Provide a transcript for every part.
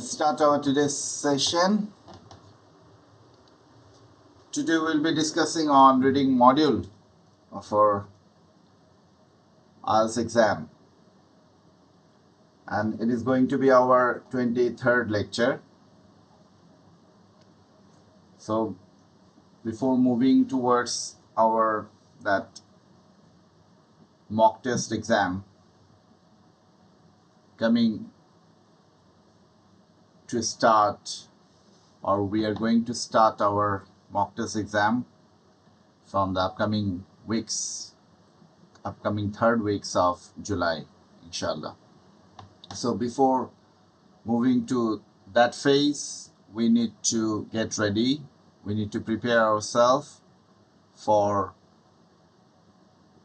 Let's start our today's session. Today we'll be discussing on reading module of our IELTS exam, and it is going to be our 23rd lecture. So before moving towards our that mock test exam coming to start, or we are going to start our mock test exam from the upcoming third weeks of July, inshallah. So before moving to that phase, we need to get ready. We need to prepare ourselves for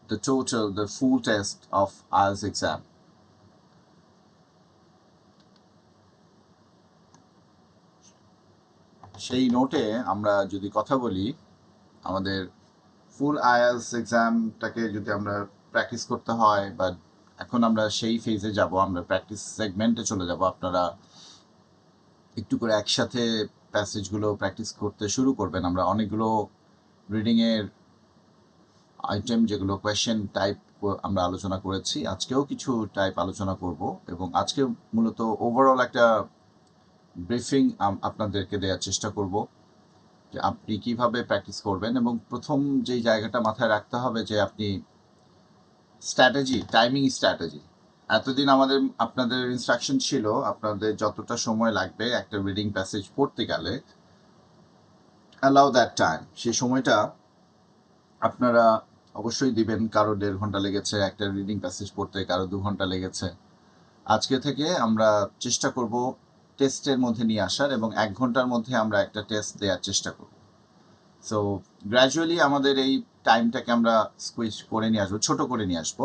the full test of IELTS exam. সেই নোটে আমরা যদি কথা বলি, আমাদের ফুল IELTS এক্সামটাকে যদি আমরা practice করতে হয়, বা এখন আমরা সেই ফেজে যাব, আমরা প্র্যাকটিস সেগমেন্টে চলে যাব। আপনারা একটু করে একসাথে প্যাসেজগুলো প্র্যাকটিস করতে শুরু করবেন। আমরা অনেকগুলো রিডিংয়ের আইটেম, যেগুলো কোয়েশ্চেন টাইপ আমরা আলোচনা করেছি, আজকেও কিছু টাইপ আলোচনা করব, এবং আজকে মূলত ওভারঅল একটা ব্রিফিং আপনাদেরকে দেওয়ার চেষ্টা করব যে আপনি কিভাবে প্র্যাকটিস করবেন। এবং প্রথম যেই জায়গাটা মাথায় রাখতে হবে যে আপনি টাইমিং স্ট্র্যাটেজি। এতদিন আপনাদের ইনস্ট্রাকশন ছিল আপনাদের যতটা সময় লাগবে একটা রিডিং প্যাসেজ পড়তে গেলে, অ্যালাউ দ্যাট টাইম, সেই সময়টা আপনারা অবশ্যই দিবেন। কারো 1.5 ঘন্টা লেগেছে একটা রিডিং প্যাসেজ পড়তে, কারো 2 ঘন্টা লেগেছে। আজকে থেকে আমরা চেষ্টা করব টেস্টের মধ্যে নিয়ে আসার, এবং 1 ঘন্টার মধ্যে আমরা একটা টেস্ট দেওয়ার চেষ্টা করব। সো গ্র্যাজুয়ালি আমাদের এই টাইমটাকে আমরা স্কুইজ করে নিয়ে আসবো, ছোট করে নিয়ে আসবো,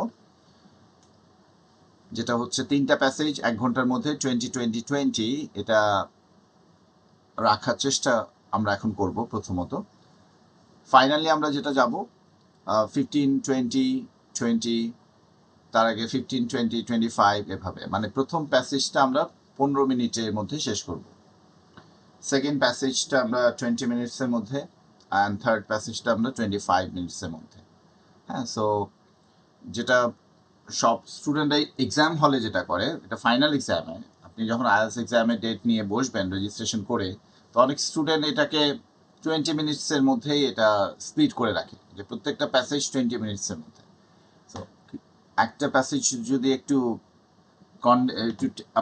যেটা হচ্ছে 3টা প্যাসেজ 1 ঘন্টার মধ্যে 20-20-20 এটা রাখার চেষ্টা আমরা এখন করব প্রথমত। ফাইনালি আমরা যেটা যাব 15-20-20, তার আগে 15-20-25, এভাবে, মানে প্রথম প্যাসেজটা আমরা 15 মিনিটের মধ্যে শেষ করব, সেকেন্ড প্যাসেজটা আমরা 20 মিনিটসের মধ্যে, অ্যান্ড থার্ড প্যাসেজটা আমরা 25 মিনিটসের মধ্যে। হ্যাঁ, সো যেটা সব স্টুডেন্টরাই এক্সাম হলে যেটা করে, এটা ফাইনাল এক্সামে আপনি যখন আইএলটিএস এক্সামে ডেট নিয়ে বসবেন রেজিস্ট্রেশন করে, তো অনেক স্টুডেন্ট এটাকে 20 মিনিটসের মধ্যেই এটা স্প্লিট করে রাখে, যে প্রত্যেকটা প্যাসেজ 20 মিনিটসের মধ্যে। সো একটা প্যাসেজ যদি একটু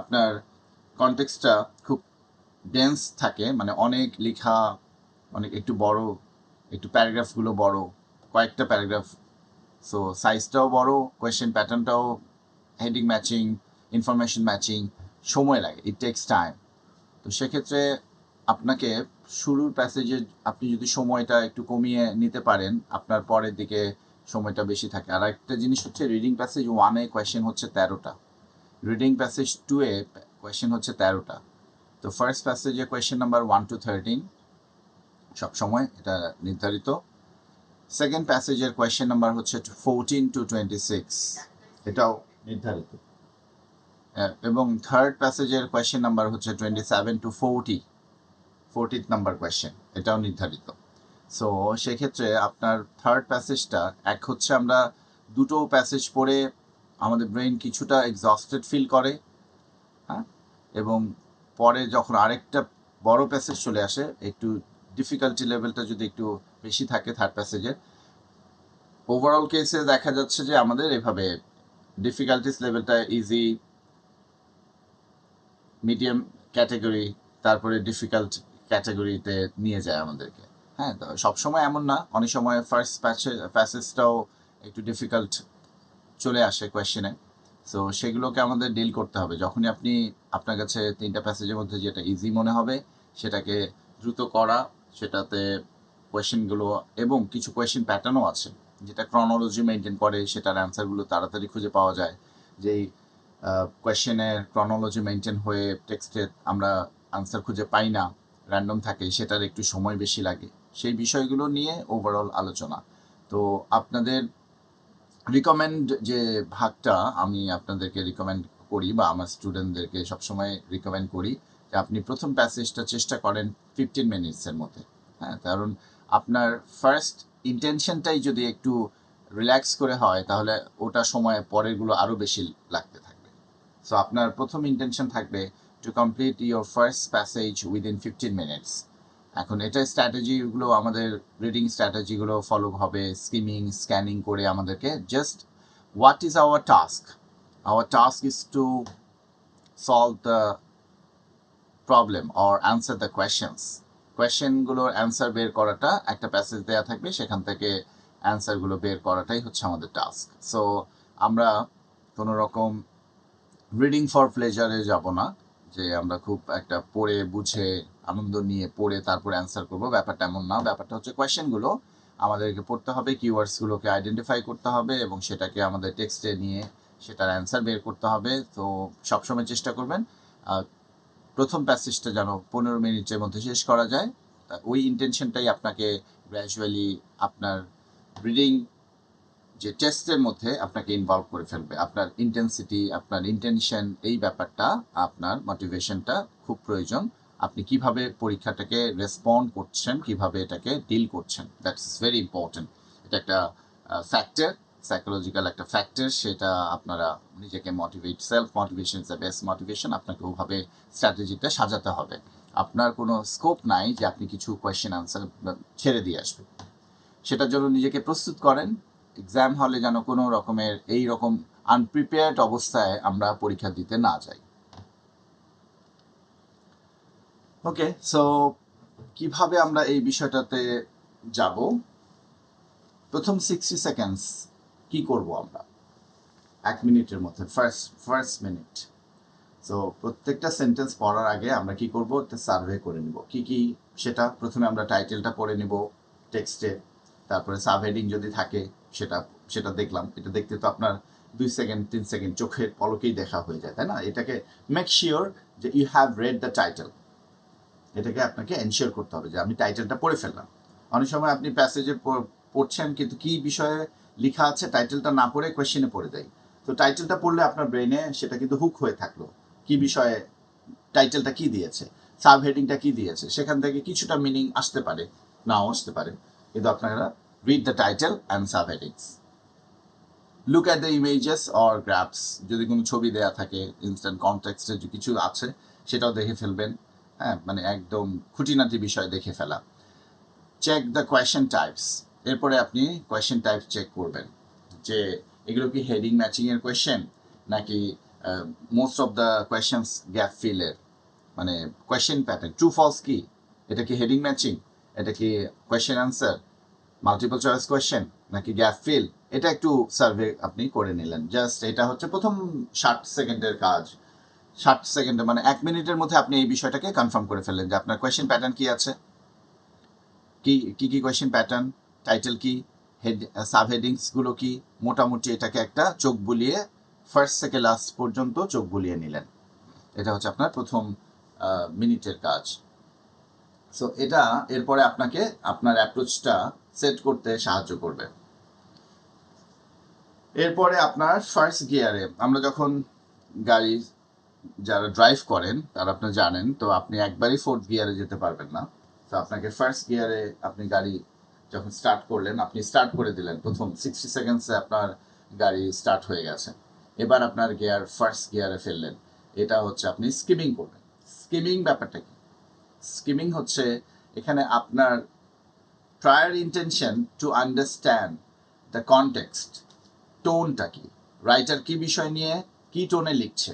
আপনার কনটেক্সটটা খুব ডেন্স থাকে, মানে অনেক লেখা, অনেক একটু বড়, একটু প্যারাগ্রাফগুলো বড়, কয়েকটা প্যারাগ্রাফ, সো সাইজটাও বড়, কোয়েশ্চেন প্যাটার্নটাও, হেডিং ম্যাচিং, ইনফরমেশন ম্যাচিং, সময় লাগে, ইট টেক্স টাইম। তো সেক্ষেত্রে আপনাকে শুরুর প্যাসেজে আপনি যদি সময়টা একটু কমিয়ে নিতে পারেন, আপনার পরের দিকে সময়টা বেশি থাকে। আর একটা জিনিস হচ্ছে, রিডিং প্যাসেজ 1-এ কোয়েশ্চেন হচ্ছে 13টা, রিডিং প্যাসেজ 2-এ কোয়েশ্চেন হচ্ছে 13টা। তো ফার্স্ট প্যাসেজে কোয়েশ্চেন নাম্বার 1-13 সবসময় এটা নির্ধারিত। সেকেন্ড প্যাসেজের কোয়েশ্চেন নাম্বার হচ্ছে 14-26, এটাও নির্ধারিত। এবং থার্ড প্যাসেজের কোয়েশ্চেন নাম্বার হচ্ছে 27-40, 40th নাম্বার কোয়েশ্চেন, এটাও নির্ধারিত। সো সেক্ষেত্রে আপনার থার্ড প্যাসেজটা, এক হচ্ছে আমরা দুটো প্যাসেজ পড়ে আমাদের ব্রেন কিছুটা এক্সস্টেড ফিল করে, হ্যাঁ, এবং পরে যখন আরেকটা বড় প্যাসেজ চলে আসে, একটু ডিফিকাল্টি লেভেলটা যদি একটু বেশি থাকে থার্ড প্যাসেজের, ওভারঅল কেসে দেখা যাচ্ছে যে আমাদের এভাবে ডিফিকাল্টিস লেভেলটা ইজি, মিডিয়াম ক্যাটাগরি, তারপরে ডিফিকাল্ট ক্যাটাগরিতে নিয়ে যায় আমাদেরকে। হ্যাঁ, তো সবসময় এমন না, অনেক সময় ফার্স্ট প্যাসেজটাও একটু ডিফিকাল্ট চলে আসে কোয়েশ্চেনে। সো সেগুলোকে আমাদের ডিল করতে হবে। যখনই আপনার কাছে 3টা প্যাসেজের মধ্যে যেটা ইজি মনে হবে, সেটাকে দ্রুত করা, সেটাতে কোয়েশ্চেনগুলো, এবং কিছু কোয়েশ্চেন প্যাটার্নও আছে যেটা ক্রনোলজি মেনটেন করে, সেটার অ্যান্সারগুলো তাড়াতাড়ি খুঁজে পাওয়া যায়। যেই কোয়েশ্চেনের ক্রনোলজি মেনটেন হয়ে টেক্সটে আমরা আনসার খুঁজে পাই না, র্যান্ডম থাকে, সেটার একটু সময় বেশি লাগে। সেই বিষয়গুলো নিয়ে ওভারঅল আলোচনা। তো আপনাদের রিকমেন্ড যে ভাগটা আমি আপনাদেরকে রিকমেন্ড করি, বা আমার স্টুডেন্টদেরকে সবসময় রিকমেন্ড করি, যে আপনি প্রথম প্যাসেজটা চেষ্টা করেন 15 মিনিটসের মধ্যে। হ্যাঁ, কারণ আপনার ফার্স্ট ইন্টেনশনটাই যদি একটু রিল্যাক্স করে হয় তাহলে ওটা সময় পরেরগুলো আরও বেশি লাগতে থাকবে। সো আপনার প্রথম ইন্টেনশন থাকবে to complete your first passage within 15 minutes. এখন এটা স্ট্র্যাটেজিগুলো আমাদের রিডিং স্ট্র্যাটেজিগুলো ফলো হবে স্কিমিং স্ক্যানিং করে আমাদেরকে just what is our task? Our task is to solve the problem or answer the questions. কোয়েশ্চেনগুলোর অ্যান্সার বের করাটা একটা প্যাসেজ দেওয়া থাকবে, সেখান থেকে অ্যান্সারগুলো বের করাটাই হচ্ছে আমাদের টাস্ক। সো আমরা কোনো রকম রিডিং ফর প্লেজারে যাব না, যে আমরা খুব একটা পড়ে বুঝে আনন্দ নিয়ে পড়ে তারপরে অ্যান্সার করবো, ব্যাপারটা এমন না। ব্যাপারটা হচ্ছে কোয়েশ্চেনগুলো আমাদেরকে পড়তে হবে, কিওয়ার্ডসগুলোকে আইডেন্টিফাই করতে হবে এবং সেটাকে আমাদের টেক্সটে নিয়ে সেটার অ্যান্সার বের করতে হবে। তো সবসময় চেষ্টা করবেন প্রথম প্যাসেজটা যেন 15 মিনিটের মধ্যে শেষ করা যায়। ওই ইন্টেনশনটাই আপনাকে গ্র্যাজুয়ালি আপনার রিডিং যে টেস্টের মধ্যে আপনাকে ইনভলভ করে ফেলবে। আপনার ইন্টেন্সিটি, আপনার ইন্টেনশন, এই ব্যাপারটা, আপনার মোটিভেশনটা খুব প্রয়োজন। আপনি কিভাবে পরীক্ষাটাকে রেসপন্ড করছেন, কিভাবে এটাকে ডিল করছেন, দ্যাটস ভেরি ইম্পর্টেন্ট। এটা একটা ফ্যাক্টর, সাইকোলজিক্যাল একটা ফ্যাক্টর, সেটা আপনারা নিজেকে motivate, self motivation is the best motivation. আপনাকে ওভাবে স্ট্র্যাটেজিটা সাজাতে হবে। আপনার কোনো স্কোপ নাই যে আপনি কিছু কোয়েশ্চেন আনসার ছেড়ে দিয়ে আসবেন। সেটার জন্য নিজেকে প্রস্তুত করেন। এক্সাম হলে যেন কোনো রকমের এই রকম আনপ্রিপেয়ার্ড অবস্থায় আমরা পরীক্ষা দিতে না যাই। ওকে, সো কিভাবে আমরা এই বিষয়টাতে যাব? প্রথম 60 সেকেন্ডস কি করব আমরা 1 মিনিটের মধ্যে, ফার্স্ট মিনিট। সো প্রত্যেকটা সেন্টেন্স পড়ার আগে আমরা কি করব, একটা সার্ভে করে নিব। কি কি সেটা প্রথমে আমরা টাইটেলটা পড়ে নিব টেক্সটে, তারপরে সাবহেডিং যদি থাকে সেটা সেটা দেখলাম। এটা দেখতে তো আপনার 2 সেকেন্ড 3 সেকেন্ড চোখের পলকেই দেখা হয়ে যায়, তাই না? এটাকে মেক শিওর যে you have read the title. এটাকে আপনাকে এনশিওর করতে হবে যে আমি টাইটেলটা পড়ে ফেললাম। অনেক সময় আপনি প্যাসেজে পড়ছেন কিন্তু কি বিষয়ে লেখা আছে টাইটেলটা না পড়ে কোয়েশ্চেনে পড়ে যায়। তো টাইটেলটা পড়লে আপনার ব্রেনে সেটা কিন্তু হুক হয়ে থাকলো, কি বিষয়ে টাইটেলটা কি দিয়েছে, সাব হেডিংটা কি দিয়েছে, সেখান থেকে কিছুটা মিনিং আসতে পারে, নাও আসতে পারে, কিন্তু আপনারা read the title and sub headings. Look at the images or graphs, যদি কোনো ছবি দেয়া থাকে, ইনস্ট্যান্ট কনটেক্সটে যে কিছু আছে সেটাও দেখে ফেলবেন। হ্যাঁ, মানে একদম খুঁটিনাটি বিষয় দেখে ফেলা। চেক দ্য কোয়েশ্চেন টাইপস, এরপরে আপনি কোয়েশ্চেন টাইপ চেক করবেন যে এগুলো কি হেডিং ম্যাচিংয়ের কোয়েশ্চেন, নাকি most of the questions gap ফিলের, মানে কোয়েশ্চেন প্যাটার্ন ট্রু ফলস কি, এটা কি হেডিং ম্যাচিং, এটা কি question answer, multiple choice question, নাকি গ্যাপ ফিল। এটা একটু সার্ভে আপনি করে নিলেন। জাস্ট এটা হচ্ছে প্রথম 60 সেকেন্ডের কাজ। 60 সেকেন্ডে মানে 1 মিনিটের মধ্যে আপনি এই বিষয়টাকে কনফার্ম করে ফেললেন যে আপনার কোয়েশ্চেন প্যাটার্ন কি আছে, কি কি কোয়েশ্চেন প্যাটার্ন, টাইটেল কি, হেড সাব হেডিংসগুলো কি, মোটামুটি এটাকে একটা চোখ বুলিয়ে ফার্স্ট থেকে লাস্ট পর্যন্ত চোখ বুলিয়ে নিলেন। এটা হচ্ছে আপনার প্রথম মিনিটের কাজ। সো এটা এরপরে আপনাকে আপনার অ্যাপ্রোচটা সেট করতে সাহায্য করবে। এরপরে আপনার ফার্স্ট গিয়ারে, আমরা যখন গাড়ি যারা ড্রাইভ করেন তারা আপনি জানেন, তো আপনি একবারই 4th গিয়ারে যেতে পারবেন না। তো আপনাকে ফার্স্ট গিয়ারে আপনি গাড়ি যখন স্টার্ট করলেন, আপনি স্টার্ট করে দিলেন, প্রথম 60 সেকেন্ডসে আপনার গাড়ি স্টার্ট হয়ে গেছে। এবার আপনার গিয়ার ফার্স্ট গিয়ারে ফেললেন, এটা হচ্ছে আপনি স্কিমিং করবেন। স্কিমিং ব্যাপারটা কি? স্কিমিং হচ্ছে এখানে আপনার prior intention to understand the context, টোনটা কি, রাইটার কি বিষয় নিয়ে কি টোনে লিখছে,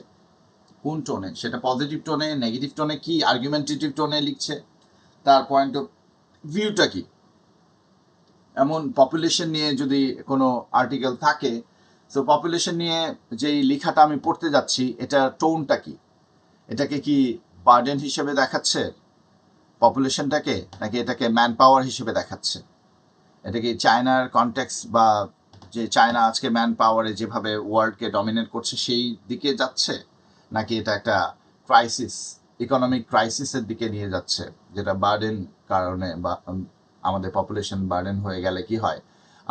কোন টোনে, সেটা পজিটিভ টোনে, নেগেটিভ টোনে, কি আর্গুমেন্টেটিভ টোনে লিখছে, তার পয়েন্ট অফ ভিউটা কি। এমন পপুলেশন নিয়ে যদি কোনো আর্টিকেল থাকে, সো পপুলেশন নিয়ে যেই লেখাটা আমি পড়তে যাচ্ছি এটা টোনটা কি, এটাকে কি বার্ডেন হিসেবে দেখাচ্ছে পপুলেশনটাকে, নাকি এটাকে ম্যান পাওয়ার হিসেবে দেখাচ্ছে, এটা কি চায়নার কনটেক্সট বা যে চায়না আজকে ম্যান পাওয়ারে যেভাবে ওয়ার্ল্ডকে ডমিনেট করছে সেই দিকে যাচ্ছে, নাকি এটা একটা ক্রাইসিস, ইকোনমিক ক্রাইসিসের দিকে নিয়ে যাচ্ছে, যেটা বার্ডেন কারণে বা আমাদের পপুলেশন বার্ডেন হয়ে গেলে কি হয়,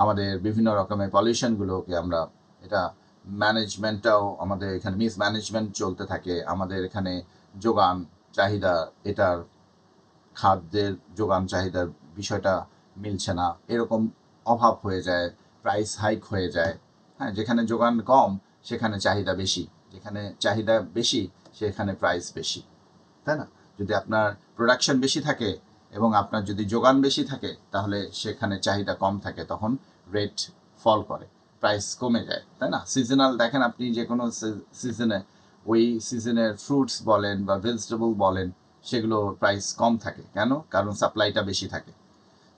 আমাদের বিভিন্ন রকমের পলিউশনগুলোকে আমরা, এটা ম্যানেজমেন্টটাও আমাদের এখানে মিসম্যানেজমেন্ট চলতে থাকে, আমাদের এখানে যোগান চাহিদা, এটার খাদ্যের যোগান চাহিদার বিষয়টা মিলছে না, এরকম অভাব হয়ে যায়, প্রাইস হাইক হয়ে যায়। হ্যাঁ, যেখানে যোগান কম সেখানে চাহিদা বেশি, যেখানে চাহিদা বেশি সেখানে প্রাইস বেশি, তাই না? যদি আপনার প্রোডাকশন বেশি থাকে এবং আপনার যদি যোগান বেশি থাকে, তাহলে সেখানে চাহিদা কম থাকে, তখন রেট ফল করে, প্রাইস কমে যায়, তাই না? সিজনাল দেখেন আপনি যে কোনো সিজনে, ওই সিজনের ফ্রুটস বলেন বা ভেজিটেবল বলেন, সেগুলো প্রাইস কম থাকে। কেন? কারণ সাপ্লাইটা বেশি থাকে।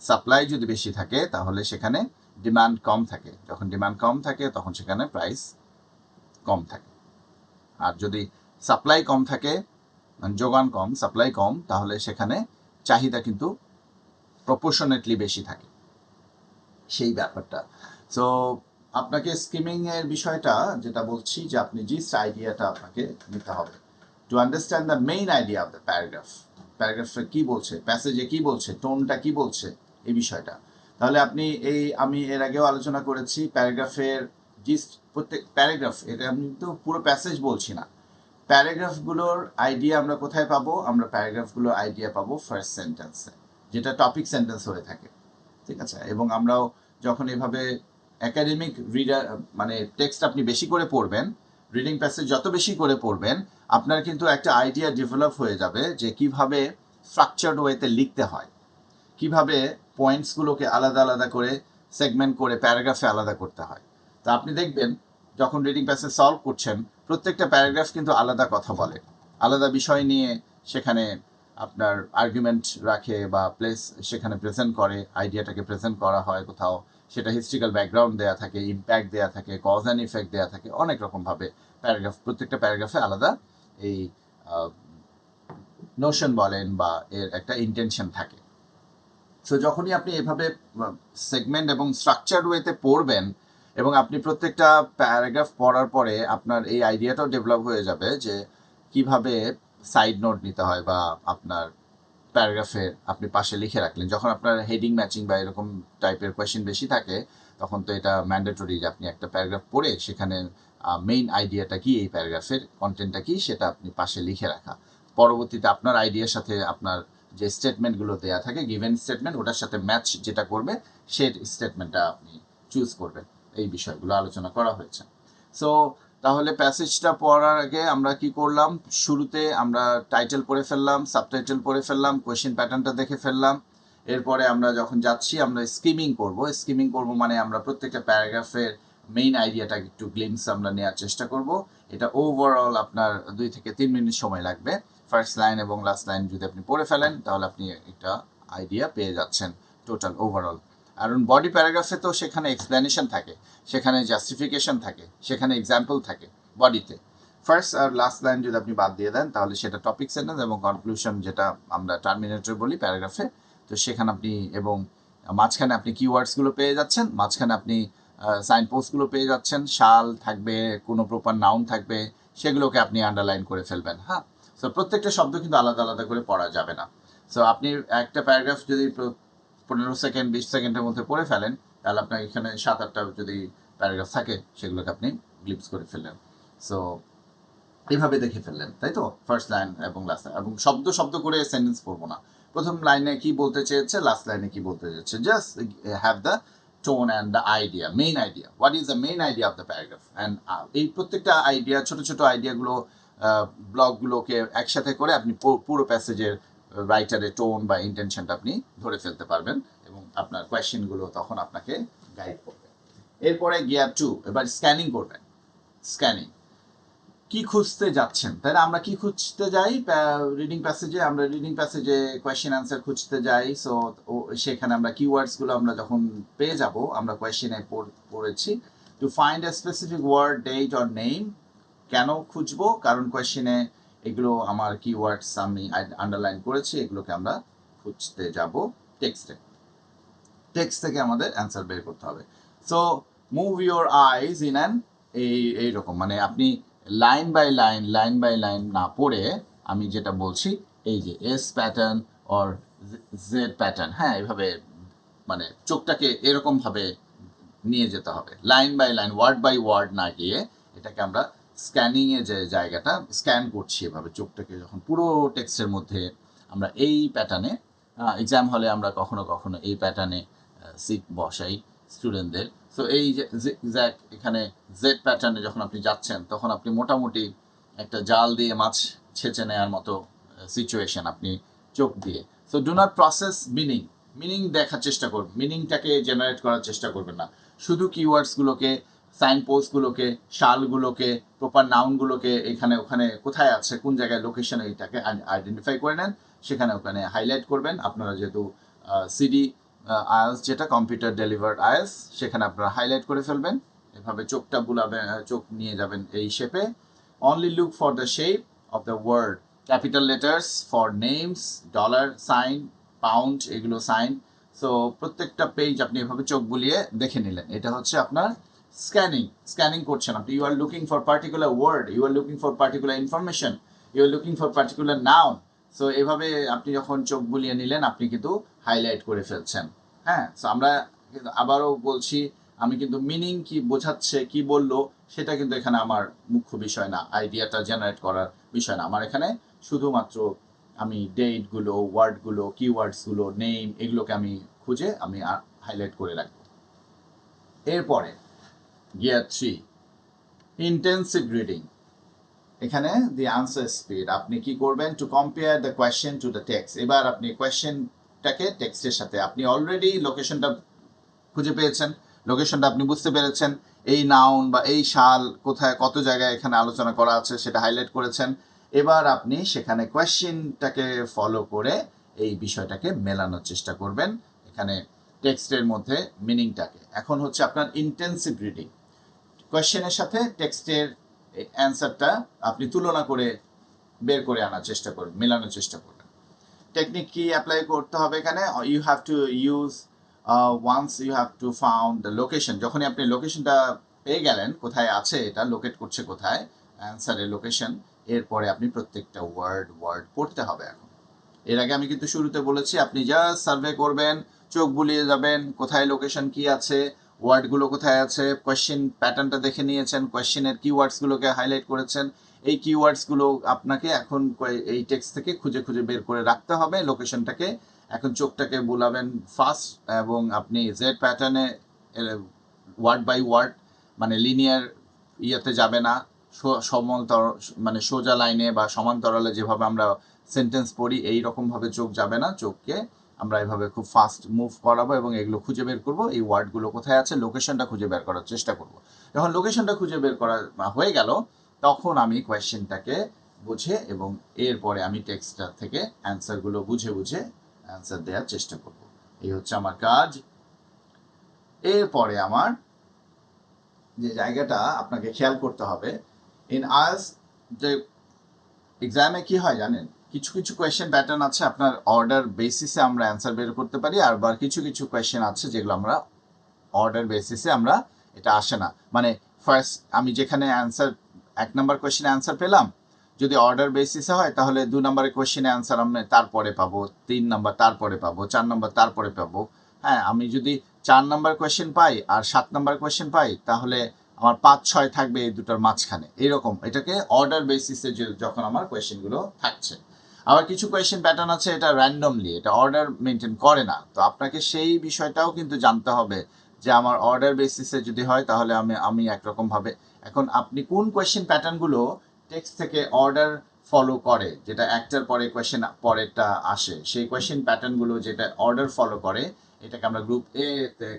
সাপ্লাই যদি বেশি থাকে তাহলে সেখানে ডিমান্ড কম থাকে, যখন ডিমান্ড কম থাকে তখন সেখানে প্রাইস কম থাকে। আর যদি সাপ্লাই কম থাকে, মানে যোগান কম, সাপ্লাই কম, তাহলে সেখানে চাহিদা কিন্তু প্রপোর্শনেটলি বেশি থাকে, সেই ব্যাপারটা। সো আপনাকে স্কিমিং এর বিষয়টা যেটা বলছি, যে আপনি জিস্ট আইডিয়াটা আপনাকে নিতে হবে to understand the main idea of the paragraph. প্যারাগ্রাফে কি বলছে, প্যাসেজে কি বলছে, টোনটা কি বলছে, এই বিষয়টা। তাহলে আপনি আমি এর আগেও আলোচনা করেছি, প্যারাগ্রাফের জিস্ট, প্রত্যেক প্যারাগ্রাফ, এটা আমি কিন্তু পুরো প্যাসেজ বলছি না, প্যারাগ্রাফগুলোর আইডিয়া আমরা কোথায় পাবো? আমরা প্যারাগ্রাফগুলোর আইডিয়া পাবো ফার্স্ট সেন্টেন্সে, যেটা টপিক সেন্টেন্স হয়ে থাকে, ঠিক আছে? এবং আমরাও যখন এভাবে একাডেমিক রিডার, মানে টেক্সট আপনি বেশি করে পড়বেন, রিডিং প্যাসেজ যত বেশি করে পড়বেন, আপনার কিন্তু একটা আইডিয়া ডেভেলপ হয়ে যাবে যে কিভাবে স্ট্রাকচার্ড ওয়েতে লিখতে হয়, কিভাবে পয়েন্টসগুলোকে আলাদা আলাদা করে সেগমেন্ট করে প্যারাগ্রাফে আলাদা করতে হয়। তা আপনি দেখবেন যখন রিডিং প্যাসেজ সলভ করছেন, প্রত্যেকটা প্যারাগ্রাফ কিন্তু আলাদা কথা বলে, আলাদা বিষয় নিয়ে সেখানে আপনার আর্গুমেন্ট রাখে বা প্লেস সেখানে প্রেজেন্ট করে, আইডিয়াটাকে প্রেজেন্ট করা হয় কোথাও, সেটা হিস্ট্রিক্যাল ব্যাকগ্রাউন্ড দেওয়া থাকে, ইম্প্যাক্ট দেওয়া থাকে, কজ অ্যান্ড ইফেক্ট দেওয়া থাকে, অনেক রকমভাবে প্যারাগ্রাফ, প্রত্যেকটা প্যারাগ্রাফে আলাদা এই নোশন বলেন বা এর একটা ইন্টেনশন থাকে। সো যখনই আপনি এভাবে সেগমেন্ট এবং স্ট্রাকচার ওয়েতে পড়বেন, এবং আপনি প্রত্যেকটা প্যারাগ্রাফ পড়ার পরে আপনার এই আইডিয়াটাও ডেভেলপ হয়ে যাবে যে কিভাবে সাইড নোট নিতে হয়, বা আপনার প্যারাগ্রাফে আপনি পাশে লিখে রাখলেন, যখন আপনার হেডিং ম্যাচিং বা এরকম টাইপের কোয়েশ্চেন বেশি থাকে, তখন তো এটা ম্যান্ডেটরি যে আপনি একটা প্যারাগ্রাফ পড়ে সেখানে মেইন আইডিয়াটা কি, এই প্যারাগ্রাফের কন্টেন্টটা কি, সেটা আপনি পাশে লিখে রাখা। পরবর্তীতে আপনার আইডিয়ার সাথে আপনার যে স্টেটমেন্টগুলো দেওয়া থাকে, গিভেন স্টেটমেন্ট, ওটার সাথে ম্যাচ যেটা করবে সেই স্টেটমেন্টটা আপনি চুজ করবেন। এই বিষয়গুলো আলোচনা করা হয়েছে। সো তাহলে প্যাসেজটা পড়ার আগে আমরা কি করলাম? শুরুতে আমরা টাইটেল পড়ে ফেললাম, সাবটাইটেল পড়ে ফেললাম, কোয়েশ্চেন প্যাটার্নটা দেখে ফেললাম। এরপরে আমরা যখন যাচ্ছি আমরা স্কিমিং করব। স্কিমিং করব মানে আমরা প্রত্যেকটা প্যারাগ্রাফের মেইন আইডিয়াটা একটু গ্লিমস আমরা নেওয়ার চেষ্টা করব। এটা ওভারঅল আপনার 2 থেকে 3 মিনিট সময় লাগবে। ফার্স্ট লাইন এবং লাস্ট লাইন যদি আপনি পড়ে ফেলেন, তাহলে আপনি একটা আইডিয়া পেয়ে যাচ্ছেন টোটাল ওভারঅল। কারণ বডি প্যারাগ্রাফে তো সেখানে এক্সপ্লেনেশন থাকে, সেখানে জাস্টিফিকেশন থাকে, সেখানে এক্সাম্পল থাকে বডিতে। ফার্স্ট আর লাস্ট লাইন যদি আপনি বাদ দিয়ে দেন, তাহলে সেটা টপিক সেন্টেন্স এবং কনক্লুশন, যেটা আমরা টার্মিনেটর বলি প্যারাগ্রাফে, তো সেখানে আপনি, এবং মাঝখানে আপনি কিওয়ার্ডসগুলো পেয়ে যাচ্ছেন, মাঝখানে আপনি সাইন পোস্টগুলো পেয়ে যাচ্ছেন, শাল থাকবে, কোনো প্রপার নাউন থাকবে, সেগুলোকে আপনি আন্ডারলাইন করে ফেলবেন। হ্যাঁ, সো প্রত্যেকটা শব্দ কিন্তু আলাদা আলাদা করে পড়া যাবে না। সো আপনি একটা প্যারাগ্রাফ যদি 15 সেকেন্ড 20 সেকেন্ডের মধ্যে পড়ে ফেলেন, তাহলে আপনার এখানে 7-8টা যদি প্যারাগ্রাফ থাকে, সেগুলোকে আপনি গ্লিপস করে ফেললেন। সো এইভাবে দেখে ফেললেন, তাই তো? ফার্স্ট লাইন এবং লাস্ট লাইন, এবং শব্দ শব্দ করে সেন্টেন্স পড়বো না, প্রথম লাইনে কি বলতে চেয়েছে, লাস্ট লাইনে কি বলতে চেয়েছে, just have the tone and the idea, main idea, what is the main idea of the paragraph. And এই প্রত্যেকটা আইডিয়া, ছোট ছোট আইডিয়াগুলো, ব্লকগুলোকে একসাথে করে আপনি পুরো প্যাসেজের রাইটারের টোন বা ইন্টেনশনটা আপনি ধরে ফেলতে পারবেন, এবং আপনার কোয়েশ্চেনগুলো তখন আপনাকে গাইড করবে। এরপরে গিয়ার 2, এবার স্ক্যানিং করবেন। স্ক্যানিং কি খুঁজতে যাচ্ছেন, তাই না? আমরা কি খুঁজতে যাই রিডিং প্যাসেজে? আমরা রিডিং প্যাসেজে কোয়েশ্চেন অ্যান্সার খুঁজতে যাই। সো সেখানে আমরা কিওয়ার্ডসগুলো আমরা যখন পেয়ে যাব, আমরা কোয়েশ্চেনে পড়েছি to find a specific word, date or name. কেন খুঁজবো? কারণ কোয়েশ্চেনে এগুলো আমার কিওয়ার্ডস আমি আন্ডারলাইন করেছি, এগুলোকে আমরা খুঁজতে যাব টেক্সটে। টেক্সট থেকে আমাদের অ্যান্সার বের করতে হবে। So move your eyes in an, এইরকম, মানে আপনি লাইন বাই লাইন না পড়ে, আমি যেটা বলছি, এই যে S pattern or Z pattern, হ্যাঁ, এভাবে মানে চোখটাকে এরকমভাবে নিয়ে যেতে হবে, line by line, word by word না গিয়ে এটাকে আমরা স্ক্যানিংয়ে যে জায়গাটা স্ক্যান করছি এভাবে চোখটাকে যখন পুরো টেক্সটের মধ্যে আমরা এই প্যাটার্নে এক্সাম হলে আমরা কখনো কখনো এই প্যাটার্নে সিট বসাই স্টুডেন্টদের। সো এই যে এখানে জেড প্যাটার্নে যখন আপনি যাচ্ছেন তখন আপনি মোটামুটি একটা জাল দিয়ে মাছ ছেঁচে নেওয়ার মতো সিচুয়েশন আপনি চোখ দিয়ে। So do not process meaning দেখার চেষ্টা করবেন, মিনিংটাকে জেনারেট করার চেষ্টা করবেন না। শুধু কিওয়ার্ডসগুলোকে, সাইন পোস্টগুলোকে, শালগুলোকে, প্রপার নাউনগুলোকে এখানে ওখানে কোথায় আছে, কোন জায়গায় লোকেশন, এইটাকে আইডেন্টিফাই করে নেন, সেখানে ওখানে হাইলাইট করবেন। আপনারা যেহেতু সিডি আইএলস যেটা কম্পিউটার ডেলিভার্ড আইএলস, সেখানে আপনারা হাইলাইট করে ফেলবেন। এভাবে চোখটা বুলাবেন, চোখ নিয়ে যাবেন এই শেপে। Only look for the shape of the word, capital letters for names, dollar sign, pound, এগুলো সাইন। সো প্রত্যেকটা পেজ আপনি এভাবে চোখ বুলিয়ে দেখে নিলেন। এটা হচ্ছে আপনার স্ক্যানিং করছেন আপনি। You are looking for particular word, you are looking for particular information, you are looking for particular noun. So এভাবে আপনি যখন চোখ বুলিয়ে নিলেন আপনি কিন্তু হাইলাইট করে ফেলছেন। হ্যাঁ, সো আমরা কিন্তু আবারও বলছি, আমি কিন্তু মিনিং কি বোঝাচ্ছে, কি বললো, সেটা কিন্তু এখানে আমার মুখ্য বিষয় না, আইডিয়াটা জেনারেট করার বিষয় না। আমার এখানে শুধুমাত্র আমি ডেটগুলো, ওয়ার্ডগুলো, কিওয়ার্ডসগুলো, নেম, এগুলোকে আমি খুঁজে আমি হাইলাইট করে রাখবো। এরপরে গিয়ার 3, ইন্টেন্সিভ রিডিং। এখানে দি আনসার স্পিড, আপনি কি করবেন, to compare the question to the text. এবার আপনি কোয়েশ্চেনটাকে টেক্সটের সাথে, আপনি অলরেডি লোকেশনটা খুঁজে পেয়েছেন, লোকেশনটা আপনি বুঝতে পেরেছেন, এই নাউন বা এই শাল কোথায় কত জায়গায় এখানে আলোচনা করা আছে সেটা হাইলাইট করেছেন। এবার আপনি সেখানে কোয়েশ্চেনটাকে ফলো করে এই বিষয়টাকে মেলানোর চেষ্টা করবেন এখানে টেক্সটের মধ্যে মিনিংটাকে। এখন হচ্ছে আপনার ইন্টেন্সিভ রিডিং, কোয়েশ্চেনের সাথে টেক্সটের অ্যান্সারটা আপনি তুলনা করে বের করে আনার চেষ্টা করবেন, মেলানোর চেষ্টা করবেন। টেকনিক কি অ্যাপ্লাই করতে হবে এখানে, you have to use once you have to found the location, যখনই আপনি লোকেশনটা পেয়ে গেলেন কোথায় আছে, এটা লোকেট করছে কোথায়, অ্যান্সারের লোকেশন, এরপরে আপনি প্রত্যেকটা ওয়ার্ড পড়তে হবে। এখন এর আগে আমি কিন্তু শুরুতে বলেছি আপনি জাস্ট সার্ভে করবেন, চোখ বুলিয়ে যাবেন কোথায় লোকেশন কি আছে, ওয়ার্ডগুলো কোথায় আছে, কোয়েশ্চেন প্যাটার্নটা দেখে নিয়েছেন, কোয়েশ্চেনের কিওয়ার্ডসগুলোকে হাইলাইট করেছেন। এই কিওয়ার্ডসগুলো আপনাকে এখন এই টেক্সট থেকে খুঁজে খুঁজে বের করে রাখতে হবে লোকেশনটাকে। এখন চোখটাকে বুলাবেন ফার্স্ট, এবং আপনি জেড প্যাটার্নে ওয়ার্ড বাই ওয়ার্ড, মানে লিনিয়ার ইয়েতে যাবে না, সমান্তর মানে সোজা লাইনে বা সমান্তরালে যেভাবে আমরা সেন্টেন্স পড়ি এই রকমভাবে চোখ যাবে না, চোখকে আমরা এভাবে খুব ফাস্ট মুভ করাবো এবং এগুলো খুঁজে বের করব, এই ওয়ার্ডগুলো কোথায় আছে, লোকেশনটা খুঁজে বের করার চেষ্টা করব। যখন লোকেশনটা খুঁজে বের করা হয়ে গেল তখন আমি কোয়েশ্চেনটাকে বুঝে এবং এরপরে আমি টেক্সটটা থেকে অ্যান্সারগুলো বুঝে বুঝে অ্যান্সার দেওয়ার চেষ্টা করব। এই হচ্ছে আমার কাজ। এরপরে আমার যে জায়গাটা আপনাকে খেয়াল করতে হবে, ইন আইএলটিএস যে এক্সামে কি হয় জানেন, কিছু কিছু কোয়েশ্চেন প্যাটার্ন আছে আপনার অর্ডার বেসিসে আমরা অ্যান্সার বের করতে পারি, আর কিছু কিছু কোয়েশ্চেন আছে যেগুলো আমরা অর্ডার বেসিসে আমরা এটা আসে না। মানে ফার্স্ট আমি যেখানে অ্যান্সার 1 নাম্বার কোয়েশ্চেনে অ্যান্সার পেলাম, যদি অর্ডার বেসিসে হয় তাহলে 2 নাম্বারের কোয়েশ্চেনে অ্যান্সার আমি তারপরে পাবো, 3 নাম্বার তারপরে পাবো, 4 নাম্বার তারপরে পাবো। হ্যাঁ, আমি যদি 4 নাম্বার কোয়েশ্চেন পাই আর 7 নাম্বার কোয়েশ্চেন পাই তাহলে আমার 5-6 থাকবে এই দুটোর মাঝখানে, এরকম এটাকে অর্ডার বেসিসে যখন আমার কোয়েশ্চেনগুলো থাকছে। আবার কিছু কোয়েশ্চেন প্যাটার্ন আছে এটা র্যান্ডমলি, এটা অর্ডার মেনটেন করে না, তো আপনাকে সেই বিষয়টাও কিন্তু জানতে হবে যে আমার অর্ডার বেসিসে যদি হয় তাহলে আমি একরকমভাবে, এখন আপনি কোন কোয়েশ্চেন প্যাটার্নগুলো টেক্সট থেকে অর্ডার ফলো করে, যেটা একটার পরে কোয়েশ্চেন পরেরটা আসে, সেই কোয়েশ্চেন প্যাটার্নগুলো যেটা অর্ডার ফলো করে এটাকে আমরা গ্রুপ এ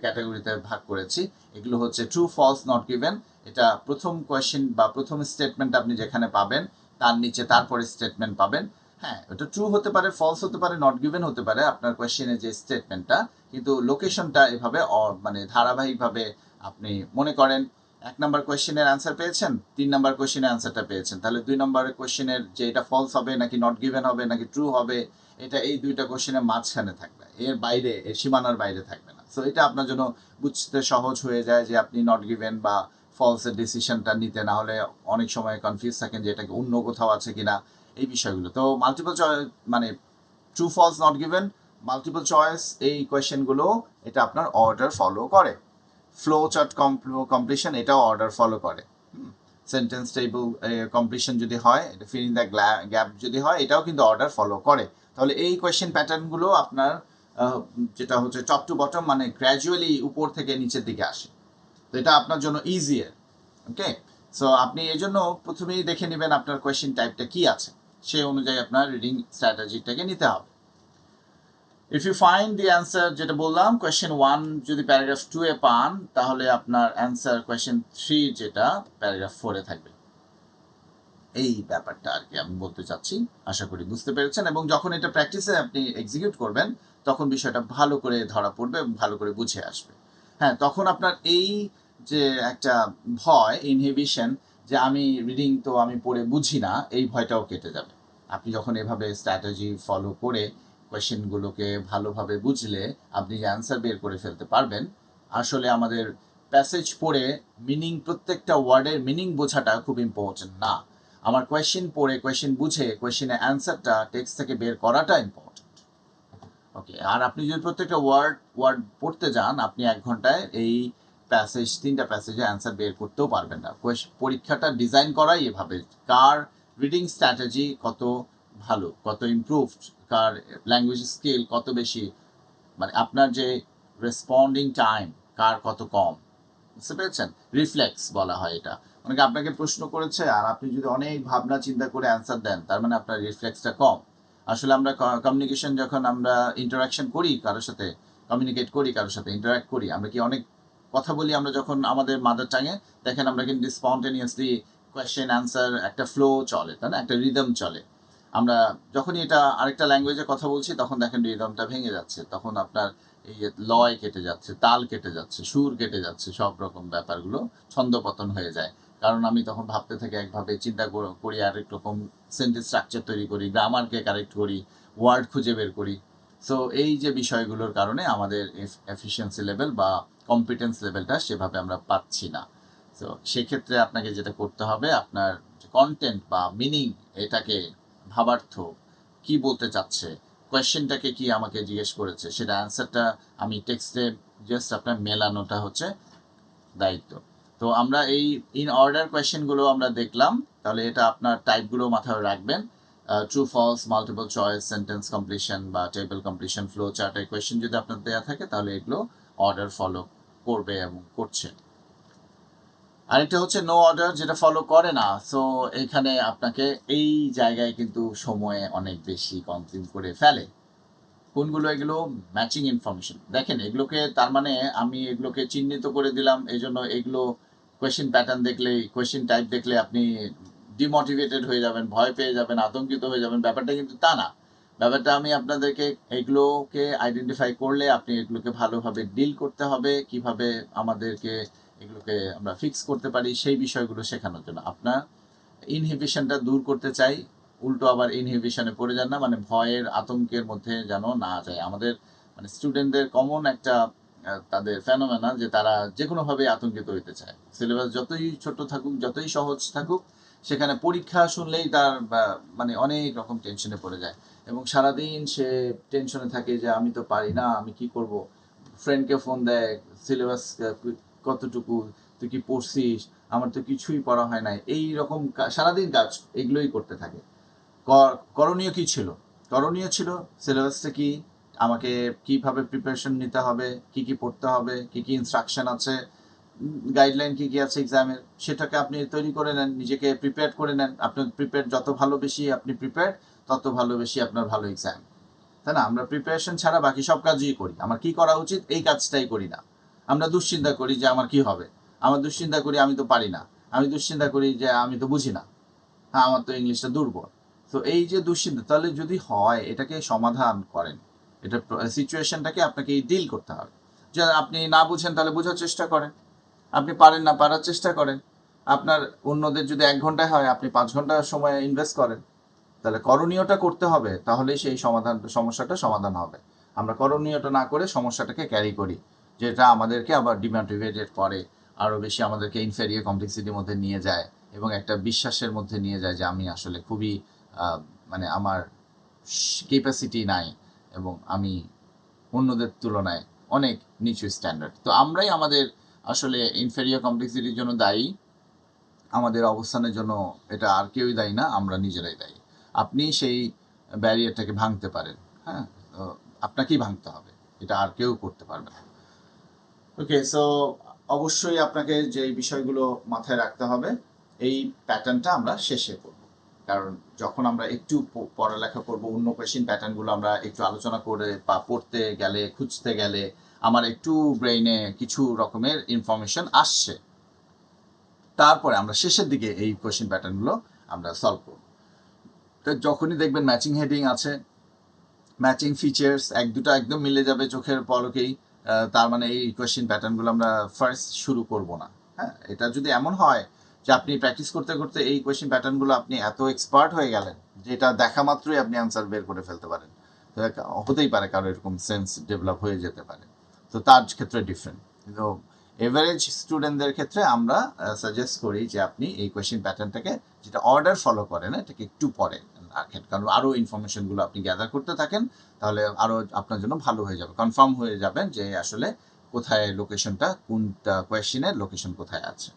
ক্যাটাগরিতে ভাগ করেছি। এগুলো হচ্ছে ট্রু, ফলস, নট গিভেন। এটা প্রথম কোয়েশ্চেন বা প্রথম স্টেটমেন্ট আপনি যেখানে পাবেন তার নিচে তারপরে স্টেটমেন্ট পাবেন। হ্যাঁ, এটা ট্রু হতে পারে, ফলস হতে পারে, নট গিভেন হতে পারে আপনার কোয়েশ্চেনের যে স্টেটমেন্টটা, কিন্তু লোকেশনটা এভাবে মানে ধারাবাহিকভাবে আপনি মনে করেন 1 নাম্বার কোয়েশ্চেনের অ্যান্সার পেয়েছেন, 3 নাম্বার কোয়েশ্চেনের অ্যান্সারটা পেয়েছেন, তাহলে 2 নাম্বারের কোয়েশ্চেনের যে এটা ফলস হবে নাকি নট গিভেন হবে নাকি ট্রু হবে, এটা এই দুইটা কোয়েশ্চেনের মাঝখানে থাকবে, এর বাইরে, এর সীমানার বাইরে থাকবে না। সো এটা আপনার জন্য বুঝতে সহজ হয়ে যায় যে আপনি নট গিভেন বা ফলসের ডিসিশনটা নিতে, না হলে অনেক সময় কনফিউজ থাকেন যে এটা অন্য কোথাও আছে কিনা এই বিষয়গুলো। তো মাল্টিপল চয়েস মানে true, false, not given, multiple choice, এই কোয়েশ্চেনগুলো এটা আপনার অর্ডার ফলো করে। ফ্লো চার্ট কমপ্লিশন এটাও অর্ডার ফলো করে। সেন্টেন্স টেবল কমপ্লিশন যদি হয়, এটা ফিল ইন দ্য গ্যাপ যদি হয়, এটাও কিন্তু অর্ডার ফলো করে। তাহলে এই কোয়েশ্চেন প্যাটার্নগুলো আপনার যেটা হচ্ছে টপ টু বটম মানে গ্র্যাজুয়ালি উপর থেকে নিচের দিকে আসে। তো এটা আপনার জন্য ইজিয়ার। ওকে, সো আপনি এই জন্য প্রথমেই দেখে নেবেন আপনার কোয়েশ্চেন টাইপটা কি আছে, সেই অনুযায়ী আপনার রিডিং স্ট্র্যাটেজিটাকে নিতে হবে। If you find the answer, যেটা বললাম কোয়েশ্চেন 1 যদি প্যারাগ্রাফ 2 এ পান, তাহলে আপনার অ্যান্সার কোয়েশ্চেন 3 যেটা প্যারাগ্রাফ 4 এ থাকবে। এই ব্যাপারটা আর কি আমি বলতে চাচ্ছি, আশা করি বুঝতে পেরেছেন। এবং যখন এটা প্র্যাকটিসে আপনি এক্সিকিউট করবেন, তখন বিষয়টা ভালো করে ধরা পড়বে এবং ভালো করে বুঝে আসবে। হ্যাঁ, তখন আপনার এই যে একটা ভয়, ইনহিবিশন, যে আমি রিডিং তো আমি পড়ে বুঝি না, এই ভয়টাও কেটে যাবে। আপনি যখন এভাবে স্ট্র্যাটেজি ফলো করে কোয়েশ্চেনগুলোকে ভালোভাবে বুঝলে আপনি যে অ্যান্সার বের করে ফেলতে পারবেন। আসলে আমাদের প্যাসেজ পড়ে মিনিং, প্রত্যেকটা ওয়ার্ডের মিনিং বোঝাটা খুব ইম্পর্টেন্ট না। আমার কোয়েশ্চেন পড়ে, কোয়েশ্চেন বুঝে, কোয়েশ্চেনের অ্যান্সারটা টেক্সট থেকে বের করাটা ইম্পর্টেন্ট। ওকে, আর আপনি যদি প্রত্যেকটা ওয়ার্ড পড়তে যান, আপনি 1 ঘন্টায় এই প্যাসেজ, 3টা প্যাসেজে অ্যান্সার বের করতেও পারবেন না। পরীক্ষাটা ডিজাইন করাই এভাবে, কার রিডিং স্ট্র্যাটেজি কত ভালো, কত ইমপ্রুভড, কার ল্যাঙ্গুয়েজ স্কিল কত বেশি, মানে আপনার যে রেসপন্ডিং টাইম কার কত কম, বুঝতে পেরেছেন? রিফ্লেক্স বলা হয় এটা। অনেকে আপনাকে প্রশ্ন করেছে আর আপনি যদি অনেক ভাবনা চিন্তা করে অ্যান্সার দেন, তার মানে আপনার রিফ্লেক্সটা কম। আসলে আমরা কমিউনিকেশন, যখন আমরা ইন্টারাকশন করি কারোর সাথে, কমিউনিকেট করি কারোর সাথে, ইন্টারাক্ট করি, আমরা কি অনেক কথা বলি আমরা যখন আমাদের মাদার টাঙে, দেখেন আমরা কিন্তু স্পন্টেনিয়াসলি কোয়েশ্চেন অ্যান্সার একটা ফ্লো চলে, তাই না? একটা রিদম চলে। আমরা যখনই এটা আরেকটা ল্যাঙ্গুয়েজে কথা বলছি, তখন দেখেন রিদমটা ভেঙে যাচ্ছে, তখন আপনার এই লয় কেটে যাচ্ছে, তাল কেটে যাচ্ছে, সুর কেটে যাচ্ছে, সব রকম ব্যাপারগুলো ছন্দপতন হয়ে যায়। কারণ আমি তখন ভাবতে থাকি একভাবে, চিন্তা করি আরেক রকম, সেন্টেন্স স্ট্রাকচার তৈরি করি, গ্রামারকে কারেক্ট করি, ওয়ার্ড খুঁজে বের করি। সো এই যে বিষয়গুলোর কারণে আমাদের এফিসিয়েন্সি লেভেল বা কম্পিটেন্স লেভেলটা সেভাবে আমরা পাচ্ছি না। তো সেক্ষেত্রে আপনাকে যেটা করতে হবে, আপনার কন্টেন্ট বা মিনিং, এটাকে ভাবার্থ কি বলতে চাচ্ছে, কোয়েশ্চেনটাকে কি আমাকে জিজ্ঞেস করেছে, সেটা অ্যান্সারটা আমি টেক্সটে জাস্ট আপনার মেলানোটা হচ্ছে দায়িত্ব। তো আমরা এই ইন অর্ডার কোয়েশ্চেনগুলো আমরা দেখলাম, তাহলে এটা আপনার টাইপগুলো মাথায় রাখবেন। True false, multiple choice, sentence completion বা টেবল কমপ্লিশন, ফ্লো চার্টের কোয়েশ্চেন যদি আপনার দেওয়া থাকে, তাহলে এগুলো অর্ডার ফলো করবে এবং করছে। আরেকটা হচ্ছে নো অর্ডার, যেটা ফলো করে না। সো এখানে আপনাকে এই জায়গায় কিন্তু সময়ে অনেক বেশি কনজিউম করে ফেলে। কোনগুলো এগুলো? Matching information. দেখেন, এগুলোকে তার মানে আমি এগুলোকে চিহ্নিত করে দিলাম, এই জন্য এগুলো কোয়েশ্চেন প্যাটার্ন দেখলে, কোয়েশ্চেন টাইপ দেখলে আপনি ডিমোটিভেটেড হয়ে যাবেন, ভয় পেয়ে যাবেন, আতঙ্কিত হয়ে যাবেন, ব্যাপারটা কিন্তু তা না। ব্যাপারটা আমি আপনাদেরকে এগুলোকে আইডেন্টিফাই করলে আপনি এগুলোকে ভালোভাবে ডিল করতে হবে, কিভাবে আমাদেরকে এগুলোকে আমরা ফিক্স করতে পারি, সেই বিষয়গুলো শেখানোর জন্য। আপনার ইনহিবিশনটা দূর করতে চাই, উল্টো আবার ইনহিবিশনে পড়ে যান না, মানে ভয়ের, আতঙ্কের মধ্যে যেন না যায়। আমাদের মানে স্টুডেন্টদের কমন একটা তাদের ফেনোমেনা, যে তারা যে কোনোভাবে আতঙ্কিত হইতে চায়। সিলেবাস যতই ছোট থাকুক, যতই সহজ থাকুক, সেখানে পরীক্ষা শুনলেই তার মানে অনেক রকম টেনশনে পড়ে যায় এবং সারাদিন সে টেনশনে থাকে যে আমি তো পারি না, আমি কি করব। ফ্রেন্ডকে ফোন দেয়, সিলেবাস কতটুকু, তুই কি পড়ছিস, আমার তো কিছুই পড়া হয় নাই, এই রকম সারাদিন কাজ এগুলোই করতে থাকে। করণীয় কি ছিল? করণীয় ছিল সিলেবাসটা কি, আমাকে কিভাবে প্রিপারেশন নিতে হবে, কি কি পড়তে হবে, কি কি ইনস্ট্রাকশন আছে, গাইডলাইন কি কি আছে এক্সামের, সেটাকে আপনি তৈরি করে নেন, নিজেকে প্রিপেয়ার করে নেন। আপনার প্রিপেয়ার যত ভালো বেশি আপনি প্রিপেয়ার, তত ভালো বেশি আপনার ভালো এক্সাম, তাই না? আমরা প্রিপারেশন ছাড়া বাকি সব কাজই করি, আমার কি করা উচিত এই কাজটাই করি না। আমরা দুশ্চিন্তা করি যে আমার কি হবে, আমার দুশ্চিন্তা করি আমি তো পারি না, আমি দুশ্চিন্তা করি যে আমি তো বুঝি না, হ্যাঁ আমার তো ইংলিশটা দুর্বল। তো এই যে দুশ্চিন্তা, তাহলে যদি হয় এটাকে সমাধান করেন, এটা সিচুয়েশনটাকে আপনাকে ডিল করতে হবে। যে আপনি না বুঝেন তাহলে বোঝার চেষ্টা করেন, আপনি পারেন না, পারার চেষ্টা করেন। আপনার অন্যদের যদি 1 ঘন্টায় হয়, আপনি 5 ঘন্টা সময় ইনভেস্ট করেন। তাহলে করণীয়টা করতে হবে, তাহলেই সেই সমস্যাটা সমাধান হবে। আমরা করণীয়টা না করে সমস্যাটাকে ক্যারি করি, যেটা আমাদেরকে আবার ডিমোটিভেটেড করে, আরও বেশি আমাদেরকে ইনফেরিয়র কমপ্লেক্সিটির মধ্যে নিয়ে যায় এবং একটা বিশ্বাসের মধ্যে নিয়ে যায় যে আমি আসলে খুবই মানে আমার ক্যাপাসিটি নাই এবং আমি অন্যদের তুলনায় অনেক নিচু স্ট্যান্ডার্ড। তো আমরাই আমাদের আসলে ইনফেরিয়র কমপ্লেক্সিটির জন্য দায়ী। আমাদের অবস্থানের জন্য এটা আর কেউই দায়ী না, আমরা নিজেরাই দায়ী। আপনি সেই ব্যারিয়ারটাকে ভাঙতে পারেন, হ্যাঁ, তো আপনাকেই ভাঙতে হবে, এটা আর কেউ করতে পারবে না। ওকে, সো অবশ্যই আপনাকে যে বিষয়গুলো মাথায় রাখতে হবে, এই প্যাটার্নটা আমরা শেষে করব, কারণ যখন আমরা একটু পড়ালেখা করব, অন্য কোয়েশ্চেন প্যাটার্নগুলো আমরা একটু আলোচনা করে বা পড়তে গেলে, খুঁজতে গেলে আমার একটু ব্রেইনে কিছু রকমের ইনফরমেশন আসছে, তারপরে আমরা শেষের দিকে এই কোয়েশ্চেন প্যাটার্নগুলো আমরা সলভ করব। তো যখনই দেখবেন ম্যাচিং হেডিং আছে, ম্যাচিং ফিচার্স এক দুটো একদম মিলে যাবে চোখের পলকেই, তার মানে এই কোয়েশ্চেন প্যাটার্নগুলো আমরা ফার্স্ট শুরু করব না। হ্যাঁ, এটা যদি এমন হয় যে আপনি প্র্যাকটিস করতে করতে এই কোয়েশ্চেন প্যাটার্নগুলো আপনি এত এক্সপার্ট হয়ে গেলেন যে এটা দেখা মাত্রই আপনি অ্যান্সার বের করে ফেলতে পারেন, তো হতেই পারে কারো এরকম সেন্স ডেভেলপ হয়ে যেতে পারে, তো তার ক্ষেত্রে ডিফারেন্ট। কিন্তু এভারেজ স্টুডেন্টদের ক্ষেত্রে আমরা সাজেস্ট করি যে আপনি এই কোয়েশ্চেন প্যাটার্নটাকে, যেটা অর্ডার ফলো করে না, এটাকে একটু পরে রাখেন, কারণ আরও ইনফরমেশনগুলো আপনি গ্যাদার করতে থাকেন, তাহলে আরও আপনার জন্য ভালো হয়ে যাবে, কনফার্ম হয়ে যাবেন যে আসলে কোথায় লোকেশনটা, কোনটা কোয়েশ্চেনের লোকেশন কোথায় আছে।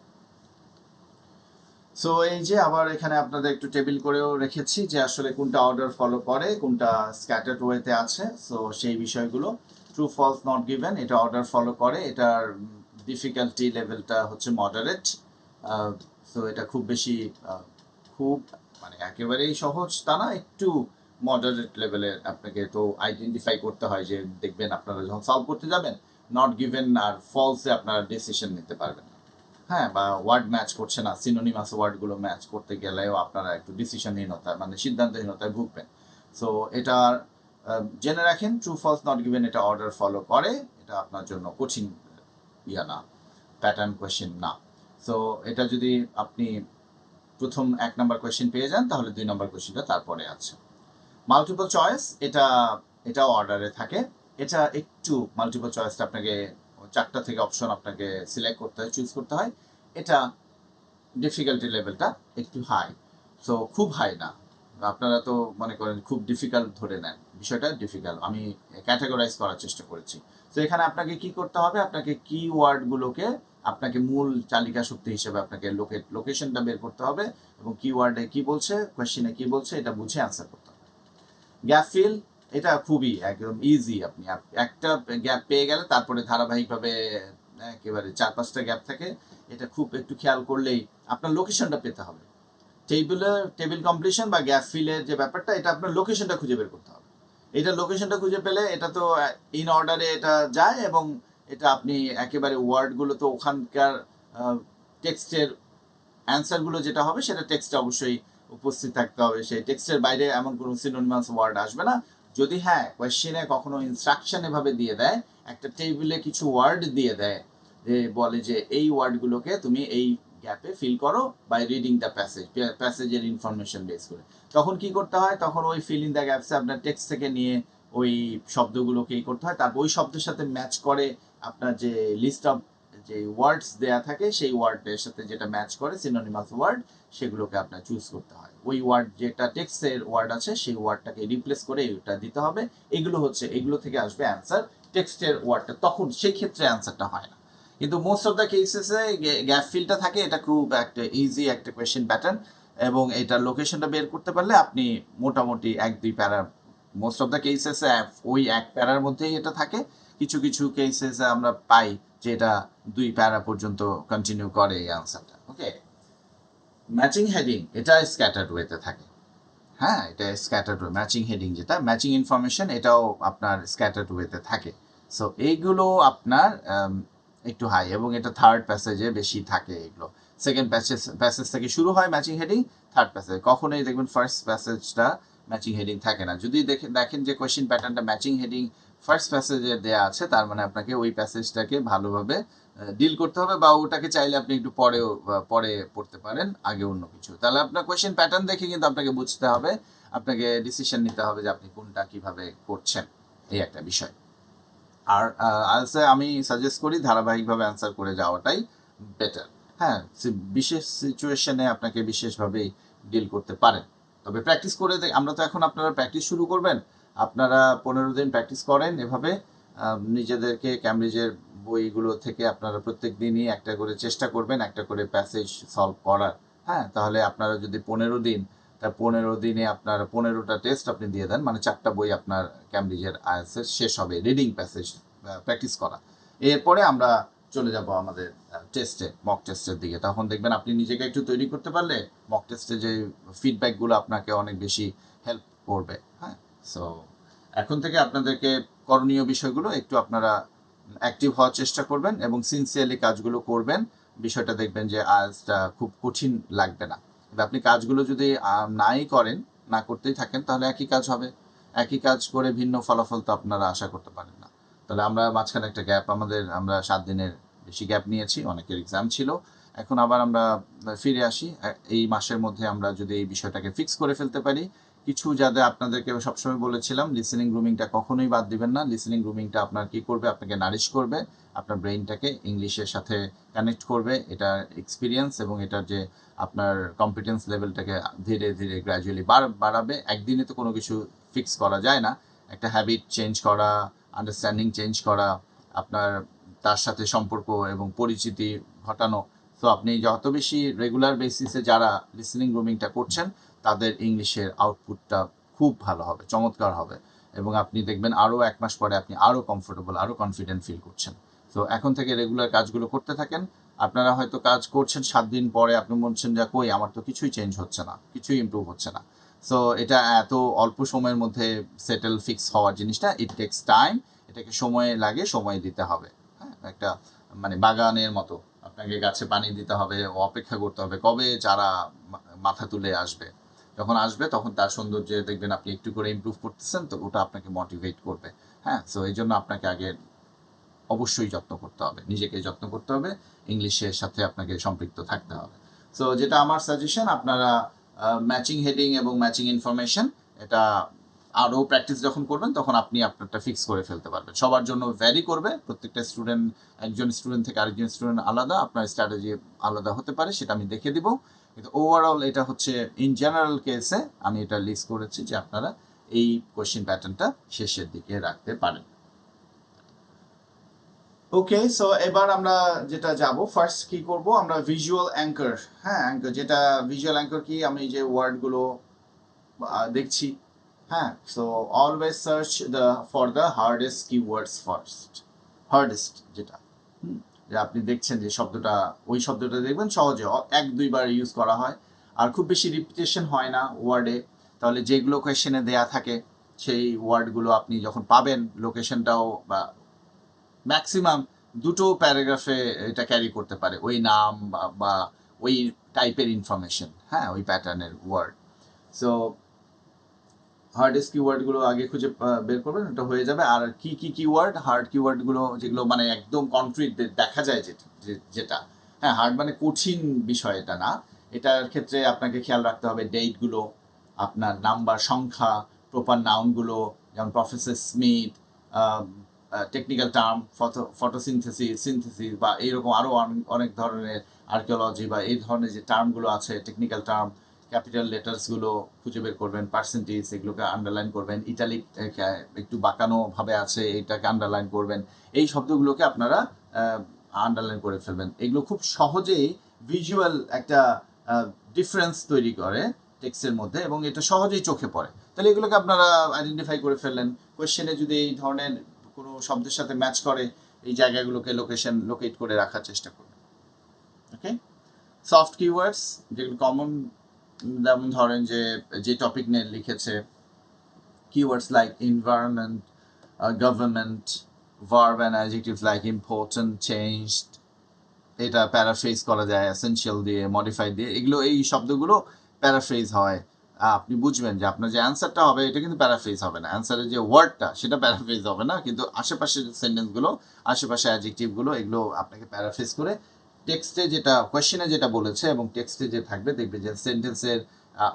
সো এই যে আবার এখানে আপনাদের একটু টেবিল করেও রেখেছি যে আসলে কোনটা অর্ডার ফলো করে, কোনটা স্ক্যাটার্ড ওয়েতে আছে। সো সেই বিষয়গুলো ট্রু ফলস নট গিভেন এটা অর্ডার ফলো করে, এটার ডিফিকাল্টি লেভেলটা হচ্ছে মডারেট। সো এটা খুব বেশি খুব মানে একেবারেই সহজ তা না, একটু মডারেট লেভেলের আপনাকে তো আইডেন্টিফাই করতে হয়, যে দেখবেন আপনারা যখন সলভ করতে যাবেন নট গিভেন আর ফলসে আপনারা ডিসিশন নিতে পারবেন না, হ্যাঁ, বা ওয়ার্ড ম্যাচ করছে না, সিনোনিমাস ওয়ার্ডগুলো ম্যাচ করতে গেলেও আপনারা একটু ডিসিশনহীনতা মানে সিদ্ধান্তহীনতায় ভুগবেন। সো এটা জেনে রাখেন, ট্রু ফলস নট গিভেন এটা অর্ডার ফলো করে, এটা আপনার জন্য কঠিন ইয়া না, প্যাটার্ন কোয়েশ্চেন না। সো এটা যদি আপনি প্রথম 1 নম্বর কোয়েশ্চেন পেয়ে যান, তাহলে 2 নম্বর কোয়েশ্চেনটা তারপরে আছে। মাল্টিপল চয়েস এটাও অর্ডারে থাকে, এটা একটু মাল্টিপল চয়েসটা আপনাকে 4টা থেকে অপশন আপনাকে সিলেক্ট করতে হয়, চুজ করতে হয়, এটা ডিফিকাল্টি লেভেলটা একটু হাই। সো খুব হাই না, আপনারা তো মনে করেন খুব ডিফিকাল্ট ধরে নেন, বিষয়টা ডিফিকাল্ট, আমি ক্যাটাগরাইজ করার চেষ্টা করেছি। তো এখানে আপনাকে কি করতে হবে, আপনাকে কিওয়ার্ডগুলোকে আপনাকে মূল চালিকা শক্তি হিসেবে আপনাকে লোকেশনটা বের করতে হবে, এবং কিওয়ার্ডে কি বলছে, কোয়েশ্চেনে কি বলছে, এটা বুঝে অ্যান্সার করতে হবে। গ্যাপ ফিল এটা খুবই একদম ইজি, আপনি একটা গ্যাপ পেয়ে গেলে তারপরে ধারাবাহিকভাবে একেবারে 4-5টা গ্যাপ থাকে, এটা খুব একটু খেয়াল করলেই আপনার লোকেশনটা পেতে হবে। টেবিল কমপ্লিশন বা গ্যাপ ফিলের যে ব্যাপারটা, এটা আপনার লোকেশনটা খুঁজে বের করতে হবে। এটা লোকেশনটা খুঁজে পেলে এটা তো ইন অর্ডারে এটা যায়, এবং এটা আপনি একেবারে ওয়ার্ডগুলো তো ওখানকার টেক্সটের অ্যান্সারগুলো যেটা হবে সেটা টেক্সটে অবশ্যই উপস্থিত থাকতে হবে, সেই টেক্সটের বাইরে এমন কোনো সিনোনিমাস ওয়ার্ড আসবে না। যদি হ্যাঁ কোয়েশ্চেনে কখনো ইনস্ট্রাকশন এভাবে দিয়ে দেয়, একটা টেবিলে কিছু ওয়ার্ড দিয়ে দেয়, যে বলে যে এই ওয়ার্ডগুলোকে তুমি এই গ্যাপে ফিল করো বাই রিডিং দ্য প্যাসেজের ইনফরমেশন বেস করে, তখন কি করতে হয়, তখন ওই ফিল ইন দ্য গ্যাপসে আপনার টেক্সট থেকে নিয়ে ওই শব্দগুলোকেই করতে হয়, তারপর ওই শব্দের সাথে ম্যাচ করে আপনার যে লিস্ট অফ যে ওয়ার্ডস দেয়া থাকে সেই ওয়ার্ডের সাথে যেটা ম্যাচ করে সিনোনিমাস ওয়ার্ড, সেগুলোকে আপনার চুজ করতে হয়, ওই ওয়ার্ড যেটা টেক্সটের ওয়ার্ড আছে সেই ওয়ার্ডটাকে রিপ্লেস করে এটা দিতে হবে। এগুলো থেকে আসবে অ্যান্সার, টেক্সটের ওয়ার্ডটা তখন সেই ক্ষেত্রে অ্যান্সারটা হয় না। কিন্তু মোস্ট অফ দ্য কেসেসে গ্যাপ ফিলটা থাকে, এটা খুব একটা ইজি একটা কোয়েশ্চেন প্যাটার্ন, এবং এটা লোকেশনটা বের করতে পারলে আপনি মোটামুটি 1-2 প্যারা, মোস্ট অফ দ্য কেসেসে ওই 1 প্যারার মধ্যেই এটা থাকে। কিছু কিছু কেসেসে আমরা পাই যে এটা 2 প্যারা পর্যন্ত কন্টিনিউ করে এই আনসারটা। ওকে, ম্যাচিং হেডিং এটা স্ক্যাটার্ড ওয়েতে থাকে, হ্যাঁ, এটা স্ক্যাটার্ড ওয়ে, ম্যাচিং হেডিং যেটা ম্যাচিং ইনফরমেশন এটাও আপনার স্ক্যাটার্ড ওয়েতে থাকে। সো এইগুলো আপনার একটু হাই, এবং এটা থার্ড প্যাসেজে বেশি থাকে এগুলো, সেকেন্ড প্যাসেজ থেকে শুরু হয় ম্যাচিং হেডিং, থার্ড প্যাসেজ কখনোই দেখবেন ফার্স্ট প্যাসেজটা ম্যাচিং হেডিং থাকে না। যদি দেখেন যে কোয়েশ্চেন প্যাটার্নটা ম্যাচিং হেডিং ফার্স্ট প্যাসেজে দেওয়া আছে, তার মানে আপনাকে ওই প্যাসেজটাকে ভালোভাবে ডিল করতে হবে, বা ওটাকে চাইলে আপনি একটু পরে পড়তে পারেন আগে অন্য কিছু, তাহলে আপনার কোয়েশ্চেন প্যাটার্ন দেখে কিন্তু আপনাকে বুঝতে হবে, আপনাকে ডিসিশন নিতে হবে যে আপনি কোনটা কিভাবে করছেন, এই একটা বিষয়। আর আলসে আমি সাজেস্ট করি ধারাবাহিকভাবে অ্যান্সার করে যাওয়াটাই বেটার। হ্যাঁ, বিশেষ সিচুয়েশনে আপনাকে বিশেষভাবেই ডিল করতে পারেন, তবে প্র্যাকটিস করে আমরা তো এখন আপনারা প্র্যাকটিস শুরু করবেন, আপনারা 15 দিন প্র্যাকটিস করেন এভাবে, নিজেদেরকে ক্যামব্রিজের বইগুলো থেকে আপনারা প্রত্যেক দিনই একটা করে চেষ্টা করবেন একটা করে প্যাসেজ সলভ করার। হ্যাঁ, তাহলে আপনারা যদি 15 দিন, তা 15 দিনে আপনার 15টা টেস্ট আপনি দিয়ে দেন, মানে 4টা বই আপনার ক্যামব্রিজের আইএলটিএস শেষ হবে রিডিং প্যাসেজ প্র্যাকটিস করা। এরপরে আমরা চলে যাব আমাদের টেস্টে, মক টেস্টের দিকে। তখন দেখবেন আপনি নিজেকে একটু তৈরি করতে পারলে মক টেস্টে যে ফিডব্যাকগুলো আপনাকে অনেক বেশি হেল্প করবে। হ্যাঁ, সো এখন থেকে আপনাদেরকে করণীয় বিষয়গুলো একটু আপনারা অ্যাক্টিভ হওয়ার চেষ্টা করবেন এবং সিনসিয়ারলি কাজগুলো করবেন। বিষয়টা দেখবেন যে আইএলটিএসটা খুব কঠিন লাগবে না। কিন্তু আপনি কাজগুলো যদি নাই করেন, না করতেই থাকেন, তাহলে একই কাজ হবে। একই কাজ করে ভিন্ন ফলাফল তো আপনারা আশা করতে পারেন না। তাহলে আমরা মাঝখানে একটা গ্যাপ, আমরা 7 দিনের বেশি গ্যাপ নিয়েছি, অনেকের এক্সাম ছিল। এখন আবার আমরা ফিরে আসি। এই মাসের মধ্যে আমরা যদি এই বিষয়টাকে ফিক্স করে ফেলতে পারি, কিছু যাদের আপনাদেরকে সবসময় বলেছিলাম, লিসেনিং গ্রুমিংটা কখনোই বাদ দিবেন না। লিসেনিং গ্রুমিংটা আপনার কি করবে, আপনাকে নারিশ করবে, আপনার ব্রেইনটাকে ইংলিশের সাথে কানেক্ট করবে। এটা এক্সপিরিয়েন্স এবং এটার যে আপনার কম্পিটেন্স লেভেলটাকে ধীরে ধীরে গ্র্যাজুয়ালি বাড়াবে। একদিনে তো কোনো কিছু ফিক্স করা যায় না। একটা হ্যাবিট চেঞ্জ করা, আন্ডারস্ট্যান্ডিং চেঞ্জ করা, আপনার তার সাথে সম্পর্ক এবং পরিচিতি ঘটানো। তো আপনি যত বেশি রেগুলার বেসিসে যারা লিসেনিং গ্রুমিংটা করছেন, তাদের ইংলিশের আউটপুটটা খুব ভালো হবে, চমৎকার হবে, এবং আপনি দেখবেন আরও 1 মাস পরে আপনি আরও কমফোর্টেবল, আরও কনফিডেন্ট ফিল করছেন। তো এখন থেকে রেগুলার কাজগুলো করতে থাকেন। আপনারা হয়তো কাজ করছেন, 7 দিন পরে আপনি বলছেন যে কই আমার তো কিছুই চেঞ্জ হচ্ছে না, কিছুই ইমপ্রুভ হচ্ছে না। সো এটা এত অল্প সময়ের মধ্যে সেটেল ফিক্স হওয়ার জিনিসটা, ইট টেক্স টাইম। এটাকে সময় লাগে, সময় দিতে হবে। হ্যাঁ, একটা মানে বাগানের মতো আপনাকে গাছে পানি দিতে হবে, অপেক্ষা করতে হবে কবে চারা মাথা তুলে আসবে। যখন আসবে তখন তার সৌন্দর্যে দেখবেন আপনি একটু করে ইমপ্রুভ করতেছেন, তো ওটা আপনাকে মোটিভেট করবে। হ্যাঁ, সো এই জন্য আপনাকে আগে অবশ্যই যত্ন করতে হবে, নিজেকে যত্ন করতে হবে, ইংলিশের সাথে আপনাকে সম্পৃক্ত থাকতে হবে। সো যেটা আমার সাজেশন, আপনারা ম্যাচিং হেডিং এবং ম্যাচিং ইনফরমেশন এটা আরও প্র্যাকটিস যখন করবেন, তখন আপনি আপনারটা ফিক্স করে ফেলতে পারবেন। সবার জন্য ভ্যারি করবে, প্রত্যেকটা স্টুডেন্ট, একজন স্টুডেন্ট থেকে আরেকজন স্টুডেন্ট আলাদা, আপনার স্ট্র্যাটেজি আলাদা হতে পারে, সেটা আমি দেখে দিব। কিন্তু ওভারঅল এটা হচ্ছে ইন জেনারেল কেসে আমি এটা লিস্ট করেছি যে আপনারা এই কোয়েশ্চেন প্যাটার্নটা শেষের দিকে রাখতে পারেন। ওকে, সো এবার আমরা যেটা যাব, ফার্স্ট কি করব, আমরা ভিজুয়াল অ্যাঙ্কার। হ্যাঁ, অ্যাঙ্কার যেটা, ভিজুয়াল অ্যাঙ্কার কি, আমি যে ওয়ার্ডগুলো দেখছি, হ্যাঁ, so always search for the hardest keywords first. Hardest যেটা, যে আপনি দেখছেন যে শব্দটা, ওই শব্দটা দেখবেন সহজে 1-2 বার ইউজ করা হয়, আর খুব বেশি রিপিটেশন হয় না ওয়ার্ডে। তাহলে যেগুলো কোয়েশ্চেনে দেয়া থাকে সেই ওয়ার্ডগুলো আপনি যখন পাবেন, লোকেশনটাও বা ম্যাক্সিমাম 2টো প্যারাগ্রাফে এটা ক্যারি করতে পারে, ওই নাম বা ওই টাইপের ইনফরমেশন, হ্যাঁ, ওই প্যাটার্নের ওয়ার্ড। সো হার্ডেস্ট কিওয়ার্ডগুলো আগে খুঁজে বের করবেন, এটা হয়ে যাবে। আর কি কি কিওয়ার্ড, হার্ড কিওয়ার্ডগুলো যেগুলো মানে একদম কনক্রিট দেখা যায়, যেটা হ্যাঁ হার্ড মানে কঠিন বিষয় এটা না। এটার ক্ষেত্রে আপনাকে খেয়াল রাখতে হবে ডেটগুলো, আপনার নাম্বার, সংখ্যা, প্রপার নাউনগুলো, যেমন professor Smith, technical term, synthesis বা এইরকম আরও অনেক ধরনের, আর্কিওলজি বা এই ধরনের যে টার্মগুলো আছে, টেকনিক্যাল টার্ম, ক্যাপিটাল লেটার্সগুলো খুঁজে বের করবেন, পার্সেন্টেজ এগুলোকে আন্ডারলাইন করবেন, ইটালিক একটু বাঁকানো ভাবে আছে এটাকে আন্ডারলাইন করবেন, এই শব্দগুলোকে আপনারা আন্ডারলাইন করে ফেলবেন। এগুলো খুব সহজেই ভিজুয়াল একটা ডিফারেন্স তৈরি করে টেক্সটের মধ্যে, এবং এটা সহজেই চোখে পড়ে। তাহলে এগুলোকে আপনারা আইডেন্টিফাই করে ফেললেন। কোয়েশ্চেনে যদি এই ধরনের কোনো শব্দের সাথে ম্যাচ করে, এই জায়গাগুলোকে লোকেট করে রাখার চেষ্টা করবেন। ওকে, সফট কিওয়ার্ডস যেগুলো কমন, যেমন ধরেন যে টপিক নিয়ে লিখেছে, keywords like environment, government, verb and adjectives like important, changed, এটা প্যারাফ্রেজ করা যায় এসেনশিয়াল দিয়ে, মডিফাই দিয়ে, এগুলো এই শব্দগুলো প্যারাফ্রেজ হয়। আপনি বুঝবেন যে আপনার যে অ্যান্সারটা হবে এটা কিন্তু প্যারাফ্রেজ হবে না, অ্যান্সারের যে ওয়ার্ডটা সেটা প্যারাফ্রেজ হবে না, কিন্তু আশেপাশের সেন্টেন্সগুলো, আশেপাশে অ্যাডজেক্টিভগুলো, এগুলো আপনাকে প্যারাফ্রেজ করে টেক্সটে যেটা কোয়েশ্চেনে যেটা বলেছে এবং টেক্সটে যে থাকবে, দেখবে যে সেন্টেন্সের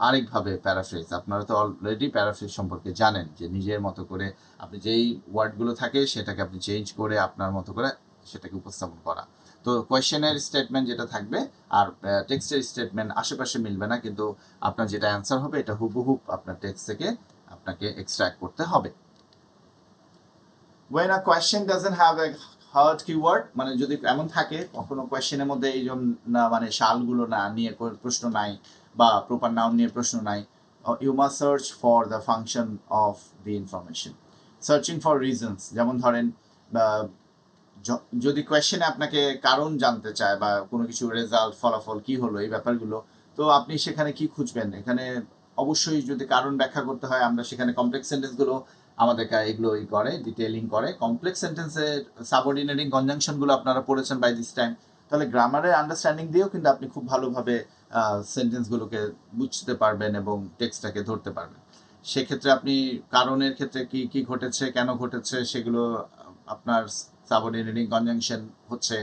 আরেকভাবে প্যারাফ্রেজ। আপনারা তো অলরেডি প্যারাফ্রেজ সম্পর্কে জানেন, যে নিজের মতো করে আপনি যেই ওয়ার্ডগুলো থাকে সেটাকে আপনি চেঞ্জ করে আপনার মতো করে সেটাকে উপস্থাপন করা। তো কোয়েশ্চেনের স্টেটমেন্ট যেটা থাকবে আর টেক্সটের স্টেটমেন্ট আশেপাশে মিলবে না, কিন্তু আপনার যেটা অ্যান্সার হবে এটা হুবহু আপনার টেক্সট থেকে আপনাকে এক্সট্রাক্ট করতে হবে। When a question doesn't have a hard keyword মানে যদি এমন থাকে কখনো কোয়েশ্চেনের মধ্যে এই না মানে শালগুলো না নিয়ে প্রশ্ন নাই বা প্রপার নাউন নিয়ে প্রশ্ন নাই, you must search for the function of the information, searching for reasons. যেমন ধরেন যদি কোয়েশ্চেনে আপনাকে কারণ জানতে চায় বা কোনো কিছু রেজাল্ট ফলাফল কি হলো এই ব্যাপারগুলো, তো আপনি সেখানে কি খুঁজবেন? এখানে অবশ্যই যদি কারণ ব্যাখ্যা করতে হয় আমরা সেখানে কমপ্লেক্স সেন্টেন্সগুলো আমাদেরকে এগুলো করে ডিটেইলিং করে। কমপ্লেক্স সেন্টেন্সের সাবঅর্ডিনেটিং কনজাংশনগুলো আপনারা পড়েছেন বাই দিস টাইম, তাহলে গ্রামারের আন্ডারস্ট্যান্ডিং দিয়েও কিন্তু আপনি খুব ভালোভাবে সেন্টেন্সগুলোকে বুঝতে পারবেন এবং টেক্সটটাকে ধরতে পারবেন। সেক্ষেত্রে আপনি কারণের ক্ষেত্রে কি কি ঘটেছে কেন ঘটেছে সেগুলো আপনার সাবঅর্ডিনেটিং কনজাংশন হচ্ছে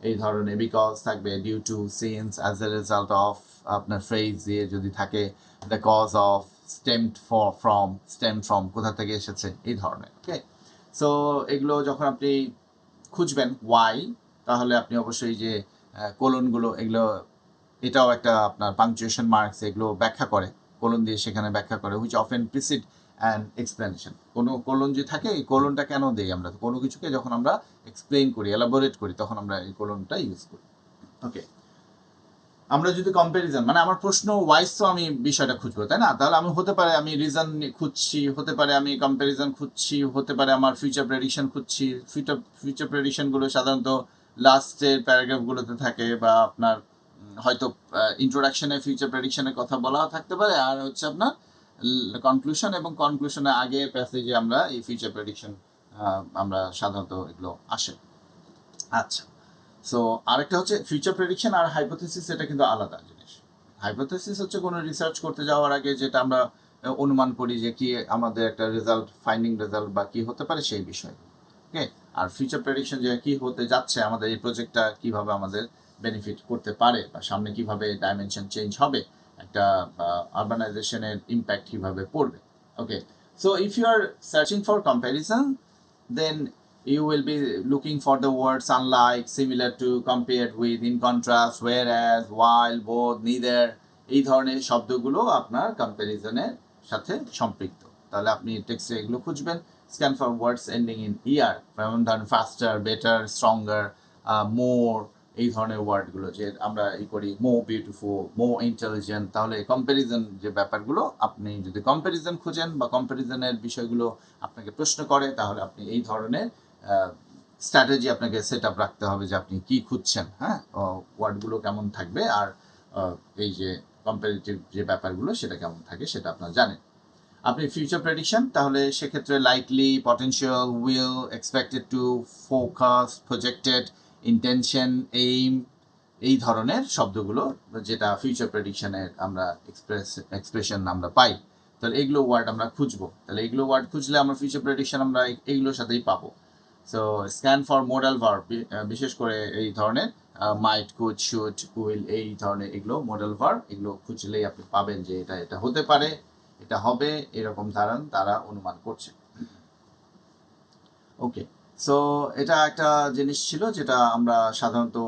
এই ধরনের বিকজ থাকবে, due to, since, as a result of, আপনার ফ্রেজ দিয়ে যদি থাকে the cause of, stemmed for, from, stem from কোথা থেকে এসেছে এই ধরনের। ওকে, সো এগুলো যখন আপনি খুঁজবেন ওয়াই, তাহলে আপনি অবশ্যই যে কোলনগুলো এগুলো, এটাও একটা আপনার পাংচুয়েশন মার্কস এগুলো ব্যাখ্যা করে, কোলন দিয়ে সেখানে ব্যাখ্যা করে, which often precede and explanation. কোনো কোলন যে থাকে এই কোলনটা কেন দেই আমরা, কোনো কিছুকে যখন আমরা এক্সপ্লেইন করি, এলাবোরেট করি, তখন আমরা এই কোলনটা ইউজ করি। ওকে, আমরা যদি কম্প্যারিজন মানে আমার প্রশ্ন ওয়াইজ তো আমি বিষয়টা খুঁজবো তাই না, তাহলে আমি হতে পারে আমি রিজন খুঁজছি, হতে পারে আমি কম্প্যারিজন খুঁজছি, হতে পারে আমার ফিউচার প্রেডিকশন খুঁজছি। ফিউচার প্রেডিকশনগুলো সাধারণত লাস্টের প্যারাগ্রাফগুলোতে থাকে বা আপনার হয়তো ইন্ট্রোডাকশনে ফিউচার প্রেডিকশনের কথা বলা থাকতে পারে, আর হচ্ছে আপনার কনক্লুশন এবং কনক্লুশনের আগের প্যাসেজে আমরা এই ফিউচার প্রেডিকশন আমরা সাধারণত এগুলো আসে। আচ্ছা, সো আরেকটা হচ্ছে ফিউচার প্রেডিকশন আর হাইপোথেসিস, এটা কিন্তু আলাদা জিনিস। হাইপোথেসিস হচ্ছে কোনো রিসার্চ করতে যাওয়ার আগে যেটা আমরা অনুমান করি যে কি আমাদের একটা রেজাল্ট, ফাইন্ডিং রেজাল্ট বা কি হতে পারে সেই বিষয়। ওকে, আর ফিউচার প্রেডিকশন যে কি হতে যাচ্ছে, আমাদের এই প্রজেক্টটা কিভাবে আমাদের বেনিফিট করতে পারে বা সামনে কিভাবে ডাইমেনশন চেঞ্জ হবে, একটা আরবানাইজেশনের ইম্প্যাক্ট কিভাবে পড়বে। Okay, so if you are searching for comparison, then you will be looking for the words unlike, similar to, compared with, in contrast, whereas, while, both, neither এই ধরনের শব্দগুলো আপনার কম্প্যারিজনের সাথে সম্পৃক্ত। তাহলে আপনি টেক্সটে এগুলো খুঁজবেন। Scan for words ending in er, যেমন ধরেন ফাস্টার, বেটার, স্ট্রঙ্গার, মোর, এই ধরনের ওয়ার্ডগুলো যে আমরা করি, মোর বিউটিফুল, মোর ইন্টেলিজেন্ট। তাহলে কম্প্যারিজন যে ব্যাপারগুলো, আপনি যদি কম্প্যারিজন খুঁজেন বা কম্প্যারিজনের বিষয়গুলো আপনাকে প্রশ্ন করে, তাহলে আপনি এই ধরনের স্ট্র্যাটেজি আপনাকে সেট আপ রাখতে হবে যে আপনি কি খুঁজছেন, হ্যাঁ, ওয়ার্ডগুলো কেমন থাকবে আর এই যে কম্পারেটিভ যে ব্যাপারগুলো সেটা কেমন থাকে সেটা আপনার জানেন। আপনি ফিউচার প্রেডিকশন, তাহলে সেক্ষেত্রে likely, potential, will, expected to, focus, projected, intention, aim, এই ধরনের শব্দগুলো যেটা ফিউচার প্রেডিকশনের আমরা এক্সপ্রেশন আমরা পাই, তাহলে এগুলো ওয়ার্ড আমরা খুঁজবো। তাহলে এগুলো ওয়ার্ড খুঁজলে আমরা ফিউচার প্রেডিকশন আমরা এইগুলোর সাথেই পাবো। So scan for modal verb, বিশেষ করে এই ধরনের মাইট, কুড, শুড, উইল, এই ধরনের এগুলো মডেল ভার্ব, এগুলো খুঁজলেই আপনি পাবেন যে এটা এটা হতে পারে, এটা হবে, এরকম ধারণ তারা অনুমান করছে। ওকে, সো এটা একটা জিনিস ছিল যেটা আমরা সাধারণত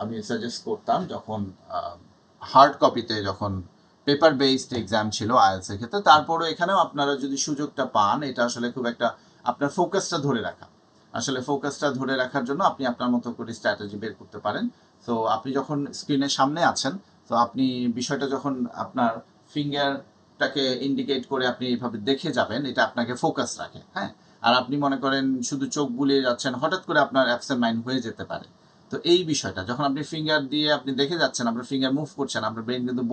আমি সাজেস্ট করতাম যখন হার্ড কপিতে, যখন পেপার বেসড এক্সাম ছিল আইএলস এর ক্ষেত্রে। তারপরও এখানেও আপনারা যদি সুযোগটা পান, এটা আসলে খুব একটা আপনার ফোকাসটা ধরে রাখা, আসলে ফোকাসটা ধরে রাখার জন্য আপনি আপনার মতো করে স্ট্র্যাটেজি বের করতে পারেন। তো আপনি যখন স্ক্রিনের সামনে আছেন, তো আপনি বিষয়টা যখন আপনার ফিঙ্গারটাকে ইন্ডিকেট করে আপনি এইভাবে দেখে যাবেন, এটা আপনাকে ফোকাস রাখে, হ্যাঁ। আর আপনি মনে করেন শুধু চোখ বুলিয়ে যাচ্ছেন, হঠাৎ করে আপনার অ্যাবসেন্ট মাইন্ড হয়ে যেতে পারে। তো এই বিষয়টা যখন আপনি ফিঙ্গার দিয়ে আপনি দেখে যাচ্ছেন, আপনার ফিঙ্গার মুভ করছেন, আপনার ব্রেন কিন্তু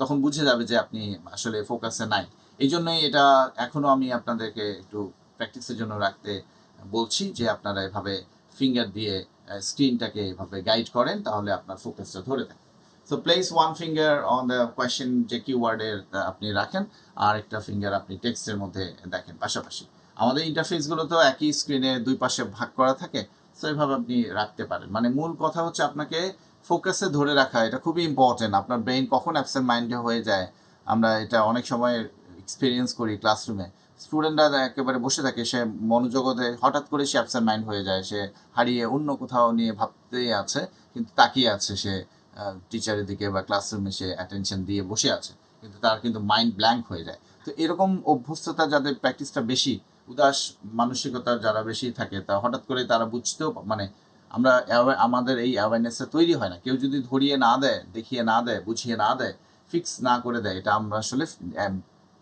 তখন বুঝে যাবে যে আপনি আসলে ফোকাসে নাই। এই জন্যই এটা এখনো আমি আপনাদেরকে একটু প্র্যাকটিসের জন্য রাখতে বলছি যে আপনারা এভাবে ফিঙ্গার দিয়ে স্ক্রিনটাকে এভাবে গাইড করেন, তাহলে আপনার ফোকাসটা ধরে থাকে। So place one finger on the question যে কিওয়ার্ডের আপনি রাখেন, আর একটা ফিঙ্গার আপনি টেক্সটের মধ্যে দেখেন পাশাপাশি। আমাদের ইন্টারফেসগুলো তো একই স্ক্রিনে দুই পাশে ভাগ করা থাকে, সো এইভাবে আপনি রাখতে পারেন। মানে মূল কথা হচ্ছে আপনাকে ফোকাসে ধরে রাখা, এটা খুবই ইম্পর্টেন্ট। আপনার ব্রেন কখন অ্যাবসেন্ট মাইন্ডে হয়ে যায়, আমরা এটা অনেক সময় এক্সপিরিয়েন্স করি ক্লাসরুমে। স্টুডেন্টরা একেবারে বসে থাকে, সে মনোযোগ দেয়, হঠাৎ করে সে অ্যাবসেন্ট মাইন্ড হয়ে যায়, সে হারিয়ে অন্য কোথাও নিয়ে ভাবতেই আছে, কিন্তু তাকিয়ে আছে সে টিচারের দিকে বা ক্লাসরুমে সে অ্যাটেনশন দিয়ে বসে আছে, কিন্তু তার কিন্তু মাইন্ড ব্ল্যাঙ্ক হয়ে যায়। তো এরকম অভ্যস্ততা যাদের প্র্যাকটিসটা বেশি, উদাস মানসিকতার যারা বেশি থাকে তা হঠাৎ করে তারা বুঝতেও মানে আমরা আমাদের এই অ্যাওয়ারনেসটা তৈরি হয় না, কেউ যদি ধরিয়ে না দেয়, দেখিয়ে না দেয়, বুঝিয়ে না দেয়, ফিক্স না করে দেয়, এটা আমরা আসলে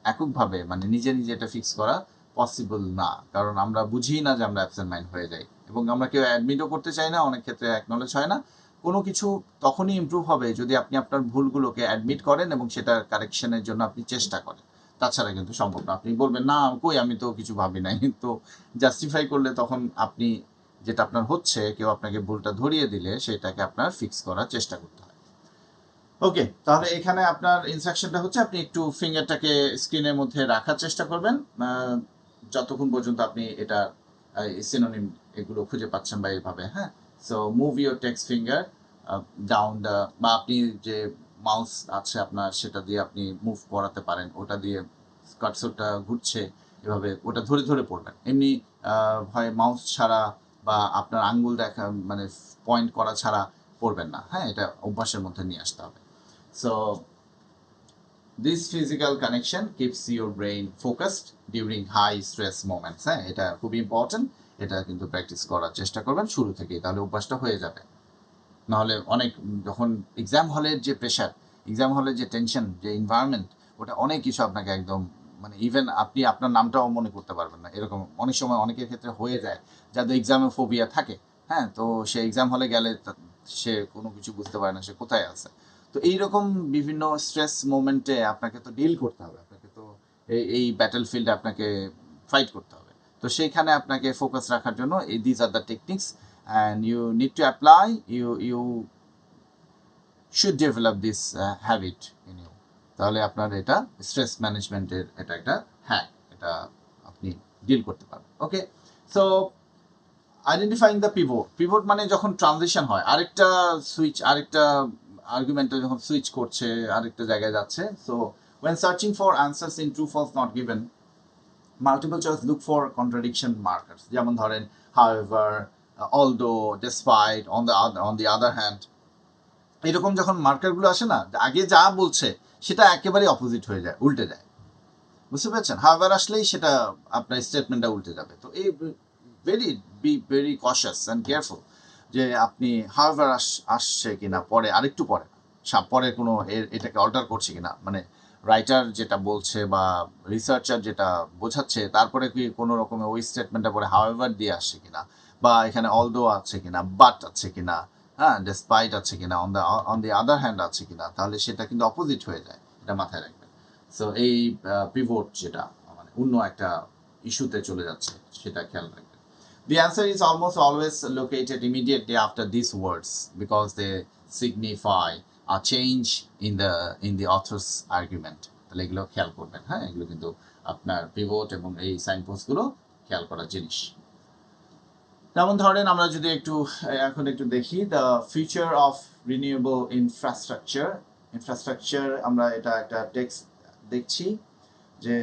এককভাবে মানে নিজে নিজে এটা ফিক্স করা পসিবল না, কারণ আমরা বুঝি না যে আমরা অ্যাবসেন্ট মাইন্ড হয়ে যাই, এবং আমরা কেউ অ্যাডমিটও করতে চাই না, অনেক ক্ষেত্রে অ্যাকনলেজ হয় না। কোনো কিছু তখনই ইমপ্রুভ হবে যদি আপনি আপনার ভুলগুলোকে অ্যাডমিট করেন এবং সেটার কারেকশনের জন্য আপনি চেষ্টা করেন, তাছাড়া কিন্তু সম্ভব না। আপনি বলবেন না কই আমি তো কিছু ভাবি নাই, তো জাস্টিফাই করলে তখন আপনি যেটা আপনার হচ্ছে, কেউ আপনাকে ভুলটা ধরিয়ে দিলে সেটাকে আপনার ফিক্স করার চেষ্টা করতে হয়। ওকে, তাহলে এখানে আপনার ইনস্ট্রাকশনটা হচ্ছে আপনি একটু ফিঙ্গারটাকে স্ক্রিনের মধ্যে রাখার চেষ্টা করবেন যতক্ষণ পর্যন্ত আপনি এটা সিনোনিম এগুলো খুঁজে পাচ্ছেন বা এইভাবে। হ্যাঁ, so move your text finger down the, বা আপনি যে মাউস আছে আপনার সেটা দিয়ে আপনি মুভ করাতে পারেন, ওটা দিয়ে কার্সরটা ঘুরছে এভাবে, ওটা ধরে ধরে পড়বেন। এমনি হয় মাউস ছাড়া বা আপনার আঙ্গুল দেখা মানে পয়েন্ট করা ছাড়া পড়বেন না। হ্যাঁ, এটা অভ্যাসের মধ্যে নিয়ে আসতে হবে। So this physical connection keeps your brain focused during high stress moments. হ্যাঁ, এটা খুবই ইম্পর্টেন্ট, এটা কিন্তু প্র্যাকটিস করার চেষ্টা করবেন শুরু থেকেই, তাহলে অভ্যাসটা হয়ে যাবে। নাহলে অনেক যখন এক্সাম হলের যে প্রেশার, এক্সাম হলের যে টেনশন, যে এনভায়রনমেন্ট, ওটা অনেক কিছু আপনাকে একদম মানে ইভেন আপনি আপনার নামটাও মনে করতে পারবেন না, এরকম অনেক সময় অনেকের ক্ষেত্রে হয়ে যায় যাদের এক্সামে ফোবিয়া থাকে। হ্যাঁ, তো সে এক্সাম হলে গেলে সে কোনো কিছু বুঝতে পারে না সে কোথায় আছে। তো এইরকম বিভিন্ন স্ট্রেস মোমেন্টে আপনাকে তো ডিল করতে হবে, আপনাকে তো এই ব্যাটেল ফিল্ডে আপনাকে ফাইট করতে হবে। তো সেইখানে আপনাকে ফোকাস রাখার জন্য this are the techniques and you need to apply, you should develop this habit in you, তাহলে আপনার এটা স্ট্রেস ম্যানেজমেন্টের এটা একটা হ্যাক, এটা আপনি ডিল করতে পারবেন। Okay, so identifying the pivot, pivot মানে যখন ট্রানজিশন হয়, আরেকটা সুইচ, আরেকটা আর্গুমেন্টে যখন সুইচ করছে, আরেকটা জায়গায় যাচ্ছে। So when searching for answers in true false not given, multiple choice look for contradiction markers, যেমন ধরেন however, although, despite, on the other hand, এরকম যখন মার্কারগুলো আসে না, আগে যা বলছে সেটা একেবারে অপোজিট হয়ে যায়, উল্টে যায়, বুঝতে পেরেছেন? হাওয়ার আসলেই সেটা আপনার স্টেটমেন্টটা উল্টে যাবে। তো এই বি ভেরি কশাস অ্যান্ড কেয়ারফুল যে আপনি হাওয়ার আসছে কিনা, পরে আরেকটু পরে পরে কোনো এটাকে অল্টার করছে কিনা, মানে রাইটার যেটা বলছে বা রিসার্চার যেটা বোঝাচ্ছে তারপরে কি কোনো রকমের ওই স্টেটমেন্টটা পরে হাওয়ার দিয়ে আসছে কিনা, বা এখানে অলদো আছে কিনা, বাট আছে কিনা, হ্যাঁ, ডেসপাইট আছে কিনা, অন দি আদার হ্যান্ড আছে কিনা, তাহলে সেটা কিন্তু অপোজিট হয়ে যায়, এটা মাথায় রাখবেন। সো এই পিভট যেটা মানে অন্য একটা ইস্যুতে চলে যাচ্ছে সেটা খেয়াল রাখবেন। The answer is almost always located immediately after these words because they signify a change in the author's argument. তাহলে এগুলো খেয়াল করবেন। হ্যাঁ, এগুলো কিন্তু আপনার পিভট এবং এই সাইনপোস্টগুলো খেয়াল করার জিনিস। যেমন ধরেন আমরা যদি এখন একটু দেখি the future of renewable infrastructure, আমরা এটা একটা টেক্সট দেখছি যে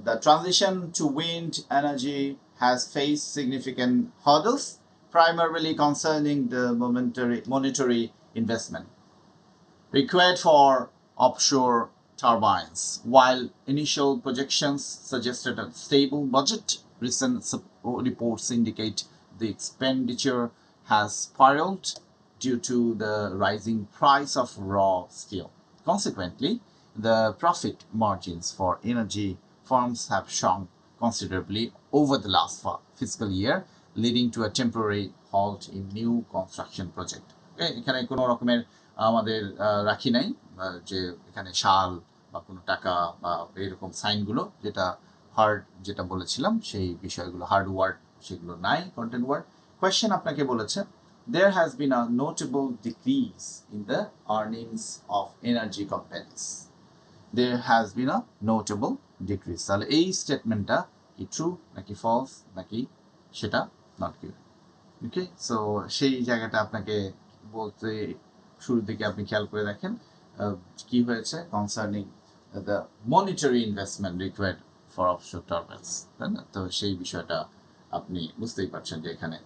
the transition to wind energy has faced significant hurdles, primarily concerning the monetary investment required for offshore turbines. While initial projections suggested a stable budget, recent reports indicate the expenditure has spiraled due to the rising price of raw steel. Consequently, the profit margins for energy firms have shrunk considerably over the last fiscal year, leading to a temporary halt in new construction project. এখানে কোনো রকমের আমাদের রাখি নাই যে এখানে সাল বা কোনো টাকা বা এরকম সাইনগুলো, যেটা হার্ড যেটা বলেছিলাম সেই বিষয়গুলো, হার্ড ওয়ার্ড সেগুলো নাই, কন্টেন্ট ওয়ার্ড। কোয়েশ্চেন আপনাকে বলেছে there has been a notable decrease in the earnings of energy companies. There has been a notable decrease, তাহলে এই স্টেটমেন্টটা কি ট্রু নাকি ফলস নাকি সেটা নট গিভেন। ওকে, সো সেই জায়গাটা আপনাকে বলতে শুরুর দিকে আপনি খেয়াল করে দেখেন কি হয়েছে concerning the monetary investment required for offshore turbines, তাই না? তো সেই বিষয়টা আপনি বুঝতেই পারছেন যে এখানে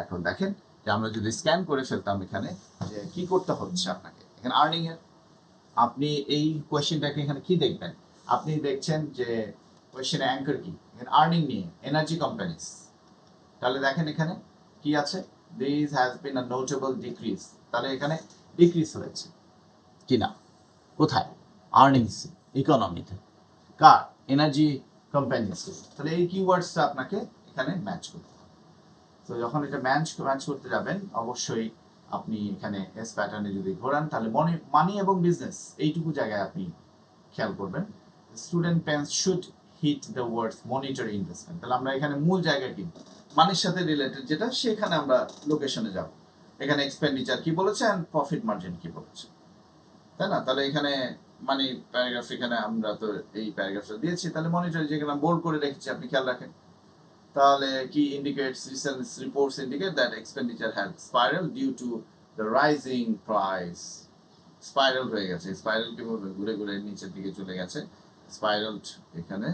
এখন দেখেন যে আমরা যদি স্ক্যান করে ফেলতাম এখানে যে কি করতে হচ্ছে আপনাকে এখানে আর্নিং এর, আপনি এই কোয়েশ্চেনটাকে এখানে কি দেখবেন, আপনি দেখছেন যে কোয়েশ্চেনে অ্যাঙ্কার কি, এখানে আর্নিং নিয়ে এনার্জি কোম্পানিজ। তাহলে দেখেন এখানে কি আছে, this has been a notable decrease, তাহলে এখানে ডিক্রিজ হয়েছে কিনা, কোথায়, আর্নিংস, ইকোনমিতে, কার, এনার্জি কোম্পানিজ। তাহলে এই কিওয়ার্ডসটা আপনাকে এখানে ম্যাচ করতে হবে। তো যখন এটা ম্যাচ করতে যাবেন, অবশ্যই আপনি এখানে এস প্যাটার্নে যদি ঘোরান, তাহলে মানি এবং বিজনেস এইটুকু জায়গায় আপনি খেয়াল করবেন। Student pens should hit the words monetary investment, তাহলে আমরা এখানে মূল জায়গা কি, মানির সাথে রিলেটেড যেটা, সেখানে আমরা লোকেশনে যাব। এখানে এক্সপেন্ডিচার কি বলেছে অ্যান্ড প্রফিট মার্জিন কি বলেছে, তাই না? তাহলে এখানে মানি প্যারাগ্রাফ, এখানে আমরা তো এই প্যারাগ্রাফটা দিয়েছি, তাহলে মনিটরি যেখানে বোল্ড করে রেখেছি, আপনি খেয়াল রাখেন। তাহলে কি indicates, recent reports indicate that expenditure had spiral due to the rising price. Spiral হয়ে গেছে, স্পাইরাল কিভাবে ঘুরে ঘুরে নিচের দিকে চলে গেছে, স্পাইরাল এখানে।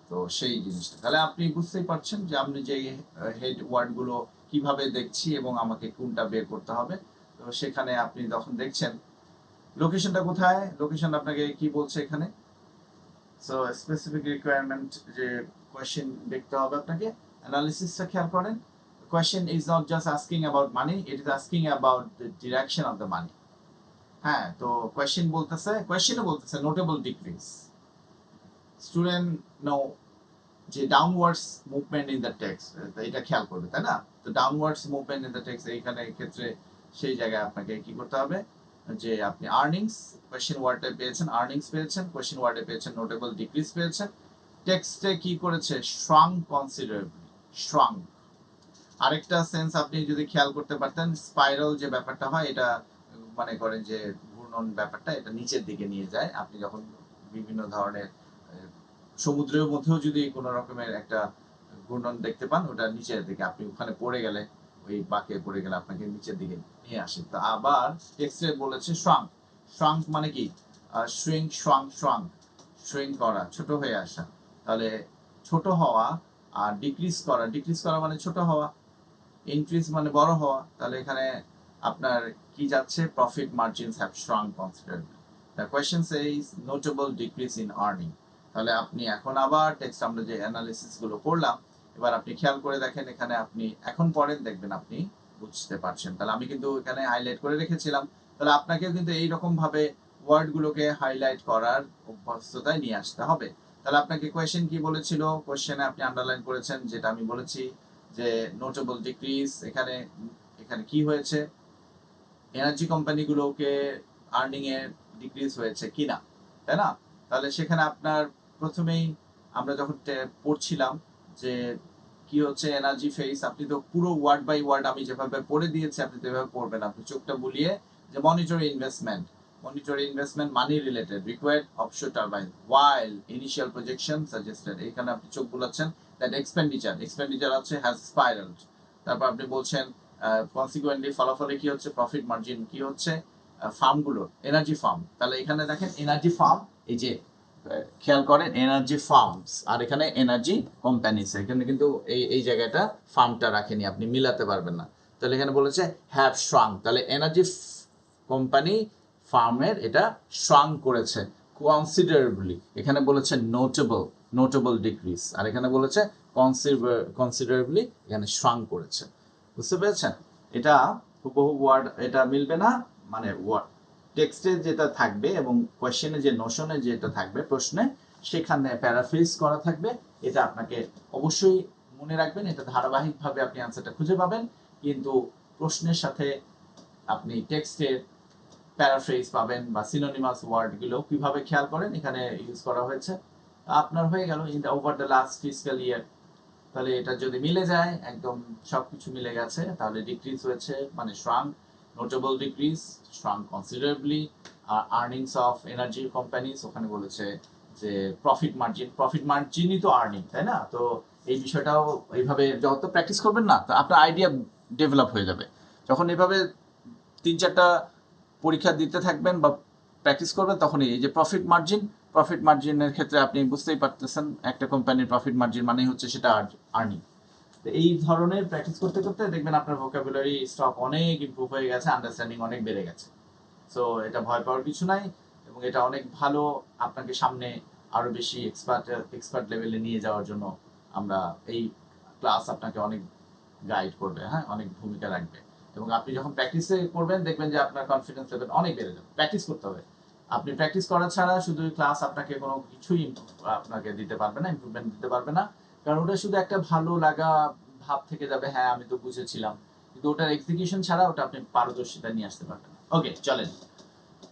তো সেই জিনিসটা তাহলে আপনি বুঝতেই পারছেন যে আমি যে হেড ওয়ার্ডগুলো কিভাবে দেখছি এবং আমাকে কোনটা বের করতে হবে। তো সেখানে আপনি যখন দেখছেন লোকেশনটা কোথায়, লোকেশন আপনাকে কি বলছে এখানে। সো স্পেসিফিক রিকোয়ারমেন্ট যে কোয়েশ্চেন দেখতে হবে আপনাকে, অ্যানালিসিসটা খেয়াল করেন। Question is not just asking about money, it is asking about the direction of the money. হ্যাঁ, তো কোয়েশ্চেনে বলতেছে নোটেবল ডিক্রিজ, স্টুডেন্ট নো যে downwards movement in the text, এটা খেয়াল করবে, তাই না? তো downwards movement in the text এইখানে ক্ষেত্রে সেই জায়গায় আপনাকে কি করতে হবে, যে আপনি আর্নিংস কোয়েশ্চেন ওয়ার্ডে পেয়েছেন, আর্নিংস পেয়েছেন, কোয়েশ্চেন ওয়ার্ডে পেয়েছেন নোটেবল ডিক্রিজ পেয়েছেন, টেক্সটে কি করেছে, শ্রাঙ্ক কনসিডারেবলি, শ্রাঙ্ক। আরেকটা সেন্স আপনি যদি খেয়াল করতে পারতেন, স্পাইরাল যে ব্যাপারটা হয়, এটা মনে করেন যে ঘূর্ণন ব্যাপারটা এটা নিচের দিকে নিয়ে যায়। আপনি যখন বিভিন্ন ধরনের সমুদ্রের মধ্যেও যদি কোনো রকমের একটা ঘূর্ণন দেখতে পান, ওটা নিচের দিকে, আপনি ওখানে পড়ে গেলে, ওই বাঁকে পড়ে গেলে আপনাকে নিচের দিকে নিয়ে আসে। তো আবার টেক্সটে বলেছে শ্রাঙ্ক, শ্রাঙ্ক মানে কি, শ্রিঙ্ক, শ্রাঙ্ক, শ্রাঙ্ক, শ্রিঙ্ক করা, ছোট হয়ে আসা। তাহলে ছোট হওয়া, আর ডিক্রিজ করা মানে ছোট হওয়া, ইনক্রিজ মানে বড় হওয়া। তাহলে এখানে আপনার কি যাচ্ছে, profit margins have shrunk considerably. The question says notable decrease in earning. তাহলে আপনি এখন আবার টেক্সট আমরা যে অ্যানালিসিস গুলো করলাম, এবার আপনি খেয়াল করে দেখেন, এখানে আপনি এখন পড়েন, দেখবেন আপনি বুঝতে পারছেন। তাহলে আমি কিন্তু এখানে হাইলাইট করে রেখেছিলাম, তাহলে আপনাকেও কিন্তু এইরকম ভাবে ওয়ার্ড গুলোকে হাইলাইট করার অভ্যস্ততায় নিয়ে আসতে হবে। তাহলে আপনাকে কোয়েশ্চেন কি বলেছিল, কোয়েশ্চেনে আপনি আন্ডারলাইন করেছেন যেটা আমি বলেছি, যে নোটেবল ডিক্রিজ, এখানে এখানে কি হয়েছে, এনার্জি কোম্পানিগুলোকে আর্নিং এ ডিক্রিজ হয়েছে কিনা, তাই না? তাহলে সেখানে আপনার প্রথমেই আমরা যখন পড়ছিলাম যে কি হচ্ছে এনার্জি ফেস, আপনি তো পুরো ওয়ার্ড বাই ওয়ার্ড আমি যেভাবে পড়ে দিয়েছি আপনি তো এভাবে পড়বেন, আপনি চোখটা বুলিয়ে, যে monetary investment money related required offshore turbine while initial projection suggested, এখানে আপনি চোখ বুলাচ্ছেন দ্যাট এক্সপেন্ডিচার আছে হ্যাজ স্পাইরালড। তারপর আপনি বলছেন কনসিকুয়েন্টলি ফলাফলে কি হচ্ছে, প্রফিট মার্জিন কি হচ্ছে, ফার্মগুলো এনার্জি ফার্ম। তাহলে এখানে দেখেন এনার্জি ফার্ম, এই যে খেয়াল করেন এনার্জি ফার্মস, আর এখানে এনার্জি কোম্পানিজ, এখানে কিন্তু এই জায়গাটা ফার্মটা রাখেনি, আপনি মিলাতে পারবেন না। তাহলে এখানে বলেছে হ্যাভ শ্রাঙ্ক, তাহলে এনার্জি কোম্পানি ফার্মের এটা শ্রাঙ্ক করেছে কনসিডারেবলি, এখানে বলেছে নোটেবল ডিক্রিজ, আর এখানে বলেছে কনসিডারেবলি, এখানে শ্রাঙ্ক করেছে। বুঝতে পেরেছেন? এটা হুবহু ওয়ার্ড এটা মিলবে না, মানে ওয়ার্ড টেক্সটে যেটা থাকবে এবং কোয়েশ্চেনে যে নোশনে যেটা থাকবে প্রশ্নে, সেখানে প্যারাফ্রেজ করা থাকবে। এটা আপনাকে অবশ্যই মনে রাখবেন, এটা ধারাবাহিকভাবে আপনি আনসারটা খুঁজে পাবেন, কিন্তু প্রশ্নের সাথে আপনি টেক্সটের প্যারাফ্রেজ পাবেন বা সিনোনিমাস ওয়ার্ডগুলো কিভাবে খেয়াল করেন, এখানে ইউজ করা হয়েছে। আপনার হয়ে গেল in over the last fiscal year. তাহলে এটা যদি মিলে যায়, একদম সবকিছু মিলে গেছে, তাহলে ডিক্রিজ হয়েছে মানে shrunk, notable decrease, shrunk considerably, earnings of energy companies, ওখানে বলেছে যে প্রফিট মার্জিনই তো আর্নিং, তাই না? তো এই বিষয়টাও এইভাবে যত প্র্যাকটিস করবেন না, তো আপনার আইডিয়া ডেভেলপ হয়ে যাবে। যখন এইভাবে 3-4টা পরীক্ষা দিতে থাকবেন বা প্র্যাকটিস করবেন, তখনই এই যে প্রফিট মার্জিনের ক্ষেত্রে আপনি বুঝতেই পারতেছেন, একটা কোম্পানির প্রফিট মার্জিন মানে হচ্ছে সেটা আর্নিং। তো এই ধরনের প্র্যাকটিস করতে করতে দেখবেন আপনার ভোকাবুলারি স্টক অনেক ইমপ্রুভ হয়ে গেছে, আন্ডারস্ট্যান্ডিং অনেক বেড়ে গেছে। সো এটা ভয় পাওয়ার কিছু নাই, এবং এটা অনেক ভালো আপনাকে সামনে আরো বেশি এক্সপার্ট লেভেলে নিয়ে যাওয়ার জন্য আমরা এই ক্লাস আপনাকে অনেক গাইড করবে, হ্যাঁ, অনেক ভূমিকা রাখবে। এবং আপনি যখন প্র্যাকটিসে করবেন দেখবেন যে আপনার কনফিডেন্স লেভেল অনেক বেড়ে যাবে। প্র্যাকটিস করতে হবে। আপনি প্র্যাকটিস করা ছাড়া শুধু ক্লাস আপনাকে কোনো কিছুই আপনাকে দিতে পারবে না, ইমপ্রুভমেন্ট দিতে পারবে না। কারণ ওটা শুধু একটা ভালো লাগা ভাব থেকে যাবে, হ্যাঁ আমি তো বুঝেছিলাম, কিন্তু ওটার এক্সিকিউশন ছাড়া ওটা আপনি পারদর্শিতা নিয়ে আসতে পারবেন না। ওকে, চলেন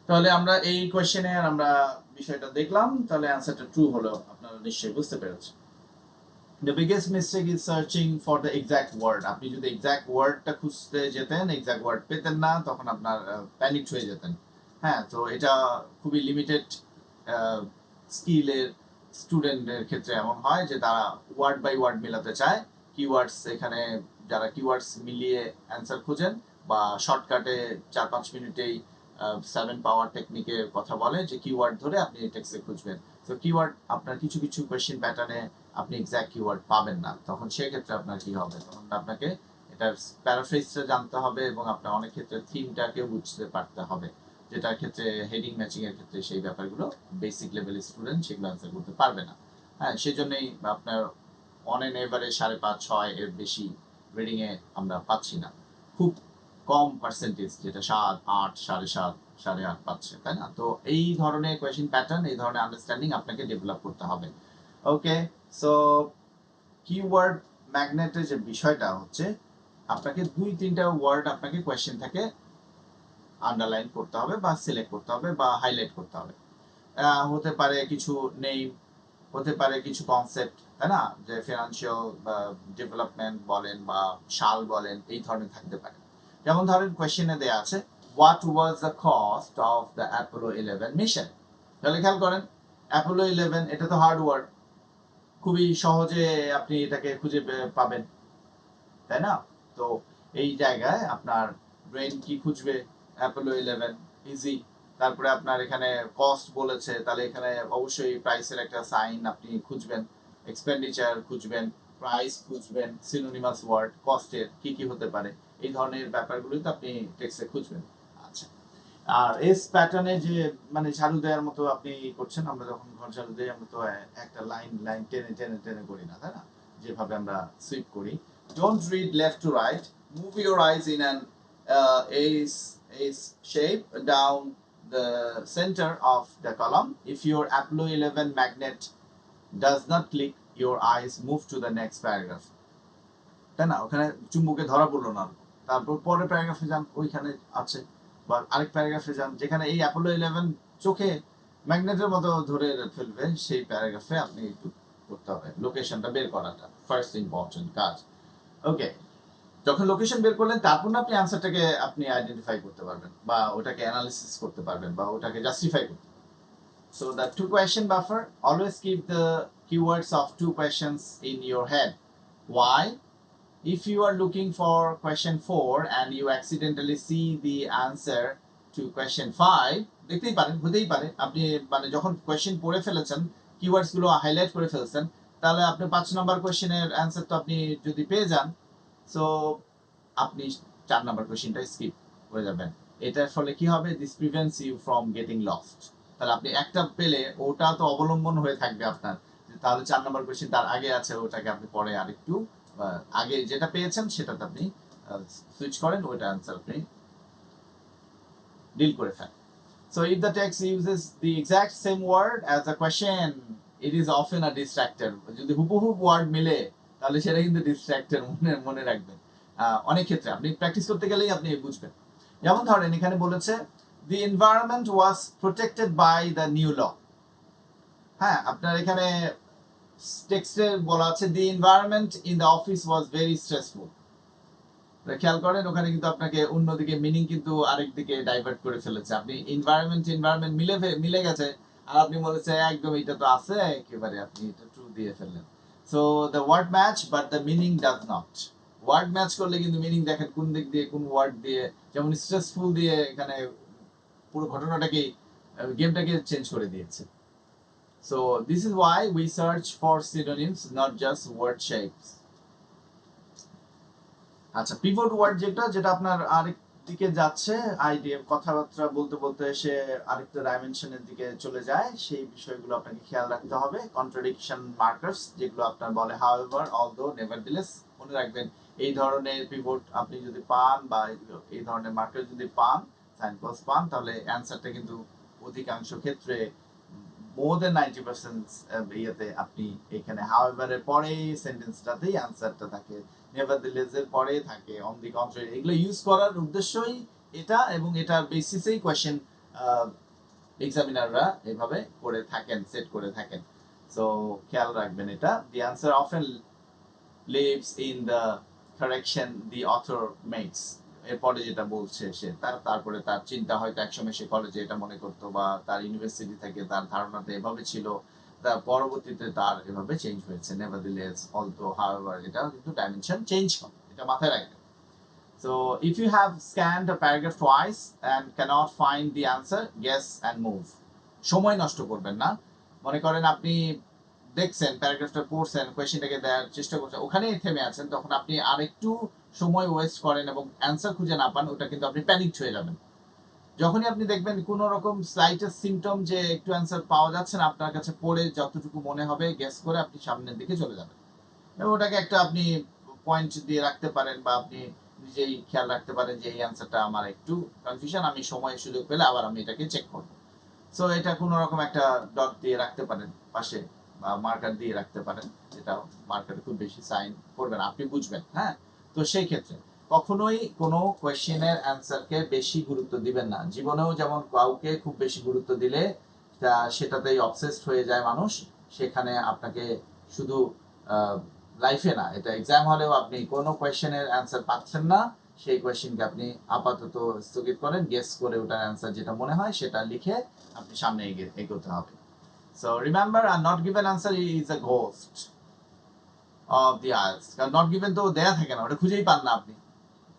তাহলে আমরা এই কোয়েশ্চেনে আমরা বিষয়টা দেখলাম, তাহলে অ্যান্সারটা ট্রু হলো, আপনারা নিশ্চয়ই বুঝতে পেরেছেন। The biggest mistake is searching for the exact word. আপনি যদি এক্সাক্ট ওয়ার্ডটা খুঁজতে যেতেন, এক্সাক্ট ওয়ার্ড পেতেন না, তখন আপনার প্যানিক হয়ে যেতেন। হ্যাঁ, তো এটা খুবই লিমিটেড স্কিলের স্টুডেন্টের ক্ষেত্রে এমন হয় যে তারা ওয়ার্ড বাই ওয়ার্ড মেলাতে চায়। কিওয়ার্ডস এখানে যারা কিওয়ার্ডস মিলিয়ে অ্যান্সার খুঁজেন বা শর্টকাটে 4-5 মিনিটেই 7 পাওয়ার টেকনিকে কথা বলে যে কিওয়ার্ড ধরে আপনি টেক্সটে খুঁজবেন। তো কিওয়ার্ড আপনার কিছু কিছু কোয়েশ্চেন প্যাটার্নে আপনি এক্সাক্ট কিওয়ার্ড পাবেন না, তখন সেক্ষেত্রে আপনার কি হবে, তখন আপনাকে এটার প্যারাফ্রেজটা জানতে হবে এবং আপনার অনেক ক্ষেত্রে থিমটাকে বুঝতে পারতে হবে, যেটার ক্ষেত্রে হেডিং ম্যাচিং এর ক্ষেত্রে সেই ব্যাপারগুলো বেসিক লেভেলের স্টুডেন্ট সেগুলো অ্যান্সার করতে পারবে না। হ্যাঁ, সেজন্যই আপনার অন এন এভারেজ 5.5-6 এর বেশি রিডিং এ আমরা পাচ্ছি না, খুব কম পার্সেন্টেজ যেটা 7, 8, 7.5, 8.5 পাচ্ছে, তাই না? তো এই ধরনের কোয়েশ্চেন প্যাটার্ন, এই ধরনের আন্ডারস্ট্যান্ডিং আপনাকে ডেভেলপ করতে হবে। ওকে, সো কিওয়ার্ড ম্যাগনেটের যে বিষয়টা হচ্ছে, আপনাকে 2-3টা ওয়ার্ড আপনাকে কোয়েশ্চেন থেকে আন্ডারলাইন করতে হবে বা সিলেক্ট করতে হবে বা হাইলাইট করতে হবে। হতে পারে কিছু নেম, হতে পারে কিছু কনসেপ্ট, তাই না, যে ফিনান্সিয়াল ডেভেলপমেন্ট বলেন বা সাল বলেন, এই ধরনের থাকতে পারে। যেমন ধরেন কোয়েশ্চেনে দেয়া আছে what was the cost of the Apollo 11 mission. তাহলে খেয়াল করেন অ্যাপোলো 11 এটা তো হার্ড ওয়ার্ড, খুবই সহজে আপনি এটাকে খুঁজে পাবেন, তাই না? তো এই জায়গায় আপনার ব্রেন কি খুঁজবে, অ্যাপোলো 11 ইজি। তারপরে আপনার এখানে কস্ট বলেছে, তাহলে এখানে অবশ্যই প্রাইসের একটা সাইন আপনি খুঁজবেন, এক্সপেন্ডিচার খুঁজবেন, প্রাইস খুঁজবেন, সিনোনিমাস ওয়ার্ড কস্টের কি কি হতে পারে, এই ধরনের ব্যাপারগুলোই তো আপনি টেক্সটে খুঁজবেন। আচ্ছা, আর এস প্যাটার্নে যে মানে ঝাড়ু দেওয়ার মতো আপনি করছেন, আমরা যখন ঘর ঝাড়ু দিই আমরা তো একটা লাইন লাইন টেনে টেনে টেনে করি না, তাই না, যেভাবে আমরা সুইপ করি। Don't read left to right, move your eyes in an ace shape down the center of the column. If your Apollo 11 magnet does not click, your eyes move to the next paragraph. তাই না, ওখানে চুম্বকে ধরা পড়লো না, তারপর পরের প্যারাগ্রাফে যান, ওইখানে আছে, বা আরেক প্যারাগ্রাফে যান যেখানে এই অ্যাপোলো 11 চোখে ম্যাগনেটের মতো ধরে ফেলবে, সেই প্যারাগ্রাফে আপনি একটু করতে হবে লোকেশনটা বের করাটা ফার্স্ট ইম্পর্টেন্ট কাজ। ওকে, যখন লোকেশন বের করলেন তারপর না আপনি অ্যান্সারটাকে আপনি আইডেন্টিফাই করতে পারবেন বা ওটাকে অ্যানালিসিস করতে পারবেন বা ওটাকে জাস্টিফাই করতে পারবেন। So the two question buffer, always keep the keywords of 2 questions in your head. Why? If you are looking for question 4 and you accidentally see the answer to question 5, দেখতেই পারেন, হতেই পারে আপনি মানে যখন কোয়েশ্চেন পড়ে ফেলেছেন, কিওয়ার্ডস গুলো হাইলাইট করে ফেলছেন, তাহলে আপনি 5 নাম্বার কোয়েশ্চেনের অ্যান্সার তো আপনি যদি পেয়ে যান, সো আপনি 4 নাম্বার কোয়েশ্চেনটা স্কিপ করে যাবেন। এটার ফলে কি হবে, this prevents you from getting lost. তাহলে আপনি একটা পেলে ওটা তো অবলম্বন হয়ে থাকবে আপনার, তাহলে 4 নাম্বার কোয়েশ্চেন তার আগে আছে, ওটাকে আপনি পরে আরেকটু আগে যেটা পেয়েছেন সেটাতে আপনি সুইচ করেন, ওইটা অ্যান্সার আপনি ডিল করে ফেলেন। So if the text uses the exact same word as the question, it is often a distractor. যদি হুবহু ওয়ার্ড মিলে তাহলে সেটা কিন্তু ডিস্ট্রাক্টর, মনে রাখবেন। অনেক ক্ষেত্রে আপনি প্র্যাকটিস করতে গেলেই আপনি বুঝবেন। যেমন ধরেন এখানে বলেছে the environment was protected by the new law. হ্যাঁ, আপনার এখানে টেক্সটে বলা আছে the environment in the office was very stressful. খেয়াল করেন ওখানে কিন্তু আপনাকে অন্যদিকে মিনিং কিন্তু আরেক দিকে ডাইভার্ট করে ফেলেছে। আপনি এনভায়রনমেন্ট মিলে গেছে, আর আপনি বলেছে একদম এটা তো আছে একেবারে, আপনি এটা ট্রু দিয়ে ফেললেন। So the word match but the meaning does not. Word match করলে কিন্তু মিনিং দেখেন কোন দিক দিয়ে কোন ওয়ার্ড দিয়ে, যেমন স্ট্রেসফুল দিয়ে এখানে পুরো ঘটনাটাকে গেমটাকে চেঞ্জ করে দিয়েছে। So this is why we search for synonyms, not just word shapes. আচ্ছা, পিভট ওয়ার্ড যেটা আপনার আরেক দিকে যাচ্ছে, আইডিয়া কথাবার্তা বলতে বলতে সে আরেকটা ডাইমেনশনের দিকে চলে যায়, সেই বিষয়গুলো আপনাকে খেয়াল রাখতে হবে। কন্ট্রাডিকশন মার্কার্স যেগুলো আপনার বলে হাউএভার, অলদো, নেভারদিলেস, মনে রাখবেন এই ধরনের পিভট আপনি যদি পান বা এই ধরনের মার্কার যদি পান, সাইনপোস্ট পান, তাহলে অ্যান্সারটা কিন্তু অধিকাংশ ক্ষেত্রে মোর দেন 90% ইয়েতে আপনি এখানে হাউএভারের পরে সেন্টেন্সটাতেই অ্যান্সারটা থাকে, নেভারদিলেসের পরে থাকে, অন দি কন্ট্রারি। এগুলো ইউজ করার উদ্দেশ্যই এটা, এবং এটার বেসিসেই কোয়েশ্চেন এক্সামিনাররা এভাবে করে থাকেন, সেট করে থাকেন। সো খেয়াল রাখবেন এটা। The answer often lives in the correction the author makes. এরপরে যেটা বলছে সে তারপরে তার চিন্তা হয়তো একসময় সে কলেজে এটা মনে করতো, বা তার ইউনিভার্সিটি থেকে তার ধারণাটা এভাবে ছিল, তার পরবর্তীতে তার এভাবে চেঞ্জ হয়েছে। নেভারদিলেস, অলদো, হাউএভার, এটা কিন্তু ডাইমেনশন চেঞ্জ করে, এটা মাথায় রাখবেন। So if you have scanned a paragraph twice and cannot find the answer, guess and move. সময় নষ্ট করবেন না। মনে করেন আপনি দেখছেন প্যারাগ্রাফটা পড়ছেন, কোয়েশ্চেনটাকে দেওয়ার চেষ্টা করছেন, ওখানেই থেমে আছেন, তখন আপনি আরেকটু সময় ওয়েস্ট করেন এবং অ্যান্সার খুঁজে না পান, ওটা কিন্তু আপনি প্যানিকড হয়ে যাবেন। যখনই আপনি দেখবেন কোনো রকম স্লাইটেস্ট সিমটম যে একটু অ্যান্সার পাওয়া যাচ্ছে না, আপনার কাছে পড়ে যতটুকু মনে হবে গেস করে আপনি সামনের দিকে চলে যাবেন, এবং ওটাকে একটা আপনি পয়েন্ট দিয়ে রাখতে পারেন, বা আপনি নিজেই খেয়াল রাখতে পারেন যে এই অ্যান্সারটা আমার একটু কনফিউশন, আমি সময় সুযোগ পেলে আবার আমি এটাকে চেক করব। সো এটা কোনো রকম একটা ডট দিয়ে রাখতে পারেন পাশে, বা মার্কার দিয়ে রাখতে পারেন, যেটা মার্কারে খুব বেশি সাইন করবেন, আপনি বুঝবেন। হ্যাঁ, তো সেই ক্ষেত্রে কখনোই কোনো কোয়েশ্চেনের অ্যান্সারকে বেশি গুরুত্ব দিবেন না। জীবনেও যেমন কাউকে খুব বেশি গুরুত্ব দিলে সেটাতেই অবসেসড হয়ে যায় মানুষ, সেখানে আপনাকে শুধু লাইফে না, এটা এক্সাম হলেও আপনি কোনো কোয়েশ্চেনের অ্যান্সার পাচ্ছেন না, সেই কোয়েশ্চেনকে আপনি আপাতত স্থগিত করেন, গেস করে ওটার অ্যান্সার যেটা মনে হয় সেটা লিখে আপনি সামনে এগোতে হবে। So remember, are not given answer is a ghost of the আইলস। কারণ নট গিভেন তো দেয়া থাকে না, ওটা খুঁজেই পান না আপনি,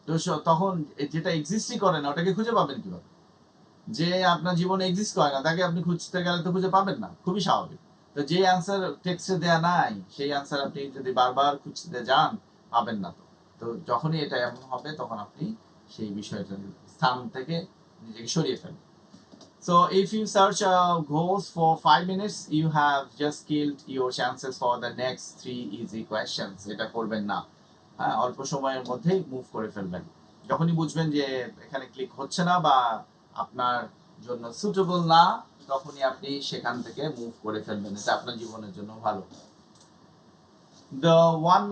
তো তখন যেটা এক্সিস্টই করে না ওটাকে খুঁজে পাবেন কিভাবে? যে আপনার জীবনে এক্সিস্ট করে না তাকে আপনি খুঁজতে গেলে তো খুঁজে পাবেন না, খুবই স্বাভাবিক। তো যে অ্যান্সার টেক্সটে দেয়া নাই, সেই অ্যান্সার আপনি যদি বারবার খুঁজতে যান, পাবেন না। তো যখনই এটা এমন হবে, তখন আপনি সেই বিষয়টার স্থান থেকে নিজেকে সরিয়ে ফেলবেন। So if you search goals for 5 minutes, you have just killed your chances for the next 3 easy questions. এটা করবেন না। হ্যাঁ, অল্প সময়ের মধ্যেই মুভ করে ফেলবেন। যখনই বুঝবেন যে এখানে ক্লিক হচ্ছে না বা আপনার জন্য সুটেবল না, তখনই আপনি সেখান থেকে মুভ করে ফেলবেন, এটা আপনার জীবনের জন্য ভালো। The 1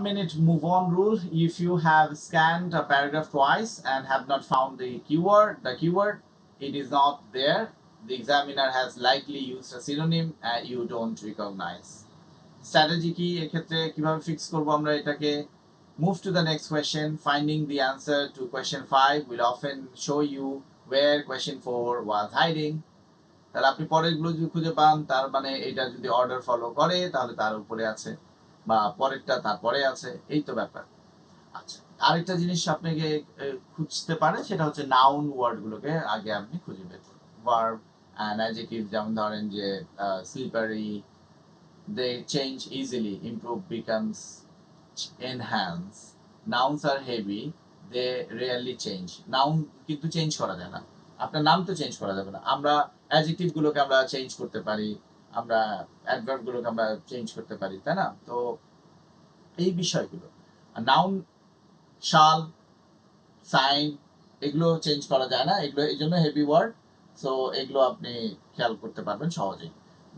minute move on rule: if you have scanned a paragraph twice and have not found the keyword, it is not there. The examiner has likely used a synonym you don't recognize. Strategy কি এক্ষেত্রে, কিভাবে fix করব আমরা এটাকে? Move to the next question. Finding the answer to question 5 will often show you where question 4 was hiding. তাহলে আপনি পরেরগুলো যদি খুঁজে পান, তার মানে এটা যদি অর্ডার ফলো করে তাহলে তার উপরে আছে, বা পরেরটা তারপরে আছে, এই তো ব্যাপার। আচ্ছা, আরেকটা জিনিস আপনাকে খুঁজতে পারে, সেটা হচ্ছে নাউন ওয়ার্ড গুলোকে আগে আপনি খুঁজে বের করুন। ভার্ব অ্যান্ড অ্যাডজেক্টিভ, যেমন ধরেন যে slippery, they change easily, improve becomes enhance. Nouns are heavy, they rarely change. Noun কিন্তু চেঞ্জ করা যায় না, আপনার নাম তো চেঞ্জ করা যাবে না। আমরা অ্যাডজেক্টিভ গুলোকে আমরা চেঞ্জ করতে পারি, আমরা অ্যাডভার্ব গুলোকে আমরা চেঞ্জ করতে পারি, তাই না? তো এই বিষয়গুলো, নাউন, শাল, সাইন, এগুলো চেঞ্জ করা যায় না, এগুলো এই জন্য হেভি ওয়ার্ড। সো এগুলো আপনি খেয়াল করতে পারবেন সহজেই।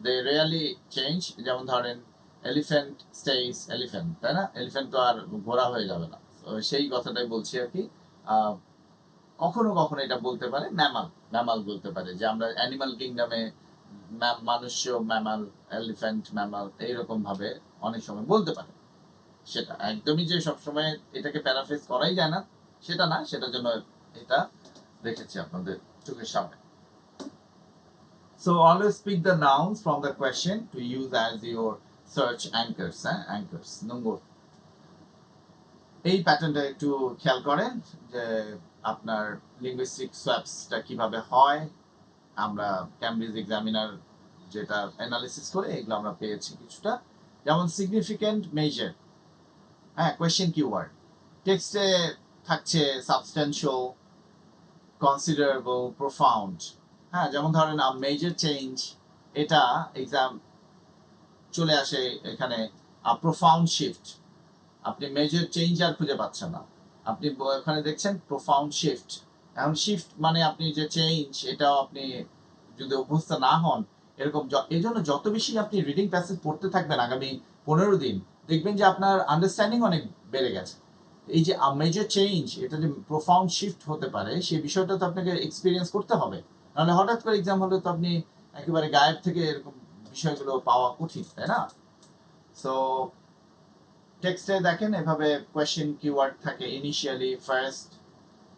দে রিয়েলি চেঞ্জ, যেমন ধরেন এলিফ্যান্ট স্টেইজ এলিফ্যান্ট, তাই না? এলিফ্যান্ট তো আর ঘোড়া হয়ে যাবে না, তো সেই কথাটাই বলছি আর কি। কখনো কখনো এটা বলতে পারে ম্যামাল, ম্যামাল বলতে পারে, যে আমরা অ্যানিমাল কিংডমে মানুষ্য ম্যামাল, এলিফ্যান্ট ম্যামাল, এইরকম ভাবে অনেক সময় বলতে পারে। সেটা একদমই যে সবসময় এটাকে প্যারাফ্রেজ করাই যায় না সেটা না, সেটার জন্য এটা রেখেছি আপনাদের চোখের সামনে। So always pick the nouns from the question to use as your search anchors. Anchors. নম্বর, এই প্যাটার্নটা একটু খেয়াল করেন যে আপনার লিঙ্গুইস্টিক সোয়াপসটা কিভাবে হয়। আমরা ক্যামব্রিজ এক্সামিনার যেটা অ্যানালিসিস করে এগুলো আমরা পেয়েছি কিছুটা, যেমন সিগনিফিক্যান্ট মেজার, হ্যাঁ, কোয়েশ্চেন কিওয়ার্ড টেক্সটে থাকছে সাবস্টেন্সিয়াল, কনসিডারেবল, প্রোফাউন্ড। হ্যাঁ, যেমন ধরেন মেজর চেঞ্জ, এটা এক্সাম চলে আসে এখানে। প্রোফাউন্ড শিফট, আপনি মেজর চেঞ্জ আর খুঁজে পাচ্ছেন না, আপনি ওখানে দেখছেন প্রোফাউন্ড শিফট। এখন শিফট মানে আপনি যে চেঞ্জ, এটাও আপনি যদি অভ্যস্ত না হন এরকম, এই জন্য যত বেশি আপনি রিডিং প্যাসেজ পড়তে থাকবেন আগামী 15 দিন, দেখবেন যে আপনার আন্ডারস্ট্যান্ডিং অনেক বেড়ে গেছে। এই যে মেজর চেঞ্জ, এটা যে প্রোফাউন্ড শিফট হতে পারে, সেই বিষয়টা তো আপনাকে এক্সপিরিয়েন্স করতে হবে, নাহলে হঠাৎ করে এক্সাম হলে তো আপনি একেবারে গায়েব থেকে এরকম বিষয়গুলো পাওয়া কঠিন, তাই না? সো টেক্সটে দেখেন এভাবে কোয়েশ্চেন কিওয়ার্ড থাকে ইনিশিয়ালি, ফার্স্ট,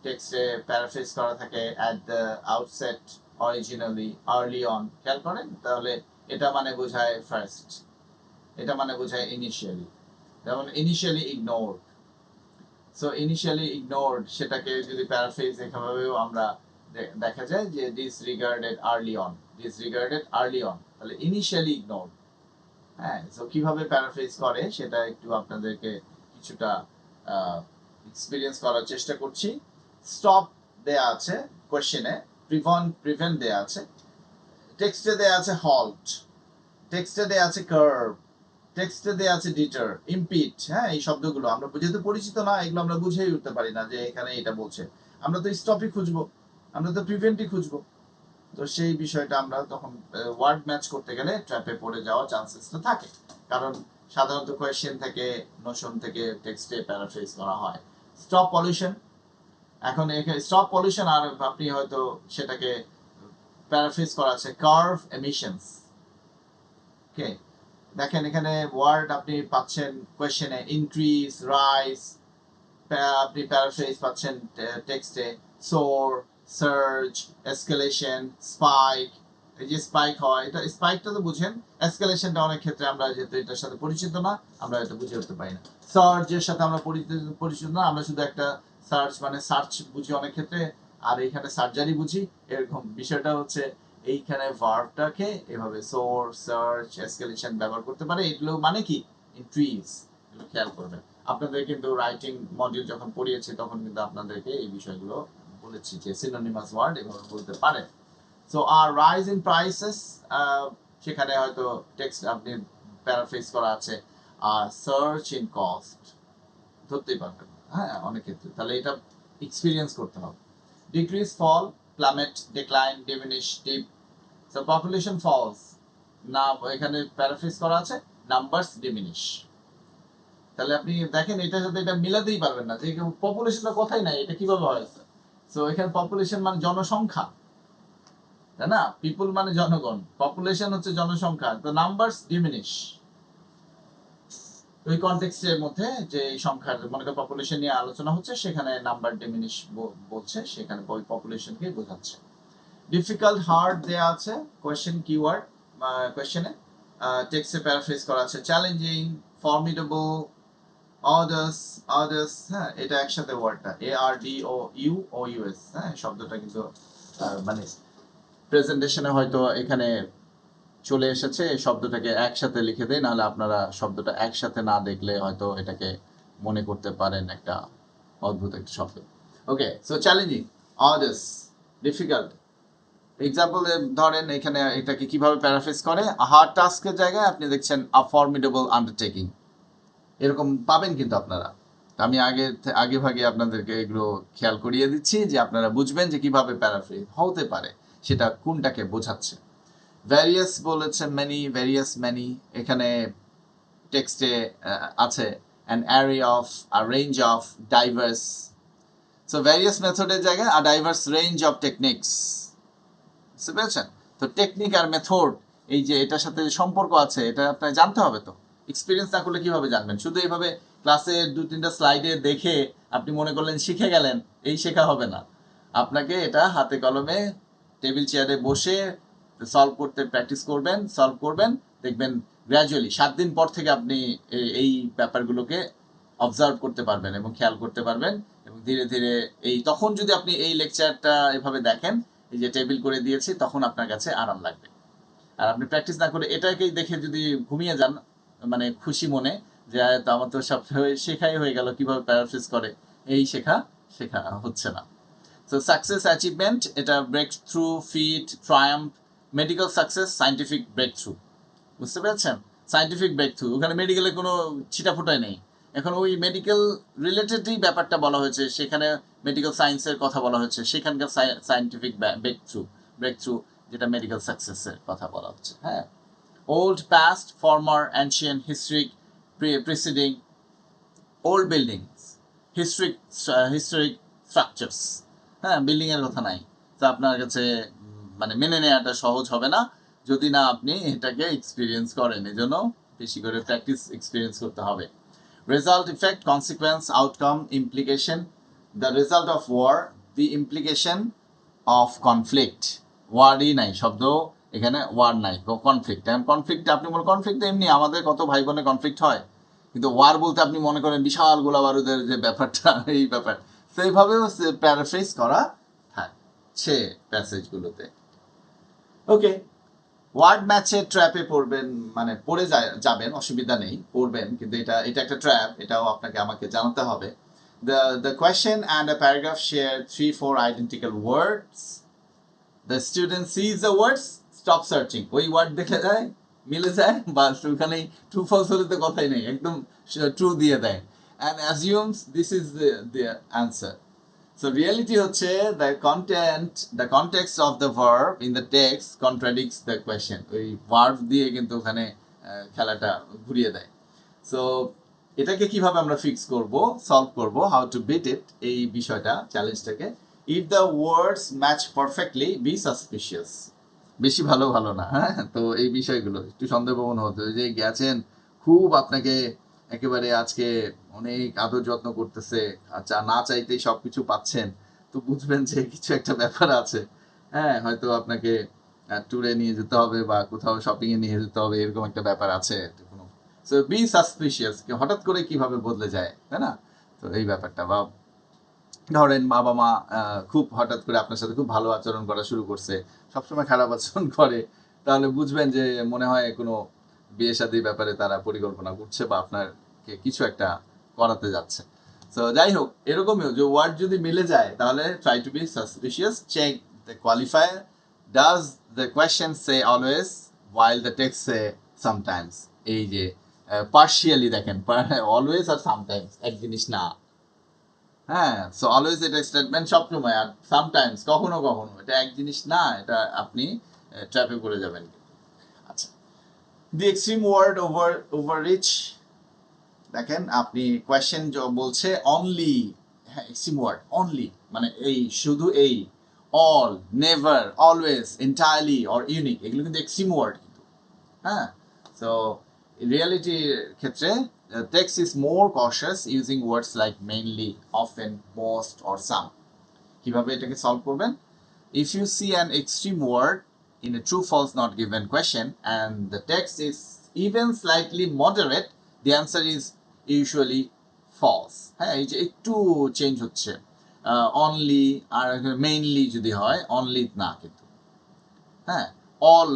টেক্সটে প্যারাফ্রেজ করা থাকে at the outset, originally, early on. খেয়াল করেন তাহলে এটা মানে বোঝায় ফার্স্ট, এটা মানে বোঝায় ইনিশিয়ালি। যেমন initially ignored, so initially ignored সেটাকে যদি প্যারাফ্রেজ এভাবেও আমরা দেখা যায় যে ডিসরিগার্ডেড আর্লি অন, ডিসরিগার্ডেড আর্লি অন, তাহলে ইনিশিয়ালি ইগনোরড। হ্যাঁ, সো কিভাবে প্যারাফ্রেজ করে সেটা একটু আপনাদেরকে কিছুটা এক্সপিরিয়েন্স করার চেষ্টা করছি। স্টপ দেয়া আছে কোশ্চেনে, প্রিভেন্ট দেয়া আছে, টেক্সটে দেয়া আছে হল্ট, টেক্সটে দেয়া আছে কার্ভ, টেক্সটে দেয়া আছে ডিটার, ইম্পিট। হ্যাঁ, এই শব্দগুলো আমরা যেহেতু পরিচিত না, এগুলো আমরা বুঝেই উঠতে পারি না যে এখানে এটা বলছে। আমরা তো স্টপই খুঁজবো, আমরা তো প্রিভেন্টই খুঁজবো, তো সেই বিষয়টা আমরা তখন ওয়ার্ড ম্যাচ করতে গেলে ট্র্যাপে পড়ে যাওয়ার চান্সেসটা থাকে, কারণ সাধারণত কোয়েশ্চেন থেকে, নোশন থেকে টেক্সটে প্যারাফ্রেজ করা হয়। স্টপ পলিউশন, এখন এখানে স্টপ পলিউশন আর আপনি হয়তো সেটাকে প্যারাফ্রেজ করা আছে কার্ভ এমিশনস। ওকে, দেখেন এখানে ওয়ার্ড আপনি পাচ্ছেন কোয়েশ্চেনে ইনক্রিজ, রাইজ, আপনি প্যারাফ্রেজ পাচ্ছেন টেক্সটে সোর, সার্জ, এসকেলেশন, স্পাইক। এই যে স্পাইক হয়, এটা স্পাইকটা তো বুঝেন, এসকেলেশনটা অনেক ক্ষেত্রে আমরা যেহেতু এটার সাথে পরিচিত না, আমরা এটা বুঝে উঠতে পারি না। সার্জের সাথে আমরা পরিচিত না, আমরা শুধু একটা সার্চ মানে সার্চ বুঝি অনেক ক্ষেত্রে, আর এইখানে সার্জারি বুঝি, এরকম বিষয়টা হচ্ছে এইখানে ভার্বটাকে এভাবে সোর, সার্চ, এসকেলেশন ব্যবহার করতে পারে। এগুলো মানে কি ইনক্রিজ, এগুলো খেয়াল করবেন। আপনাদের কিন্তু রাইটিং মডিউল যখন পড়িয়েছি তখন কিন্তু আপনাদেরকে এই বিষয়গুলো বলেছি যে সিনোনিমাস ওয়ার্ড এভাবে বলতে পারেন। সো আর রাইজ ইন প্রাইসেস, সেখানে হয়তো টেক্সট আপনি প্যারাফ্রেজ করা আছে, আর সার্চ ইন কস্ট ধরতেই পারবেন, হ্যাঁ, অনেক ক্ষেত্রে। তাহলে এটা এক্সপিরিয়েন্স করতে হবে। Decrease, fall, plummet, decline, diminish, dip. So population falls, না এখানে প্যারাফ্রেজ করা আছে নাম্বারস ডিমিনিশ। তাহলে আপনি দেখেন এটার সাথে এটা মিলাতেই পারবেন না যে পপুলেশনটা কোথায় নাই, এটা কিভাবে হয়েছে। সো এখানে পপুলেশন মানে জনসংখ্যা, তাই না? পিপল মানে জনগণ, পপুলেশন হচ্ছে জনসংখ্যা, তো নাম্বারস ডিমিনিশ। ওই কনটেক্সটের মধ্যে যে এই সংখ্যার, মনে করেন পপুলেশন নিয়ে আলোচনা হচ্ছে, সেখানে নাম্বার ডিমিনিশ বলছে, সেখানে ওই পপুলেশনকে বোঝাচ্ছে। ডিফিকাল্ট, হার্ড দেয়া আছে কোয়েশ্চেন কিওয়ার্ড, কোয়েশ্চেনে টেক্সটে প্যারাফ্রেজ করা আছে চ্যালেঞ্জিং, ফর্মিডেবল, অডাস, অডাস। হ্যাঁ, এটা একসাথে ওয়ার্ডটা ARDOUS, হ্যাঁ, শব্দটা কিন্তু মানে প্রেজেন্টেশনে হয়তো এখানে চলে এসেছে, এই শব্দটাকে একসাথে লিখে দেয়, নাহলে আপনারা শব্দটা একসাথে না দেখলে হয়তো এটাকে মনে করতে পারেন একটা অদ্ভুত একটা শব্দ। ওকে, সো চ্যালেঞ্জিং, অডাস, ডিফিকাল্ট। এক্সাম্পল ধরেন এখানে এটাকে কিভাবে প্যারাফ্রেজ করে, হার্ড টাস্কের জায়গায় আপনি দেখছেন আ ফর্মিডেবল আন্ডারটেকিং, এরকম পাবেন কিন্তু আপনারা। আমি আগে ভাগে আপনাদেরকে এগুলো খেয়াল করিয়ে দিচ্ছি যে আপনারা বুঝবেন যে কিভাবে প্যারাফ্রেজ হতে পারে, সেটা কোনটাকে বোঝাচ্ছে। ভ্যারিয়াস বলেছে মেনি, ভ্যারিয়াস মেনি, এখানে টেক্সটে আছে an array of, a range of, diverse। So various মেথডের জায়গায় a diverse range of techniques, বুঝতে পেরেছেন? তো টেকনিক আর মেথড, এই যে এটার সাথে সম্পর্ক আছে, এটা আপনার জানতে হবে। তো এক্সপিরিয়েন্স না করলে কিভাবে জানবেন? শুধু এইভাবে ক্লাসে 2-3টা স্লাইডে দেখে আপনি মনে করলেন শিখে গেলেন, এই শেখা হবে না। আপনাকে এটা হাতে কলমে টেবিল চেয়ারে বসে সলভ করতে প্র্যাকটিস করবেন, সলভ করবেন, দেখবেন গ্র্যাজুয়ালি 7 দিন পর থেকে আপনি এই ব্যাপারগুলোকে অবজার্ভ করতে পারবেন এবং খেয়াল করতে পারবেন, এবং ধীরে ধীরে এই তখন যদি আপনি এই লেকচারটা এভাবে দেখেন, এই যে টেবিল করে দিয়েছি, তখন আপনার কাছে আরাম লাগবে। আর আপনি প্র্যাকটিস না করে এটাকেই দেখে যদি ঘুমিয়ে যান, মানে খুশি মনে যে তো আমার তো সব শেখাই হয়ে গেল কিভাবে প্যারাফ্রেজ করে, এই শেখা শেখা হচ্ছে না। সো সাকসেস অ্যাচিভমেন্ট, এটা breakthrough, feat, triumph, medical success, scientific breakthrough. বুঝতে পেরেছেন? সাইন্টিফিক ব্রেক থ্রু, ওখানে মেডিকেলে কোনো ছিটাফোটাই নেই। এখন ওই মেডিকেল রিলেটেডই ব্যাপারটা বলা হয়েছে, সেখানে মেডিকেল সায়েন্সের কথা বলা হয়েছে, সেখানকার সাইন্টিফিক ব্রেক থ্রু যেটা মেডিকেল সাকসেসের কথা বলা হচ্ছে। হ্যাঁ, old past, former, ancient, historic, preceding, old buildings, historic structures. হ্যাঁ, বিল্ডিংয়ের কথা নাই, তা আপনার কাছে মানে মেনে নেওয়াটা সহজ হবে না যদি না আপনি এটাকে এক্সপিরিয়েন্স করেন। এই জন্য বেশি করে প্র্যাকটিস, এক্সপিরিয়েন্স করতে হবে। Result, effect, consequence, outcome, implication, the result of war, the implication of conflict. ওয়ার্ডই নাই, শব্দ এখানে ওয়ার্ড নাই, কনফ্লিক্ট। কনফ্লিক্ট আপনি বলেন, কনফ্লিক্ট এমনি আমাদের কত ভাই বোনের কনফ্লিক্ট হয়, কিন্তু ওয়ার বলতে আপনি মনে করেন বিশাল গোলা বারুদের যে ব্যাপারটা, এই ব্যাপার। তো এইভাবেও প্যারাফ্রেজ করা থাকছে প্যাসেজগুলোতে। ওকে, ওয়ার্ড ম্যাচে ট্র্যাপে পড়বেন, মানে পড়ে যাবেন, অসুবিধা নেই, পড়বেন, কিন্তু এটা একটা ট্র্যাপ, এটাও আপনাকে আমাকে জানাতে হবে। The question and a paragraph share 3-4 identical words. The student sees the words, stop searching. ওই ওয়ার্ড দেখে যায়, মিলে যায়, বা ওখানেই ট্রু ফলস হলে তো কথাই নেই, একদম ট্রু দিয়ে দেয়, and assumes this is the answer. So reality হচ্ছে the context of the verb in the text contradicts the question. ওই verb দিয়ে কিন্তু ওখানে খেলাটা ঘুরিয়ে দেয়। সো এটাকে কিভাবে আমরা ফিক্স করব, সলভ করব, হাউ টু বিট ইট, এই বিষয়টা, চ্যালেঞ্জটাকে। If the words match perfectly, be suspicious. বেশি ভালো ভালো না, হ্যাঁ। তো এই বিষয়গুলো একটু সন্দেহপ্রবণ হতে, ওই যে গেছেন খুব আপনাকে একেবারে আজকে অনেক আদর যত্ন করতেছে, আচ্ছা না চাইতেই সবকিছু পাচ্ছেন, তো বুঝবেন যে কিছু একটা ব্যাপার আছে। হ্যাঁ, হয়তো আপনাকে ট্যুরে নিয়ে যেতে হবে বা কোথাও শপিং এ নিয়ে যেতে হবে, এরকম একটা ব্যাপার আছে। সো বি সাসপিশিয়াস, হঠাৎ করে কিভাবে বদলে যায়, তাই না? তো এই ব্যাপারটা, বা ধরেন বাবা মা খুব হঠাৎ করে আপনার সাথে খুব ভালো আচরণ করা শুরু করছে, সবসময় খারাপ আচরণ করে, তাহলে বুঝবেন যে মনে হয় কোনো বিয়ে শাদীর ব্যাপারে তারা পরিকল্পনা করছে বা আপনাকে কিছু একটা করাতে যাচ্ছে। তো যাই হোক, এরকমই যে ওয়ার্ড যদি মিলে যায় তাহলে try to be suspicious, check the qualifier, does the question say always while the text say sometimes. এই যে পার্শিয়ালি দেখেন, অলওয়েজ আর সামটাইমস এক জিনিস না। হ্যাঁ, সো অলওয়েজ এটা স্টেটমেন্ট সবসময়, আর সামটাইমস কখনো কখনো, এটা এক জিনিস না, এটা আপনি ট্র্যাপে পড়ে যাবেন। আচ্ছা, দি এক্সট্রিম ওয়ার্ড ওভার রিচ, দেখেন আপনি কোয়েশ্চেন বলছে অনলি, হ্যাঁ এক্সট্রিম ওয়ার্ড অনলি মানে এই, শুধু এই, all, never, always, entirely or unique, এগুলো কিন্তু এক্সট্রিম ওয়ার্ড কিন্তু। হ্যাঁ, সো রিয়ালিটির ক্ষেত্রে text is more cautious using words like mainly, often, most or some. কিভাবে এটাকে সলভ করবেন? If you see an extreme word in a true false not given question and the text is even slightly moderate, the answer is usually false. হ্যাঁ, এই যে একটু change হচ্ছে, only আর mainly যদি হয়, অনলি না কিন্তু। হ্যাঁ, all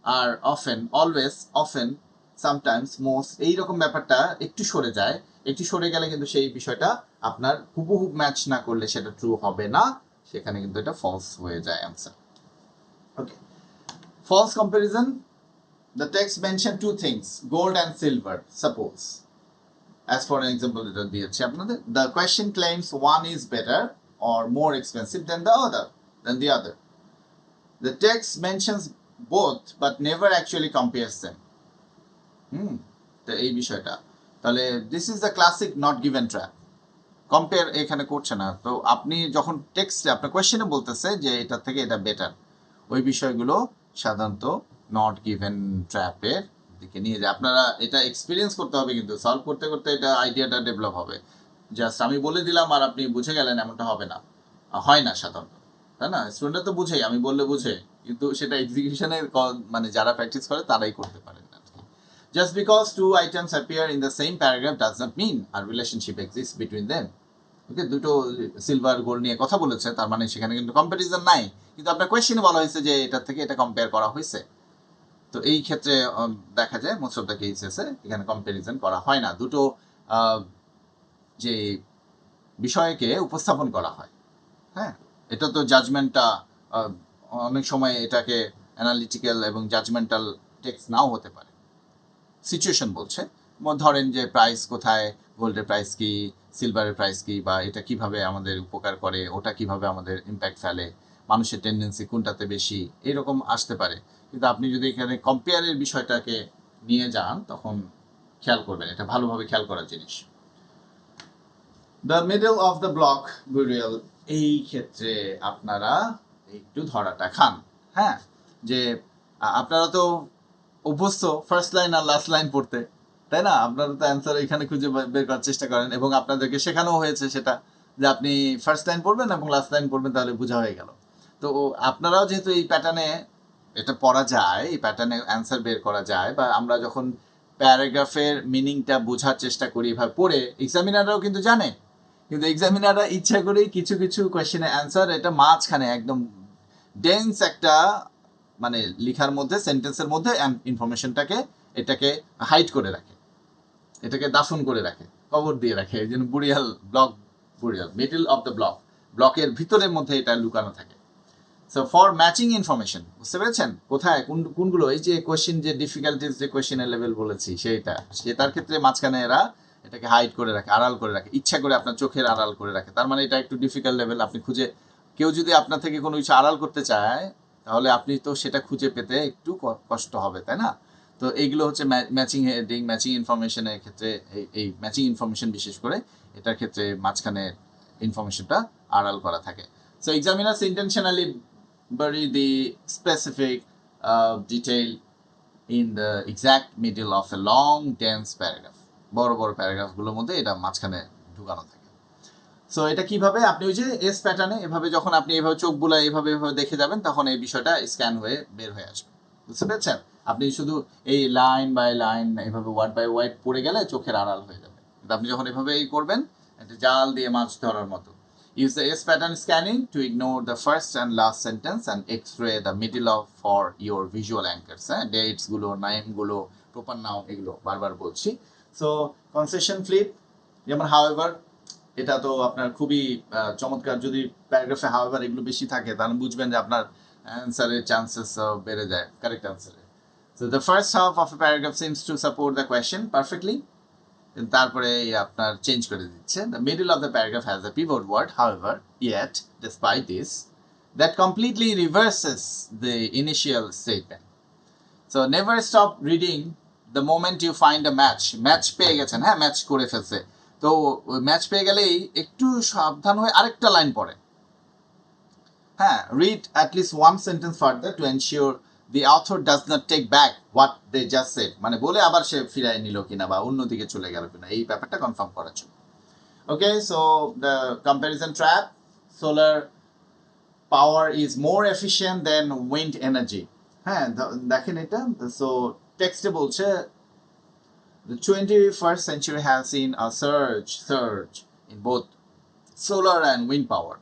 are often, always, often, sometimes, most, এইরকম ব্যাপারটা একটু সরে যায়, একটু সরে গেলে কিন্তু সেই বিষয়টা আপনার হুবহু ম্যাচ না করলে সেটা ট্রু হবে না, সেখানে কিন্তু এটা ফলস হয়ে যায় answer. Okay, false comparison, the text mention two things, gold and silver, suppose, as for an example এটা দিয়েছি আপনাদের, the question claims one is better or more expensive than the other. The text mentions both but never actually compares them. তো এই বিষয়টা, তাহলে this is the classic not given trap, compare এখানে করছে না। তো আপনি যখন টেক্সটে আপনার কোয়েশ্চেনে বলতেছে যে এটা থেকে এটা বেটার, ওই বিষয়গুলো সাধারণত নট গিভেন ট্র্যাপের দিকে নিয়ে যায়। আপনারা এটা এক্সপিরিয়েন্স করতে হবে, কিন্তু সলভ করতে করতে এটা আইডিয়াটা ডেভেলপ হবে। জাস্ট আমি বলে দিলাম আর আপনি বুঝে গেলেন এমনটা হবে না, হয় না সাধারণত, তাই না? স্টুডেন্টরা তো বুঝেই, আমি বললে বুঝে, কিন্তু সেটা এক্সিকিউশনে মানে যারা প্র্যাকটিস করে তারাই করতে পারেন না। Just because two items appear in the same paragraph does not mean a relationship exists between them. ওকে, দুটো সিলভার গোল্ড নিয়ে কথা বলেছে, তার মানে সেখানে কিন্তু কম্পারিজন নাই, কিন্তু আপনার কোয়েশ্চেনে বলা হয়েছে যে এটা থেকে এটা কম্পেয়ার করা হয়েছে। তো এই ক্ষেত্রে দেখা যায় মোস্ট অফ দ্য কেসেসে এখানে কম্পারিজন করা হয় না। দুটো যে বিষয়কে উপস্থাপন করা হয়। হ্যাঁ, এটা তো জাজমেন্টটা অনেক সময় এটাকে অ্যানালিটিক্যাল এবং জাজমেন্টাল টেক্সট নাও হতে পারে। সিচুয়েশন বলছে, ধরেন যে প্রাইস কোথায়, গোল্ডের প্রাইস কি, সিলভারের প্রাইস কি, বা এটা কিভাবে আমাদের উপকার করে, ওটা কিভাবে আমাদের ইম্প্যাক্ট ফেলে, মানুষের টেন্ডেন্সি কোনটাতে বেশি, এরকম আসতে পারে। কিন্তু আপনি যদি এখানে কম্পেয়ারের বিষয়টাকে নিয়ে যান তখন খেয়াল করবেন, এটা ভালোভাবে খেয়াল করার জিনিস। The middle of the block burial, এই ক্ষেত্রে আপনারা একটু ধরাটা খান। হ্যাঁ, যে আপনারা তো অভ্যস্ত ফার্স্ট লাইন আর লাস্ট লাইন পড়তে, তাই না? আপনারা তো অ্যান্সার এখানে খুঁজে বের করার চেষ্টা করেন, এবং আপনাদেরকে শেখানো হয়েছে সেটা, যে আপনি ফার্স্ট লাইন পড়বেন এবং লাস্ট লাইন পড়বেন, তাহলে বোঝা হয়ে গেল। তো আপনারাও যেহেতু এই প্যাটার্নে এটা পড়া যায়, এই প্যাটার্নে অ্যান্সার বের করা যায়, বা আমরা যখন প্যারাগ্রাফের মিনিংটা বোঝার চেষ্টা করি এভাবে পড়ে, এক্সামিনাররাও কিন্তু জানে, কিন্তু এক্সামিনাররা ইচ্ছা করেই কিছু কিছু কোয়েশ্চেনের অ্যান্সার এটা মাঝখানে একদম ডেন্স একটা মানে লেখার মধ্যে, সেন্টেন্সের মধ্যে ইনফরমেশনটাকে এটাকে হাইড করে রাখে, এটাকে দাফন করে রাখে, কবর দিয়ে রাখে, এই জন্য burial block, burial middle of the block, ব্লকের ভিতরের মধ্যে এটা লুকানো থাকে। সো ফর ম্যাচিং ইনফরমেশন, বুঝতে পেরেছেন কোথায় কোনগুলো, এই যে কোয়েশ্চেন, যে ডিফিকাল্টিস, যে কোয়েশ্চেনের লেভেল বলেছি সেটার ক্ষেত্রে মাঝখানে এরা এটাকে হাইড করে রাখে, আড়াল করে রাখে, ইচ্ছা করে আপনার চোখের আড়াল করে রাখে। তার মানে এটা একটু ডিফিকাল্ট লেভেল, আপনি খুঁজে, কেউ যদি আপনার থেকে কোনো কিছু আড়াল করতে চায় তাহলে আপনি তো সেটা খুঁজে পেতে একটু কষ্ট হবে, তাই না? তো এইগুলো হচ্ছে ম্যাচিং হেডিং, ম্যাচিং ইনফরমেশনের ক্ষেত্রে, এই ম্যাচিং ইনফরমেশন বিশেষ করে এটার ক্ষেত্রে মাঝখানে ইনফরমেশনটা আড়াল করা থাকে। So examiners intentionally bury the specific detail in the exact middle of a long dense paragraph, বড় বড় প্যারাগ্রাফগুলোর মধ্যে এটা মাঝখানে ঢুকানো থাকে। সো এটা কিভাবে, আপনি ওই যে এস প্যাটার্নে এভাবে যখন আপনি এভাবে চোখ বুলায় এভাবে এভাবে দেখে যাবেন, তখন এই বিষয়টা স্ক্যান হয়ে বের হয়ে আসবে, বুঝতে পেরেছেন? আপনি শুধু এই লাইন বাই লাইন এভাবে ওয়ার্ড বাই ওয়ার্ড পড়ে গেলে চোখের আড়াল হয়ে যাবে, কিন্তু আপনি যখন এভাবে এই করবেন, একটা জাল দিয়ে মাছ ধরার মতো। Use the S pattern scanning to ignore the first and last sentence and X-ray the middle of for your visual anchors. Dates গুলো, নাম গুলো, proper noun, এগুলো বারবার বলছি। So concession flip, যেমন however, এটা তো আপনার খুবই চমৎকার। যদি প্যারাগ্রাফে however এগুলো বেশি থাকে তাহলে বুঝবেন যে আপনার অ্যান্সারের চান্সেস বেড়ে যায় correct অ্যান্সারে। So the first half of a paragraph seems to support the question perfectly. তারপরে আপনার চেঞ্জ করে দিচ্ছে, the middle of the paragraph has a pivot word however, yet despite this, that completely reverses the initial statement. So never stop reading the moment you find a match পেয়ে গেছেন, হ্যাঁ, match করে ফেলছে, তো match পেয়ে গেলেই একটু সাবধান হয়ে আরেকটা লাইন পড়ে, হ্যাঁ, read at least one sentence further to ensure the author does not take back what they just said, মানে বলে আবার সে ফিরায় নিল কিনা বা অন্যদিকে চলে গেল কিনা, এই ব্যাপারটা কনফার্ম করার জন্য। Okay, so the comparison trap, solar power is more efficient than wind energy. হ্যাঁ, দেখেন এটা, সো টেক্সটে বলছে the 21st century has seen a surge in both solar and wind power.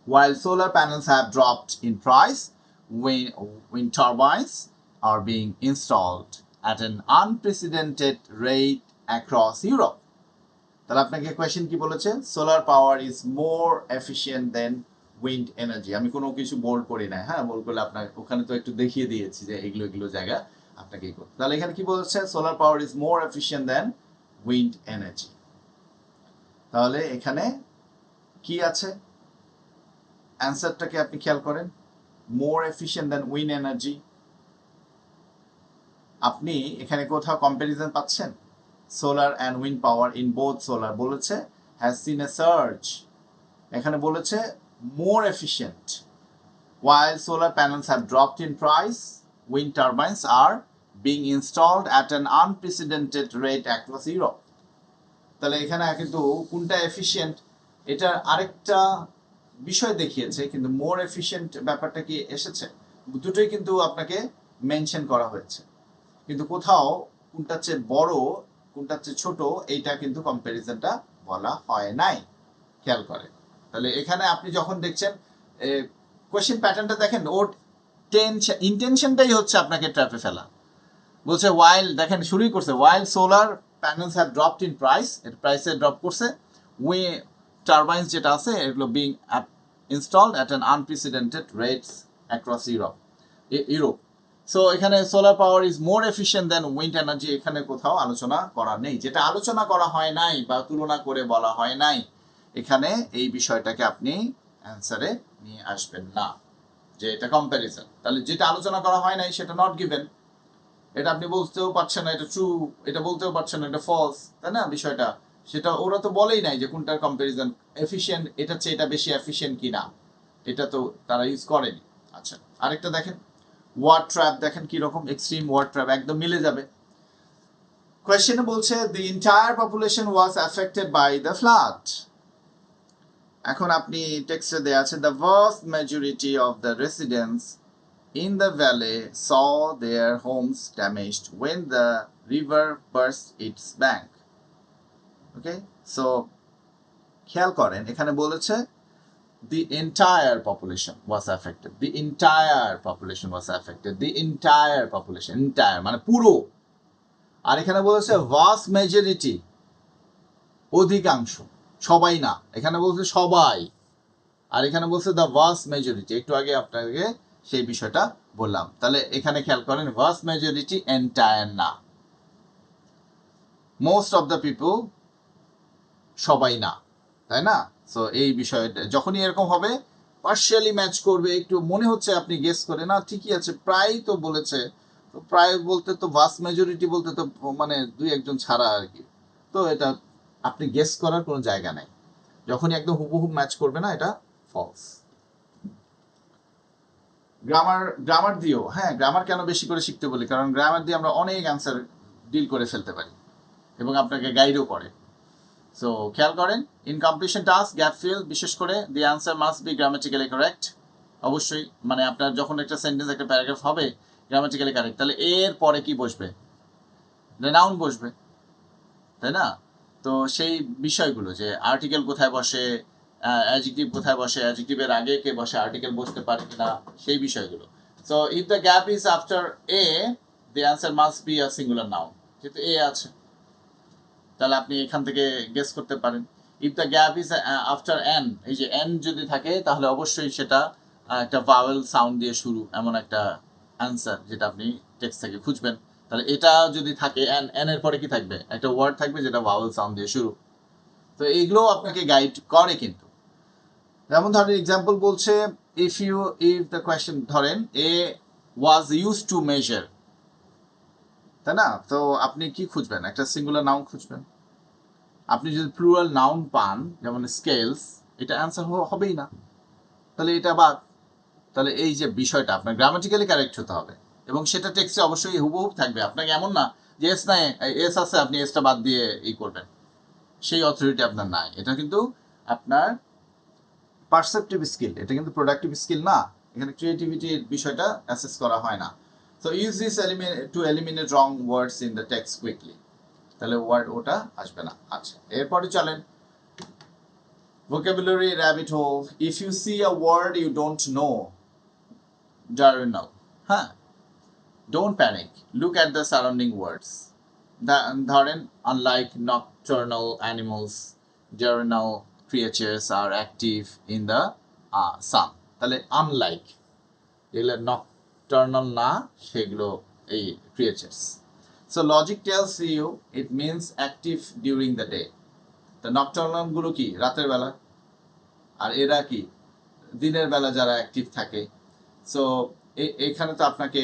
While solar panels have dropped in price, wind turbines are being installed at an unprecedented rate across Europe. তাহলে আপনাকে question কি বলেছে? Solar power is more efficient than wind energy. আমি কোনো কিছু bold করি না, হ্যাঁ, বোল্ড করলে আপনার ওখানে তো একটু দেখিয়ে দিয়েছি যে এগুলো জায়গা আপনাকে এই করতে। তাহলে এখানে কি বলছে? Solar power is more efficient than wind energy. তাহলে এখানে কি আছে? অ্যান্সারটাকে আপনি খেয়াল করেন, more efficient than wind energy. আপনি এখানে কোথাও কম্প্যারিজন পাচ্ছেন? Solar and wind power in both solar বলেছে হ্যাজ সিন এ সার্জ, এখানে বলেছে more efficient. while solar panels have dropped in price, wind turbines are being installed at an unprecedented rate across Europe. তাহলে এখানে কিন্তু কোনটা efficient এটার আরেকটা বিষয় দেখিয়েছে, কিন্তু মোর এফিশিয়েন্ট ব্যাপারটা কি এসেছে? দুটোই কিন্তু আপনাকে মেনশন করা হয়েছে, কিন্তু কোথাও কোনটা চেয়ে বড় কোনটা চেয়ে ছোট এইটা কিন্তু কম্প্যারিজনটা বলা হয় নাই, খেয়াল করে। তাহলে এখানে আপনি যখন দেখছেন কোয়েশ্চেন প্যাটার্নটা দেখেন, ওর ইন্টেনশনটাই হচ্ছে আপনাকে ট্র্যাপে ফেলা। বলছে ওয়াইল, দেখেন শুরুই করছে while solar panels have dropped in price, এর প্রাইসে ড্রপ করছে, টারবাইন্স যেটা আছে এগুলো being installed at an unprecedented rates across Europe. So এখানে solar power is more efficient than wind energy, এখানে কোথাও আলোচনা করা নেই। যেটা আলোচনা করা হয় নাই বা তুলনা করে বলা হয় নাই, এখানে এই বিষয়টাকে আপনি অ্যান্সারে নিয়ে আসবেন না, যে এটা কম্প্যারিজন। তাহলে যেটা আলোচনা করা হয় নাই সেটা নট গিভেন, এটা আপনি বলতেও পারছেন না এটা ট্রু, এটা বলতেও পারছেন না এটা ফলস, তাই না বিষয়টা? সেটা ওরা তো বলেই নাই যে কোনটার কম্প্যারিজন এফিশিয়েন্ট, এটা চেয়ে এটা বেশি এফিশিয়েন্ট কিনা, এটা তো তারা ইউজ করেনি। আচ্ছা, আরেকটা দেখেন ওয়ার্ড ট্র্যাপ, দেখেন কি রকম এক্সট্রিম ওয়ার্ড ট্র্যাপ, একদম মিলে যাবে। কোয়েশ্চেনে বলছে the entire population was affected by the flood. এখন আপনি টেক্সটে দেয়া আছে the vast majority of the residents in the valley saw their homes damaged when the river burst its bank. Okay, so খেয়াল করেন এখানে বলেছে the entire population was affected, the entire population was affected, the entire population, entire মানে পুরো। আর এখানে বলেছে vast majority, অধিকাংশ, সবাই না, এখানে বলছে সবাই। আর এখানে বলছে দ্য ভাস্ট মেজরিটি, একটু আগে আপনাকে সেই বিষয়টা বললাম। তাহলে এখানে খেয়াল করেন ভাস্ট মেজরিটি, এন্টায়ার না, মোস্ট অফ দ্য পিপল, সবাই না, তাই না? সো এই বিষয়টা যখনই এরকম হবে পার্শিয়ালি ম্যাচ করবে, একটু মনে হচ্ছে আপনি গেস করে না ঠিকই আছে, প্রায় তো বলেছে, তো প্রায় বলতে তো ভাস্ট মেজরিটি বলতে তো মানে দুই একজন ছাড়া আর কি, তো এটা আপনি গেস করার কোনো জায়গা নাই। যখনই একদম হুবহু ম্যাচ করবে না, এটা ফলস। গ্রামার দিয়েও, হ্যাঁ গ্রামার কেন বেশি করে শিখতে বলি, কারণ গ্রামার দিয়ে আমরা অনেক অ্যান্সার ডিল করে ফেলতে পারি এবং আপনাকে গাইডও করে। সো খেয়াল করেন in completion task gap fill, বিশেষ করে দি answer must be grammatically correct. অবশ্যই মানে আপনার যখন একটা সেন্টেন্স একটা প্যারাগ্রাফ হবে গ্রামাটিক্যালি কারেক্ট, তাহলে এর পরে কি বসবে? নাউন বসবে, তাই না? তো সেই বিষয়গুলো যে আর্টিকেল কোথায় বসে, অ্যাডজেক্টিভ কোথায় বসে, অ্যাডজেক্টিভের আগে কে বসে, আর্টিকেল বসতে পারে কিনা, সেই বিষয়গুলো। So if the gap is after a, the answer must be a singular noun, যেহেতু এ আছে তাহলে আপনি এখান থেকে গেস করতে পারেন। If the gap is after N, এই যে এন যদি থাকে তাহলে অবশ্যই সেটা একটা ভাওয়েল সাউন্ড দিয়ে শুরু, এমন একটা অ্যান্সার যেটা আপনি টেক্সট থেকে খুঁজবেন। তাহলে এটা যদি থাকে এন, এন এর পরে কি থাকবে? একটা ওয়ার্ড থাকবে যেটা ভাওয়েল সাউন্ড দিয়ে শুরু। তো এইগুলো আপনাকে গাইড করে কিন্তু। যেমন ধরেন এক্সাম্পল বলছে ইফ দ্য কোয়েশ্চেন ধরেন এ ওয়াজ ইউজ টু মেজার, তাই না? তো আপনি কি খুঁজবেন? একটা সিঙ্গুলার নাউন খুঁজবেন। আপনি যদি প্লুরাল নাউন পান যেমন স্কেলস, এটা অ্যান্সার হবেই না, তাহলে এটা বাদ। তাহলে এই যে বিষয়টা আপনার গ্রামাটিক্যালি কারেক্ট হতে হবে এবং সেটা টেক্সটে অবশ্যই হুবহু থাকবে। আপনাকে এমন না যে এস নাই, এস আছে আপনি এসটা বাদ দিয়ে ই করবেন, সেই অথরিটি আপনার নাই। এটা কিন্তু আপনার পারসেপটিভ স্কিল, এটা কিন্তু প্রোডাক্টিভ স্কিল না। এখানে ক্রিয়েটিভিটির বিষয়টা অ্যাসেস করা হয় না। So use this two eliminate wrong words in the text quickly, তাহলে ওয়ার্ড ওটা আসবে না। আচ্ছা, এরপরে চলেন vocabulary rabbit hole. If you see a word you don't know, diurnal, হ্যাঁ, don't panic, look at the surrounding words. ধরেন unlike nocturnal animals, diurnal creatures are active in the sun, তাহলে unlike এগুলো nocturnal না, সেগুলো এই creatures. So logic tells you it means active during the day. তো nocturnal গুলো কি? রাতের বেলা। আর এরা কি? দিনের বেলা যারা অ্যাক্টিভ থাকে। সো এখানে তো আপনাকে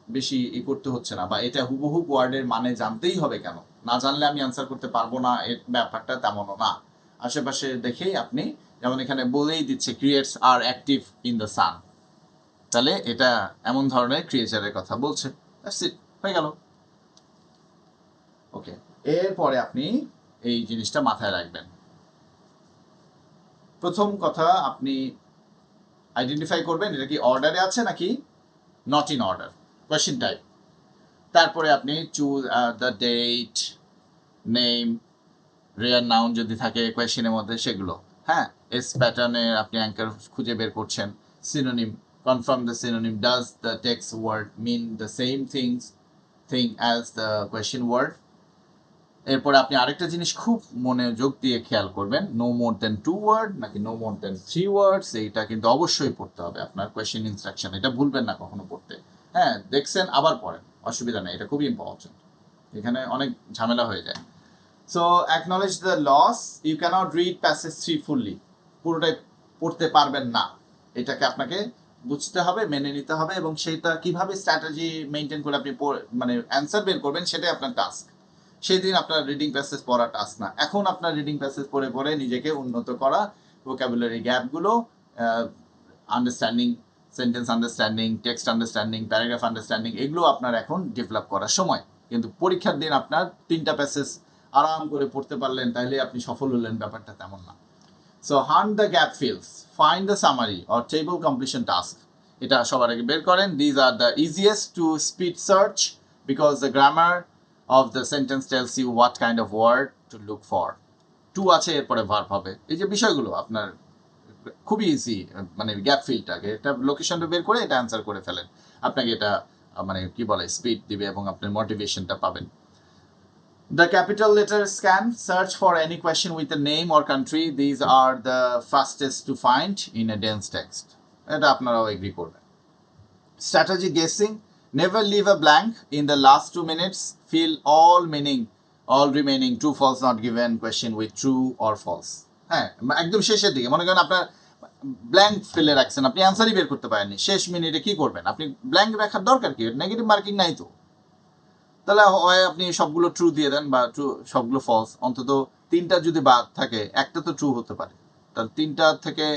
বেশি করতে হচ্ছে না, বা এটা হুবহু ওয়ার্ডের মানে জানতেই হবে কেন, না জানলে আমি অ্যান্সার করতে পারবো না, এর ব্যাপারটা তেমনও না। আশেপাশে দেখেই আপনি, যেমন এখানে বলেই দিচ্ছে creates are active in the sun, তাহলে এটা এমন ধরনের ক্রিয়েচারের কথা বলছে। দ্যাটস ইট, হয়ে গেল। ওকে, এরপরে আপনি এই জিনিসটা মাথায় রাখবেন। প্রথম কথা আপনি আইডেন্টিফাই করবেন এটা কি অর্ডারে আছে নাকি not in order, question type. তারপরে আপনি choose the date, name, rare noun যদি থাকে কোয়েশ্চেনের মধ্যে সেগুলো, হ্যাঁ। এস প্যাটার্নে আপনি অ্যাঙ্কার খুঁজে বের করছেন। Synonym, confirm the synonym, does the text word mean the same thing as the question word. এরপরে আপনি আরেকটা জিনিস খুব মনোযোগ দিয়ে খেয়াল করবেন, নো মোর দেন 2 ওয়ার্ড নাকি নো মোর দেন 3 ওয়ার্ডস, এইটা কিন্তু অবশ্যই পড়তে হবে আপনার কোয়েশ্চেন ইনস্ট্রাকশন, এটা ভুলবেন না কখনো পড়তে। হ্যাঁ, দেখছেন আবার পড়েন, অসুবিধা নেই, এটা খুবই ইম্পর্টেন্ট, এখানে অনেক ঝামেলা হয়ে যায়। So acknowledge the loss, you cannot read passage 3 fully, পুরোটাই পড়তে পারবেন না, এটাকে আপনাকে বুঝতে হবে, মেনে নিতে হবে, এবং সেটা কিভাবে স্ট্র্যাটেজি মেনটেন করে আপনি মানে অ্যান্সার বের করবেন সেটাই আপনার টাস্ক। সেই দিন আপনার রিডিং প্যাসেজ পড়া টাস্ক না, এখন আপনার রিডিং প্যাসেজ পড়ে পড়ে নিজেকে উন্নত করা, ভোকাবুলারি গ্যাপগুলো, understanding, sentence understanding, text understanding, paragraph understanding, এগুলো আপনার এখন ডেভেলপ করার সময়। কিন্তু পরীক্ষার দিন আপনার 3টা প্যাসেজ আরাম করে পড়তে পারলেন তাহলে আপনি সফল হলেন, ব্যাপারটা তেমন না। So hunt the gap fills, find the summary or table completion task, এটা সবার আগে বের করেন। These are the easiest to speed search because the grammar of the sentence tells you what kind of word to look for. Two আছে, এরপরে verb হবে, এই যে বিষয়গুলো আপনার খুবই ইজি, মানে গ্যাপ ফিলটাকে এটা লোকেশনটা বের করে এটা অ্যান্সার করে ফেলেন, আপনাকে এটা মানে কি বলে স্পিড দিবে এবং আপনার মোটিভেশনটা পাবেন। The capital letter scan, search for any question with a name or country. These are the fastest to find in a dense text. এটা আপনারাও এগ্রি করবেন। Strategy guessing, never leave a blank in the last 2 minutes. Fill all meaning, all remaining true false not given question with true or false. হ্যাঁ, একদম শেষের দিকে মনে করেন আপনার ব্ল্যাঙ্ক ফেলে রাখছেন, আপনি অ্যান্সারই বের করতে পারেননি, শেষ মিনিটে কি করবেন? আপনি ব্ল্যাঙ্ক রাখার দরকার কি? নেগেটিভ মার্কিং নাই তো, তাহলে হয় আপনি সবগুলো ট্রু দিয়ে দেন বা ট্রু সবগুলো ফলস, অন্তত 3টা যদি বাদ থাকে একটা তো ট্রু হতে পারে, তাহলে 3টা থেকে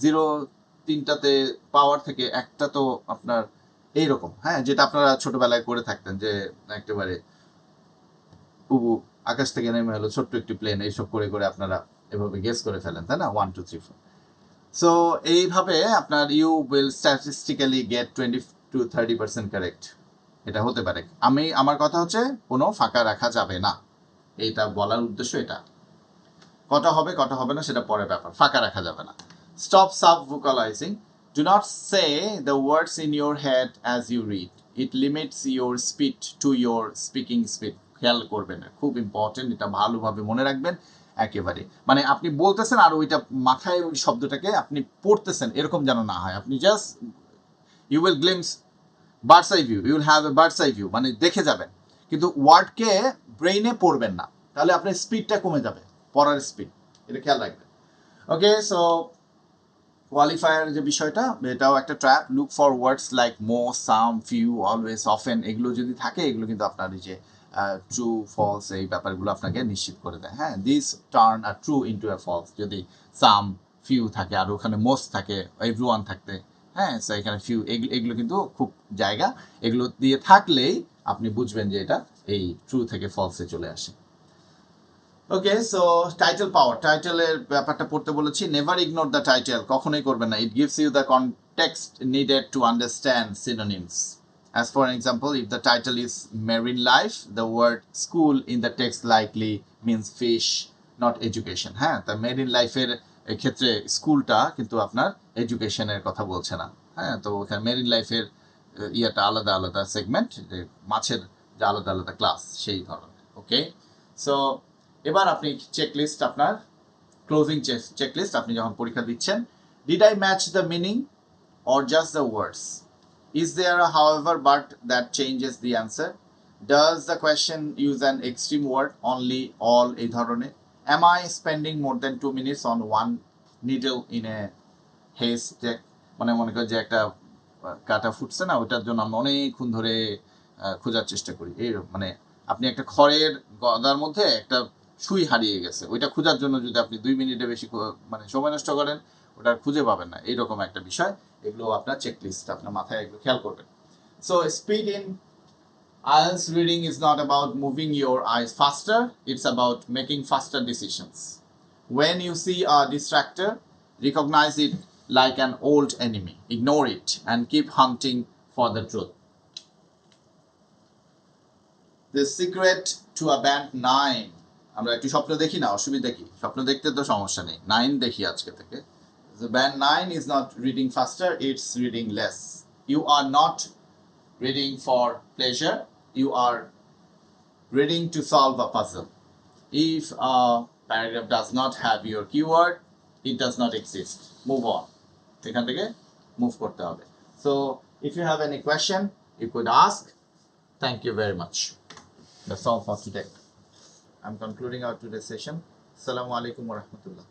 0, 3টাতে পাওয়ার থেকে একটা তো আপনার এইরকম, হ্যাঁ, যেটা আপনারা ছোটবেলায় করে থাকতেন যে একেবারে উবু আকাশ থেকে নেমে এলো ছোট্ট একটি প্লেন, এইসব করে করে আপনারা এভাবে গেস করে ফেলেন, তাই না? 1 2 3 4। সো এইভাবে আপনার you will statistically get 20 to 30% correct, এটা হতে পারে। আমার কথা হচ্ছে কোনো ফাঁকা রাখা যাবে না, এইটা বলার উদ্দেশ্য এটা। কটা হবে কটা হবে না সেটা পরে ব্যাপার, ফাঁকা রাখা যাবে না। Stop subvocalising, do not say the words in your head as you read, it limits your speed to your speaking speed. খেয়াল করবেন, খুব ইম্পর্টেন্ট, এটা ভালোভাবে মনে রাখবেন একেবারে, মানে আপনি বলতেছেন আর ওইটা মাথায় ওই শব্দটাকে আপনি পড়তেছেন এরকম যেন না হয়। আপনি just you will glimpse bird's eye view, you will have a bird's eye view, মানে দেখে যাবেন, কিন্তু ওয়ার্ডকে ব্রেইনে পড়বেন না, তাহলে আপনার স্পিডটা কমে যাবে, পড়ার স্পিড, এটা খেয়াল রাখবেন। ওকে, সো কোয়ালিফায়ার যে বিষয়টা, এটাও একটা trap. Look for words like most, some, few, always, often, এগুলো যদি থাকে এগুলো কিন্তু আপনার এই যে ট্রু ফলস এই ব্যাপারগুলো আপনাকে নিশ্চিত করে দেয়। হ্যাঁ, this turn are true into a false, যদি সাম, ফিউ থাকে আর ওখানে মোস্ট থাকে, এভরিওয়ান থাকতে, হ্যাঁ, সো এখানে ফিউ, এগুলো কিন্তু খুব জায়গা, এগুলো দিয়ে থাকলেই আপনি বুঝবেন যে এটা এই ট্রু থেকে ফলসে চলে আসে। ওকে, সো টাইটেল পাওয়ার, টাইটেলের ব্যাপারটা পড়তে বলেছি। নেভার ইগনোর দ্য টাইটেল, কখনোই করবেন না। It gives you the context needed to understand synonyms. As for example, if the title is Marine Life, the word school in the text likely means fish, not education. হ্যাঁ, তা marine লাইফের ক্ষেত্রে স্কুলটা কিন্তু আপনার এডুকেশনের কথা বলছে না। হ্যাঁ, তো ওখানে মেরিন লাইফের ইয়েটা আলাদা আলাদা সেগমেন্ট, যে মাছের যে আলাদা আলাদা ক্লাস সেই ধরনের। ওকে, সো এবার আপনি চেকলিস্ট, আপনার ক্লোজিং চেকলিস্ট আপনি যখন পরীক্ষা দিচ্ছেন, did I match the meaning or just the words, is there a however but that changes the answer, does the question use an extreme word, only, all, এই ধরনের, am I spending more than 2 minutes on one needle in a haystack, মানে মনে করি যে একটা কাটা ফুটছে না, ওটার জন্য আমরা অনেকক্ষণ ধরে খোঁজার চেষ্টা করি, এই মানে আপনি একটা খড়ের গদার মধ্যে একটা সুই হারিয়ে গেছে, ওইটা খোঁজার জন্য যদি আপনি 2 মিনিটে বেশি মানে সময় নষ্ট করেন, ওটা খুঁজে পাবেন না, এইরকম একটা বিষয়। এগুলো আপনার চেকলিস্ট, আপনার মাথায় এগুলো খেয়াল করবেন। So speed in IELTS reading is not about moving your eyes faster, it's about making faster decisions. When you see a distractor, recognize it like an old enemy, ignore it and keep hunting for the truth. The secret to a band 9, আমরা একটু স্বপ্ন দেখি না, অসুবিধা কি? স্বপ্ন দেখতে তো সমস্যা নেই, 9 দেখি আজকে থেকে। The band 9 is not reading faster, it's reading less. You are not reading for pleasure, you are reading to solve a puzzle. if a paragraph does not have your keyword, it does not exist. Move on. এখান থেকে move করতে হবে. So if you have any question, you could ask. Thank you very much. That's all for today. I'm concluding our today's session. Assalamu alaikum wa rahmatullah.